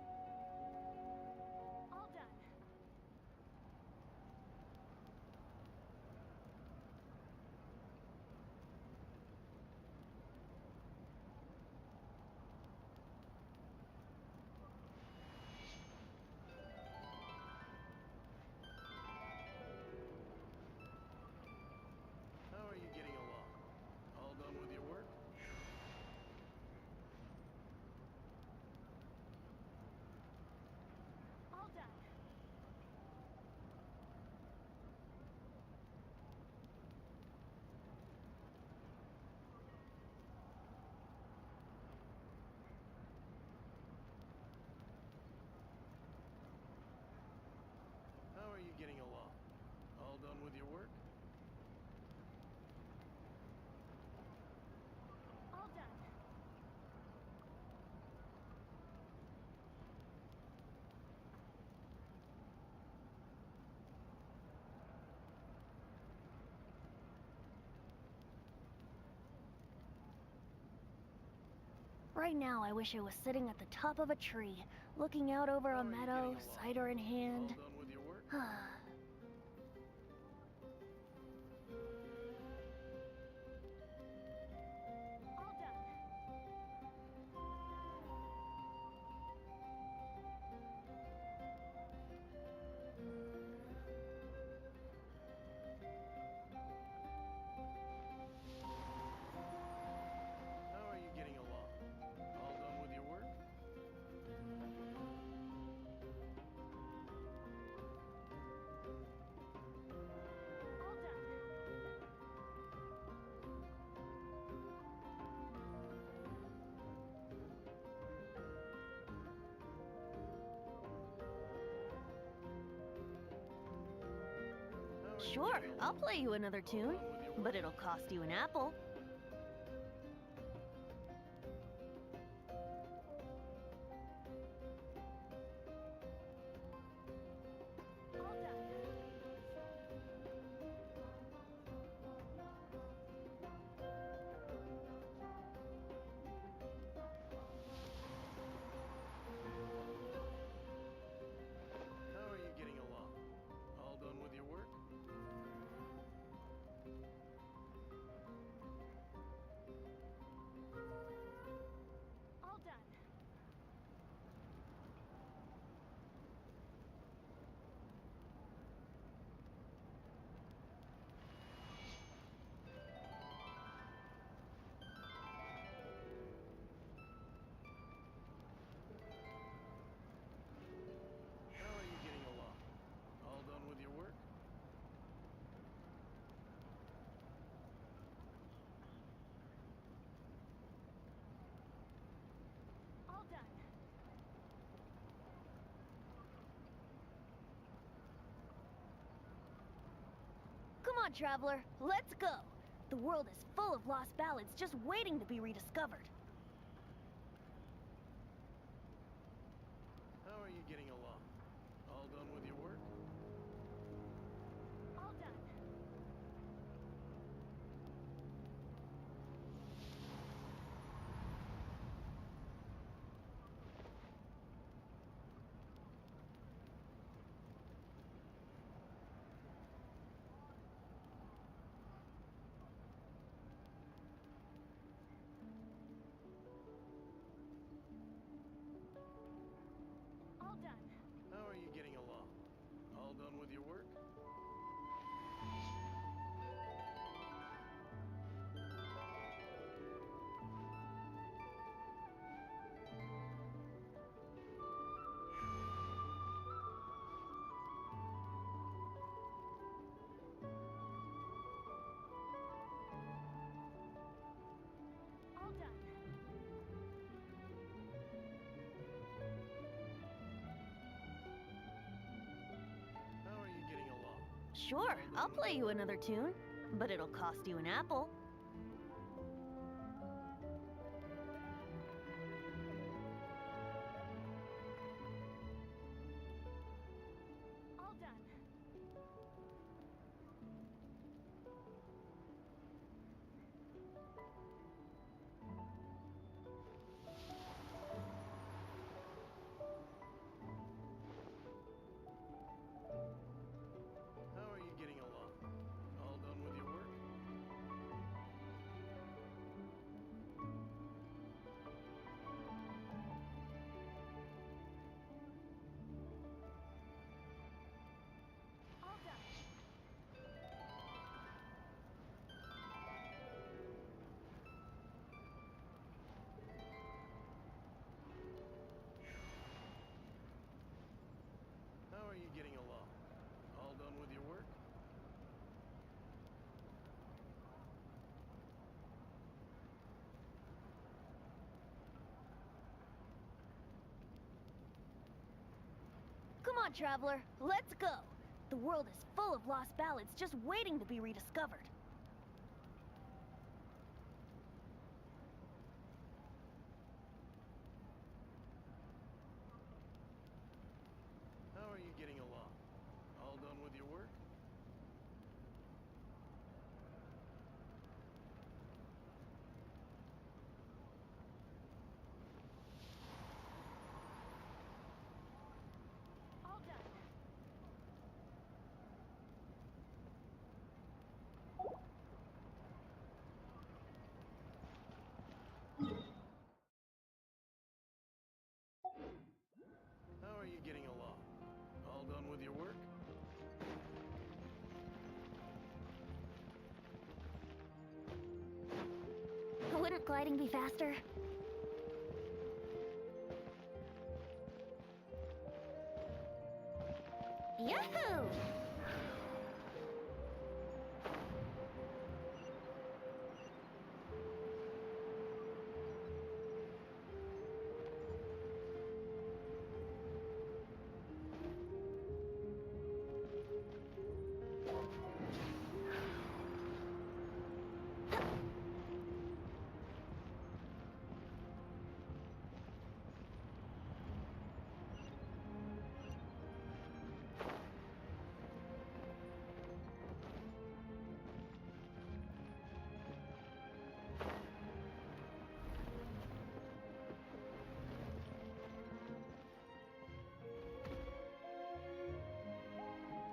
All done. How are you getting along? All done with your work? All done. How are you getting along? All done with your work? All done. Right now, I wish I was sitting at the top of a tree, looking out over a meadow, cider in hand. All done with your work? All done. How are you getting along? All done with your work? All done. Sure, I'll play you another tune, but it'll cost you an apple. All done. How are you getting along? All done with your work? All done. How are you getting along? All done with your work? All done. Come on, traveler, let's go. The world is full of lost ballads just waiting to be rediscovered. How are you getting along? All done with your work? All done. All done. How are you getting along? All done with your work? All done. How are you getting along? Sure, I'll play you another tune, but it'll cost you an apple. All done. on, traveler. Let's go. The world is full of lost ballads just waiting to be rediscovered. How are you getting along? All done with your work? All done. How are you getting along? All done with your work? Wouldn't gliding be faster? Yahoo!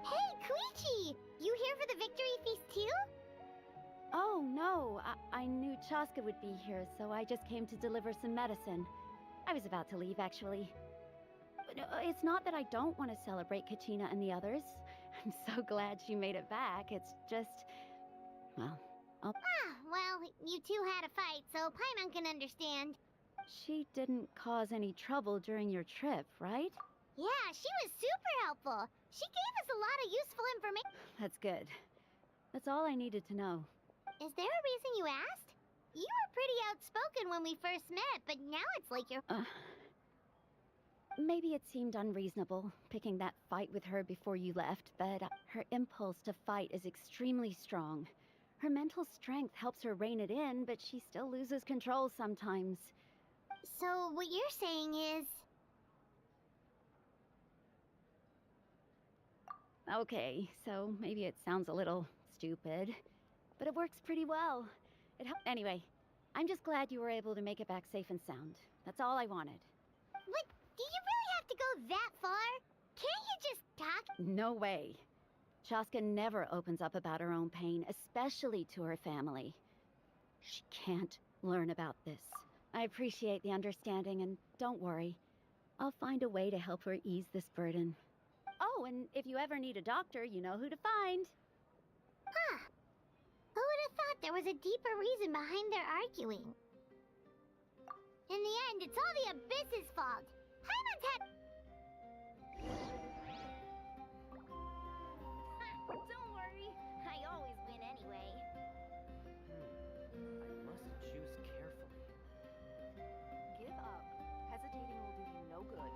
Hey, Koichi! You here for the victory feast too? Oh, no. I knew Chaska would be here, so I just came to deliver some medicine. I was about to leave, actually. But it's not that I don't want to celebrate Kachina and the others. I'm so glad she made it back. It's just... well, Well, you two had a fight, so Paimon can understand. she didn't cause any trouble during your trip, right? Yeah, she was super helpful. She gave us a lot of useful information. That's good. That's all I needed to know. Is there a reason you asked? You were pretty outspoken when we first met, but now it's like you're... Maybe it seemed unreasonable, picking that fight with her before you left, but her impulse to fight is extremely strong. Her mental strength helps her rein it in, but she still loses control sometimes. So, what you're saying is... Okay, so maybe it sounds a little stupid, but it works pretty well. Anyway, I'm just glad you were able to make it back safe and sound. That's all I wanted. What? Do you really have to go that far? Can't you just talk? No way. Chaska never opens up about her own pain, especially to her family. She can't learn about this. I appreciate the understanding, and don't worry. I'll find a way to help her ease this burden. Oh, and if you ever need a doctor, you know who to find. Huh. Who would have thought there was a deeper reason behind their arguing? In the end, it's all the Abyss's fault. Paimon's had... Don't worry, I always win anyway. I must choose carefully. Give up. Hesitating will do you no good.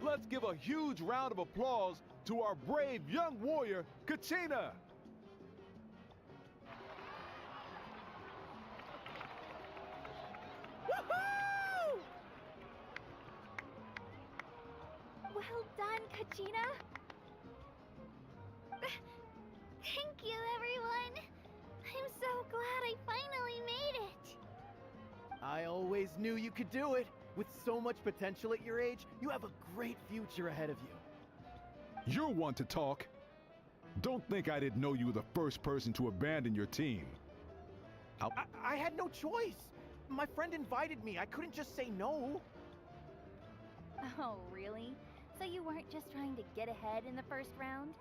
Let's give a huge round of applause to our brave young warrior, Kachina! Woohoo! Well done, Kachina. Thank you, everyone. I'm so glad I finally made it. I always knew you could do it. With so much potential at your age, you have a great future ahead of you. You're one to talk. Don't think I didn't know you were the first person to abandon your team. I had no choice. My friend invited me. I couldn't just say no. Oh, really? So you weren't just trying to get ahead in the first round?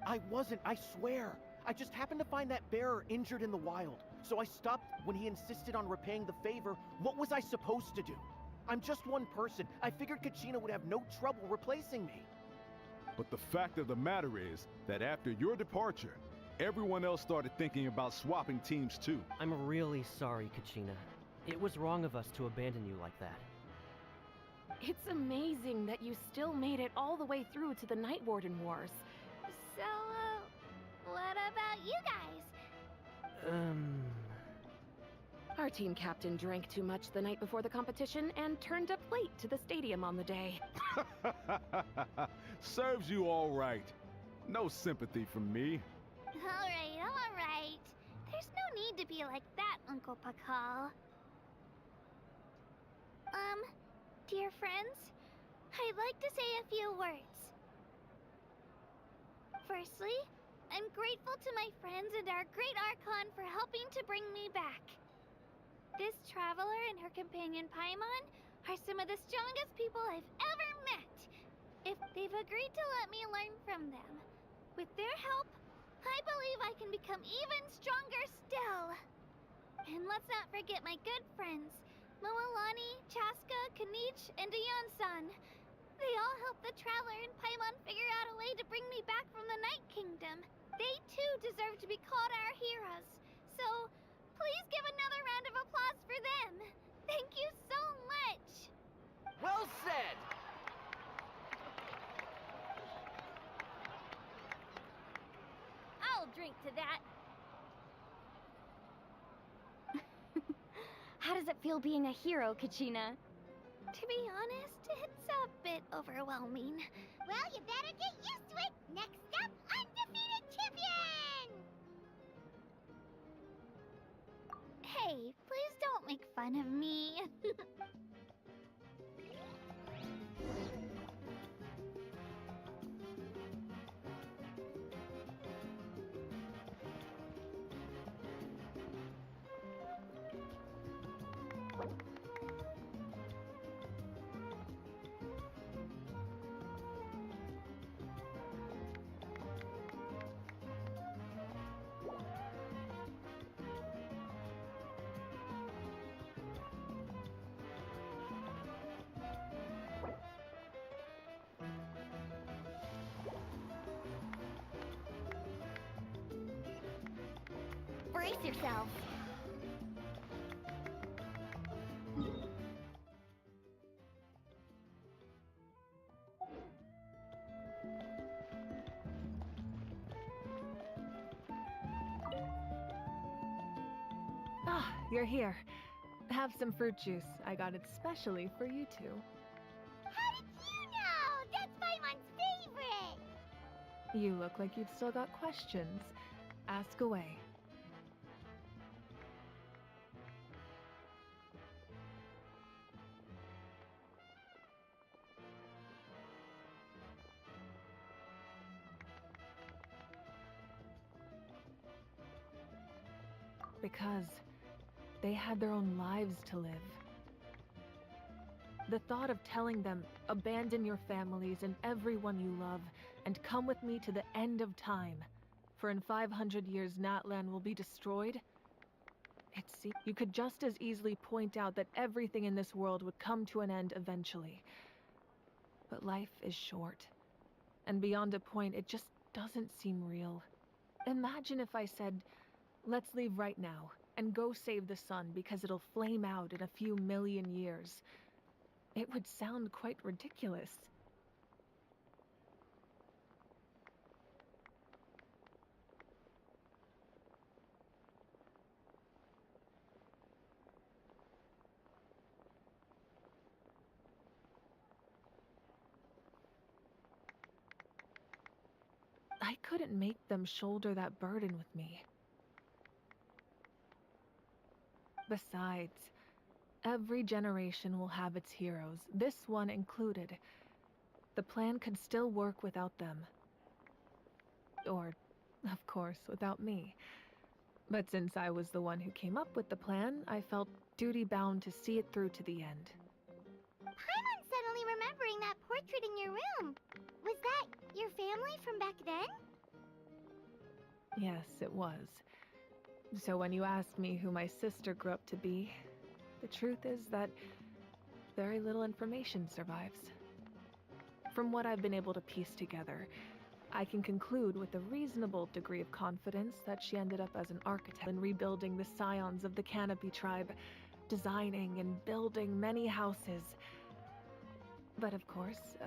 I wasn't, I swear. I just happened to find that bearer injured in the wild. So I stopped when he insisted on repaying the favor. What was I supposed to do? I'm just one person. I figured Kachina would have no trouble replacing me. But the fact of the matter is that after your departure, everyone else started thinking about swapping teams too. I'm really sorry, Kachina. It was wrong of us to abandon you like that. It's amazing that you still made it all the way through to the Night Warden Wars. So, what about you guys? Our team captain drank too much the night before the competition and turned up late to the stadium on the day. Serves you all right. No sympathy from me. Alright. There's no need to be like that, Uncle Pakal. Dear friends, I'd like to say a few words. Firstly, I'm grateful to my friends and our great Archon for helping to bring me back. This traveler and her companion Paimon are some of the strongest people I've ever met. If they've agreed to let me learn from them, with their help, I believe I can become even stronger still. And let's not forget my good friends, Moalani, Chaska, Kanich, and Dayan-san. They all helped the traveler and Paimon figure out a way to bring me back from the Night Kingdom. They too deserve to be called our heroes. So, please give another round of applause for them. Thank you so much. Well said! I'll drink to that. How does it feel being a hero, Kachina? To be honest, it's a bit overwhelming. Well, you better get used to it. Next up, undefeated champion! Hey, please don't make fun of me. Brace yourself. Ah, you're here. Have some fruit juice. I got it specially for you two. How did you know? That's Paimon's favorite! You look like you've still got questions. Ask away. Because they had their own lives to live. The thought of telling them, abandon your families and everyone you love, and come with me to the end of time, for in 500 years Natlan will be destroyed? It seems you could just as easily point out that everything in this world would come to an end eventually. But life is short, and beyond a point it just doesn't seem real. Imagine if I said, let's leave right now, and go save the sun because it'll flame out in a few million years. It would sound quite ridiculous. I couldn't make them shoulder that burden with me. Besides, every generation will have its heroes, this one included. The plan could still work without them. Or, of course, without me. But since I was the one who came up with the plan, I felt duty-bound to see it through to the end. I'm suddenly remembering that portrait in your room. Was that your family from back then? Yes, it was. So when you asked me who my sister grew up to be, the truth is that very little information survives. From what I've been able to piece together, I can conclude with a reasonable degree of confidence that she ended up as an architect in rebuilding the scions of the Canopy tribe, designing and building many houses. But of course,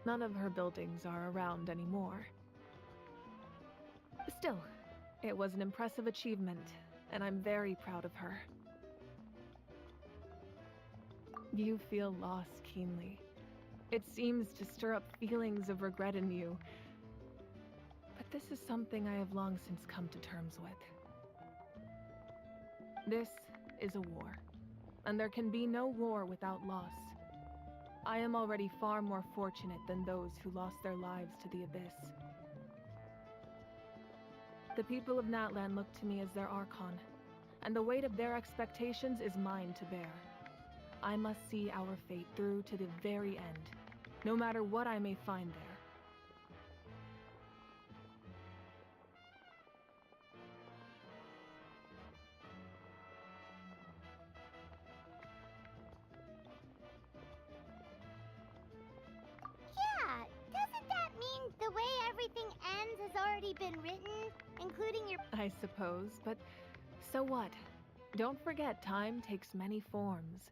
none of her buildings are around anymore. Still, it was an impressive achievement, and I'm very proud of her. You feel loss keenly. It seems to stir up feelings of regret in you. But this is something I have long since come to terms with. This is a war, and there can be no war without loss. I am already far more fortunate than those who lost their lives to the abyss. The people of Natlan look to me as their Archon, and the weight of their expectations is mine to bear. I must see our fate through to the very end, no matter what I may find there. Yeah, doesn't that mean the way everything ends has already been written, including your... I suppose, but so what? Don't forget, time takes many forms.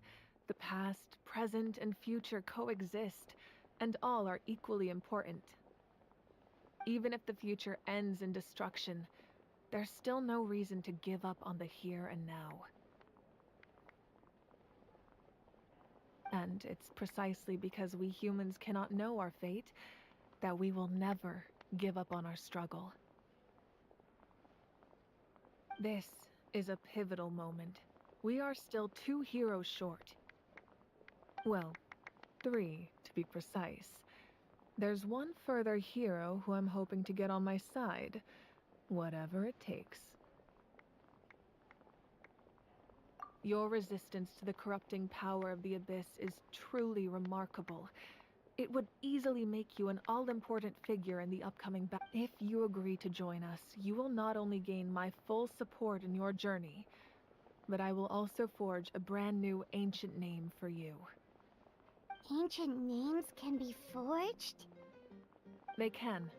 The past, present, and future coexist, and all are equally important. Even if the future ends in destruction, there's still no reason to give up on the here and now. And it's precisely because we humans cannot know our fate that we will never give up on our struggle. This is a pivotal moment. We are still 2 heroes short. Well, 3 to be precise. There's one further hero who I'm hoping to get on my side, whatever it takes. Your resistance to the corrupting power of the Abyss is truly remarkable. It would easily make you an all-important figure in the upcoming battle. If you agree to join us, you will not only gain my full support in your journey, but I will also forge a brand new ancient name for you. Ancient names can be forged? They can.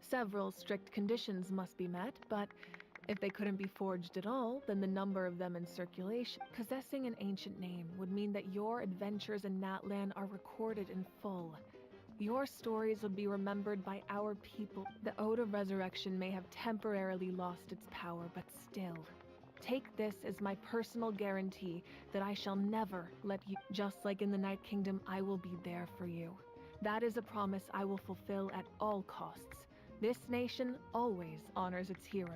Several strict conditions must be met, but if they couldn't be forged at all, then the number of them in circulation. Possessing an ancient name would mean that your adventures in Natlan are recorded in full. Your stories would be remembered by our people. The Ode of Resurrection may have temporarily lost its power, but still. Take this as my personal guarantee that I shall never let you... Just like in the Night Kingdom, I will be there for you. That is a promise I will fulfill at all costs. This nation always honors its heroes.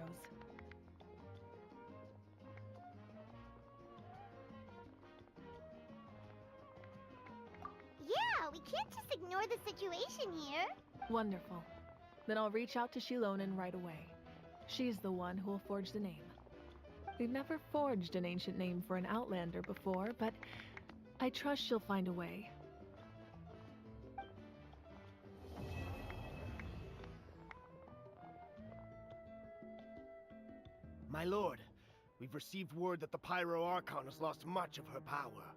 Yeah, we can't just ignore the situation here. Wonderful. Then I'll reach out to Shilonen right away. She's the one who will forge the name. We've never forged an ancient name for an Outlander before, but I trust she'll find a way. My lord, we've received word that the Pyro Archon has lost much of her power.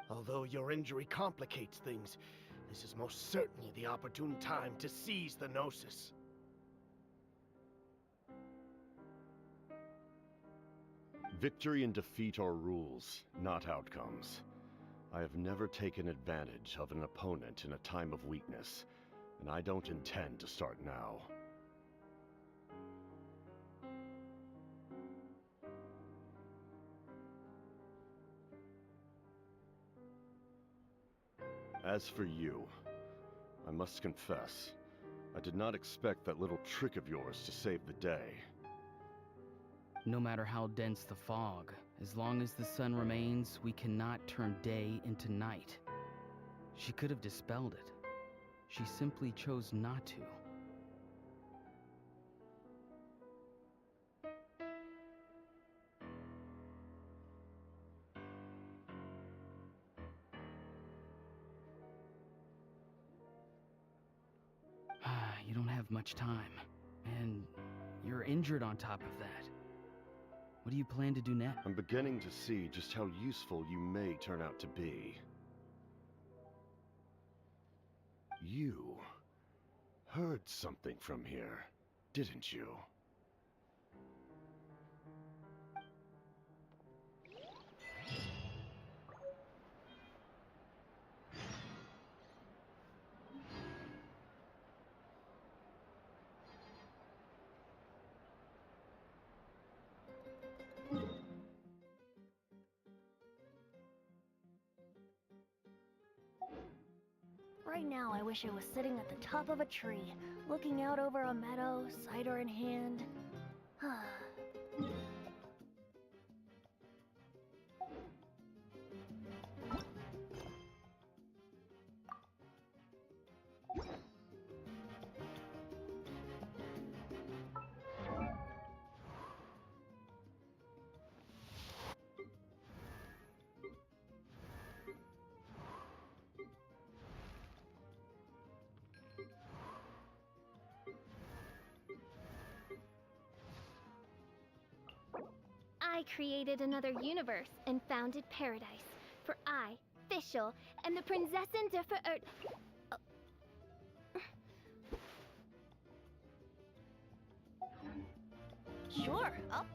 Although your injury complicates things, this is most certainly the opportune time to seize the Gnosis. Victory and defeat are rules, not outcomes. I have never taken advantage of an opponent in a time of weakness, and I don't intend to start now. As for you, I must confess, I did not expect that little trick of yours to save the day. No matter how dense the fog, as long as the sun remains, we cannot turn day into night. She could have dispelled it. She simply chose not to. much time. And you're injured on top of that. What do you plan to do next? I'm beginning to see just how useful you may turn out to be. You heard something from here, didn't you? Right now, I wish I was sitting at the top of a tree, looking out over a meadow, cider in hand. I created another universe and founded paradise. For I, Fischl, am the Prinzessin der Ver... Sure, I'll...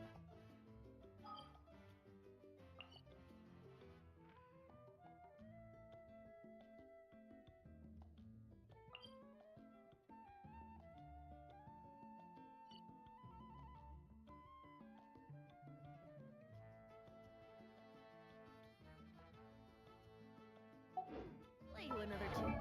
play you another tune.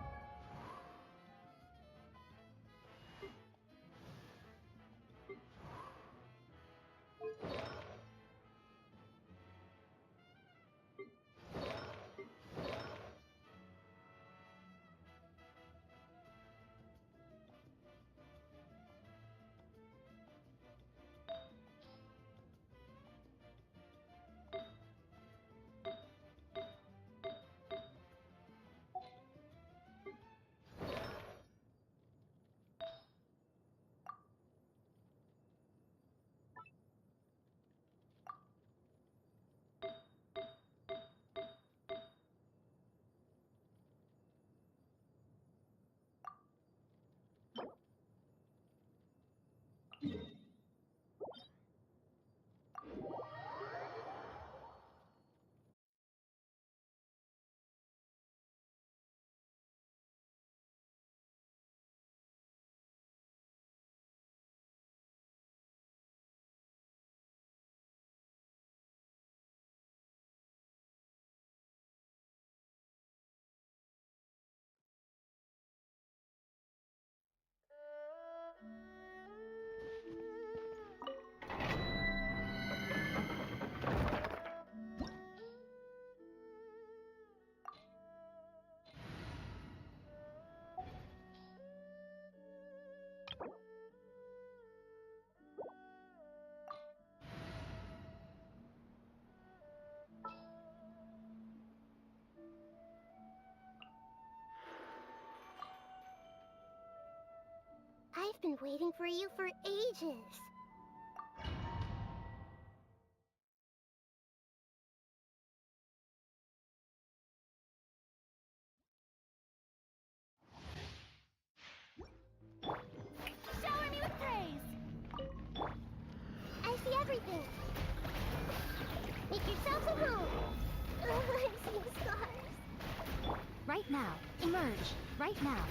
I've been waiting for you for ages. Shower me with praise! I see everything. Make yourselves at home. I'm seeing stars. Right now. Emerge. Right now.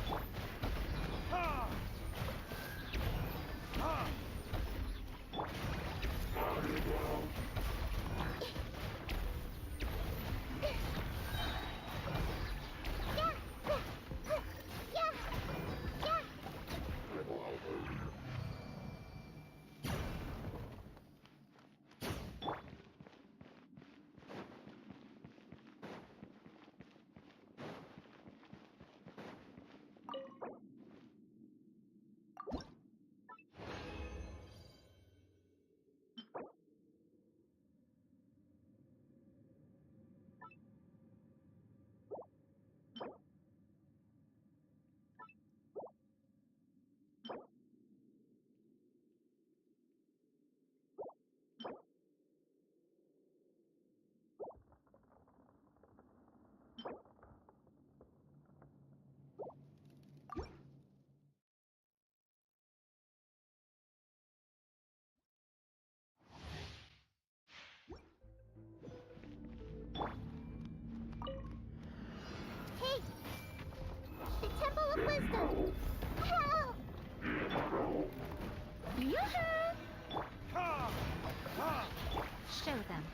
Show them.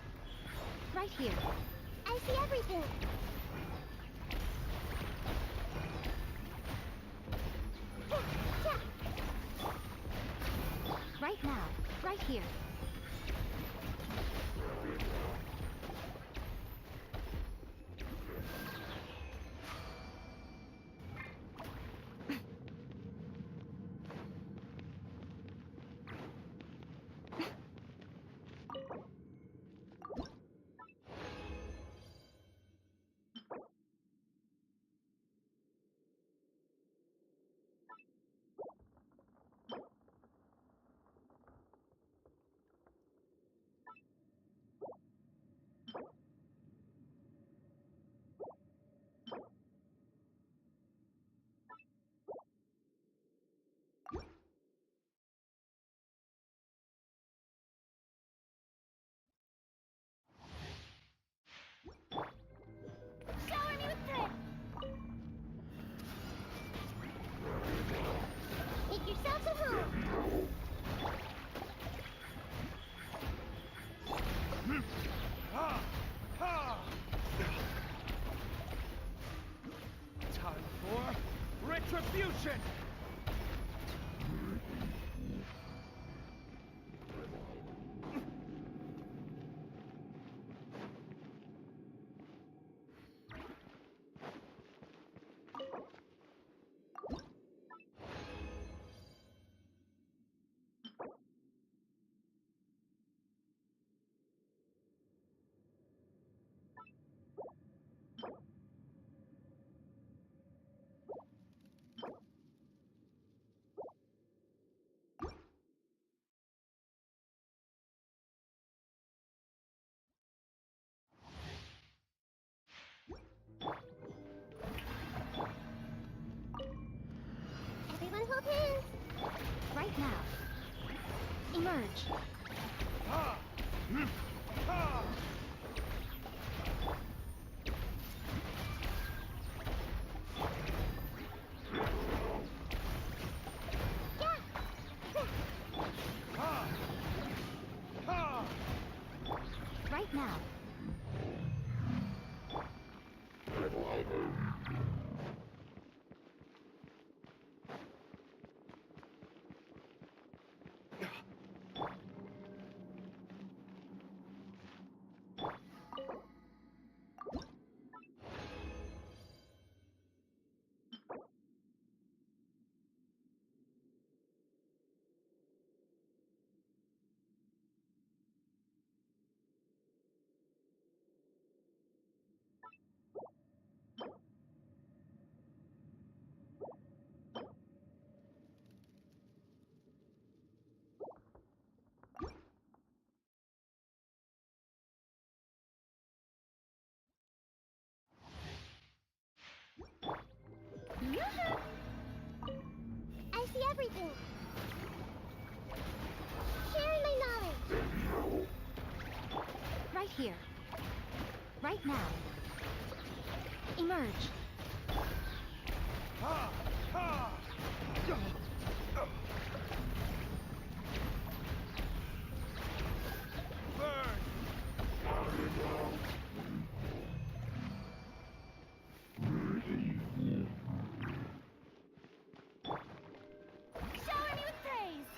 Right here. I see everything. Right now. Right here. Shower me with thread. Make yourselves at home. Time for retribution! Everyone hold hands. Right now. Emerge. Right now. I see everything. Sharing my knowledge. Right here. Right now. Emerge. Shower me with praise.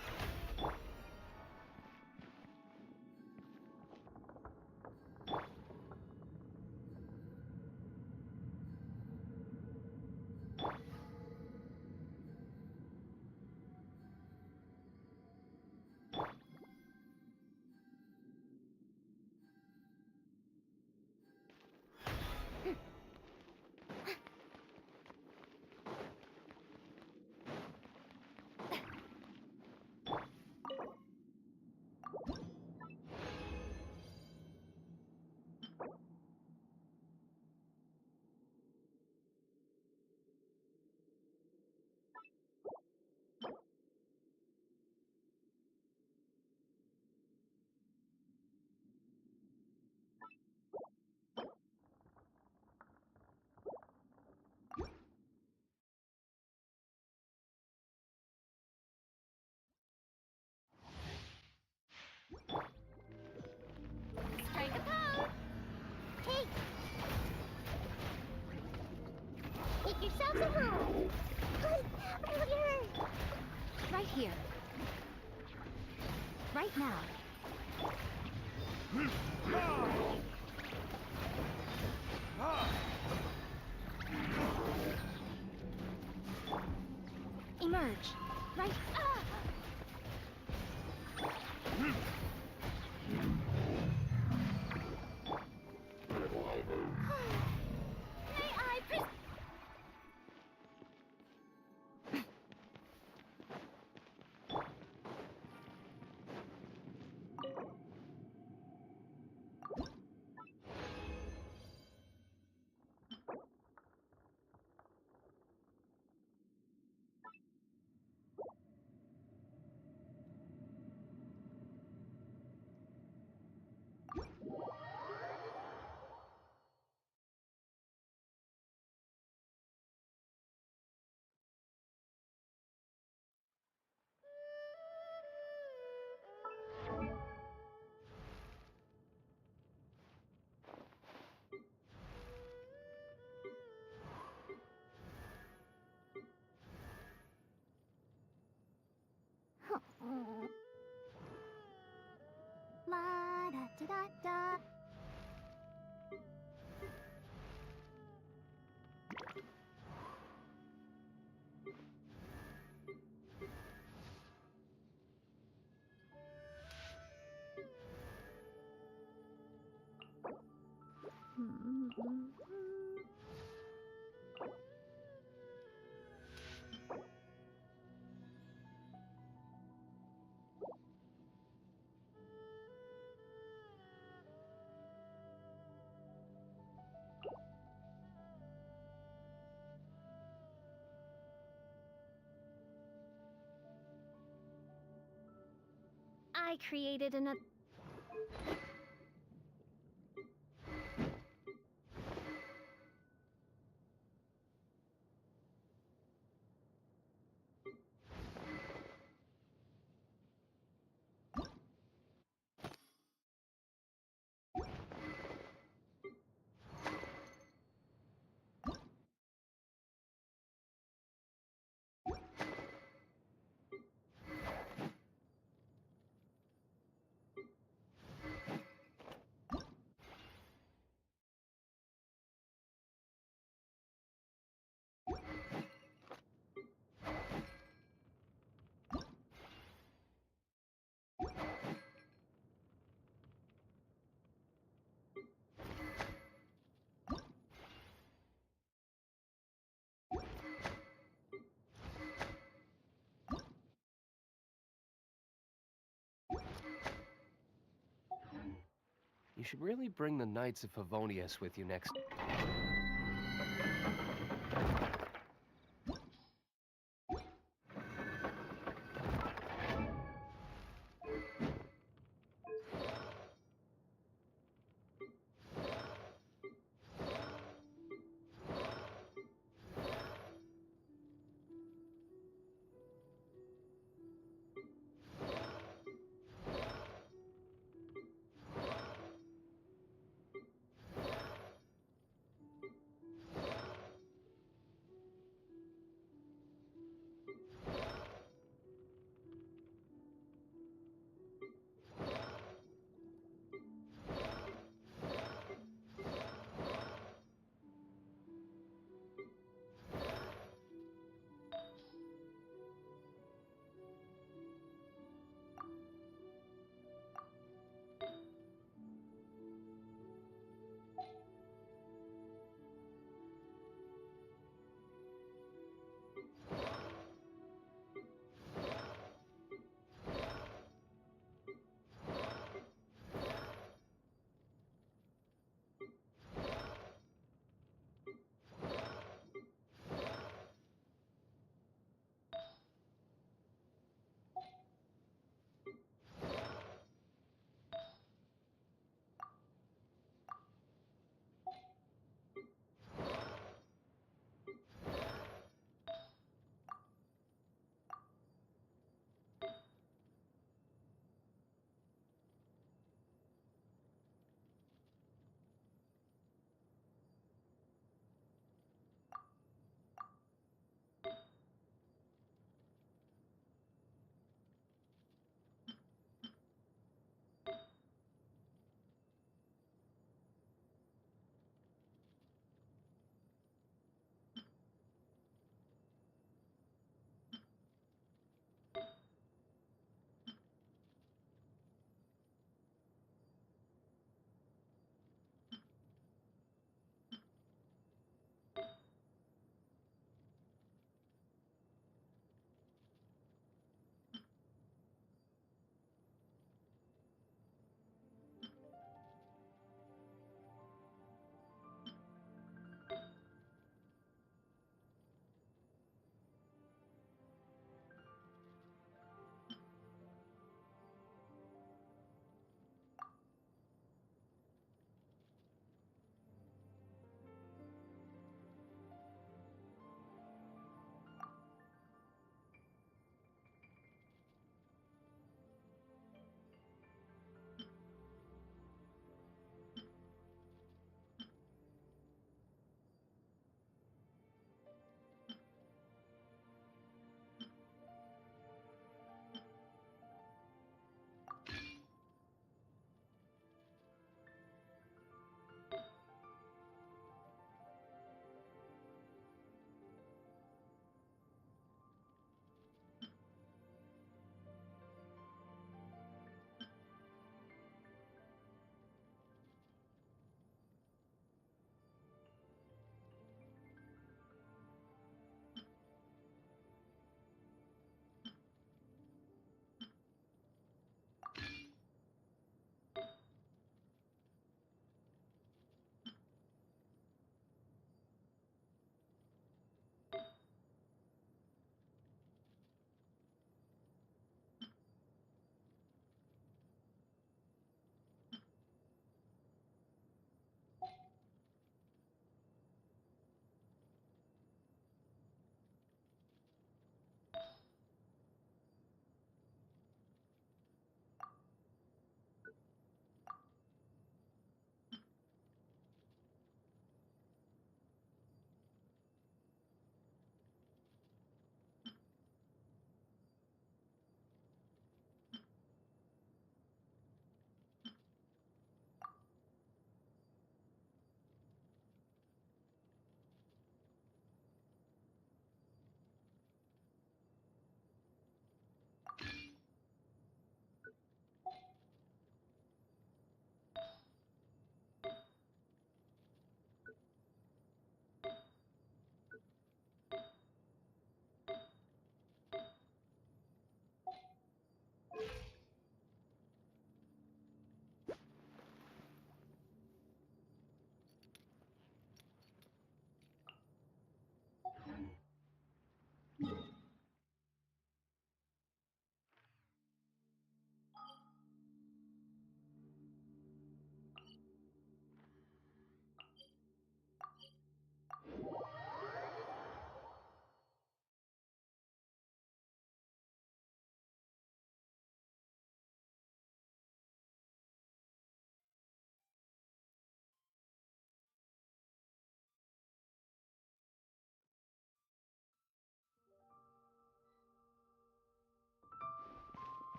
here. Right now. Emerge. Right. May I La da da da da. I created another. You should really bring the Knights of Favonius with you next.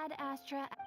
Ad Astra.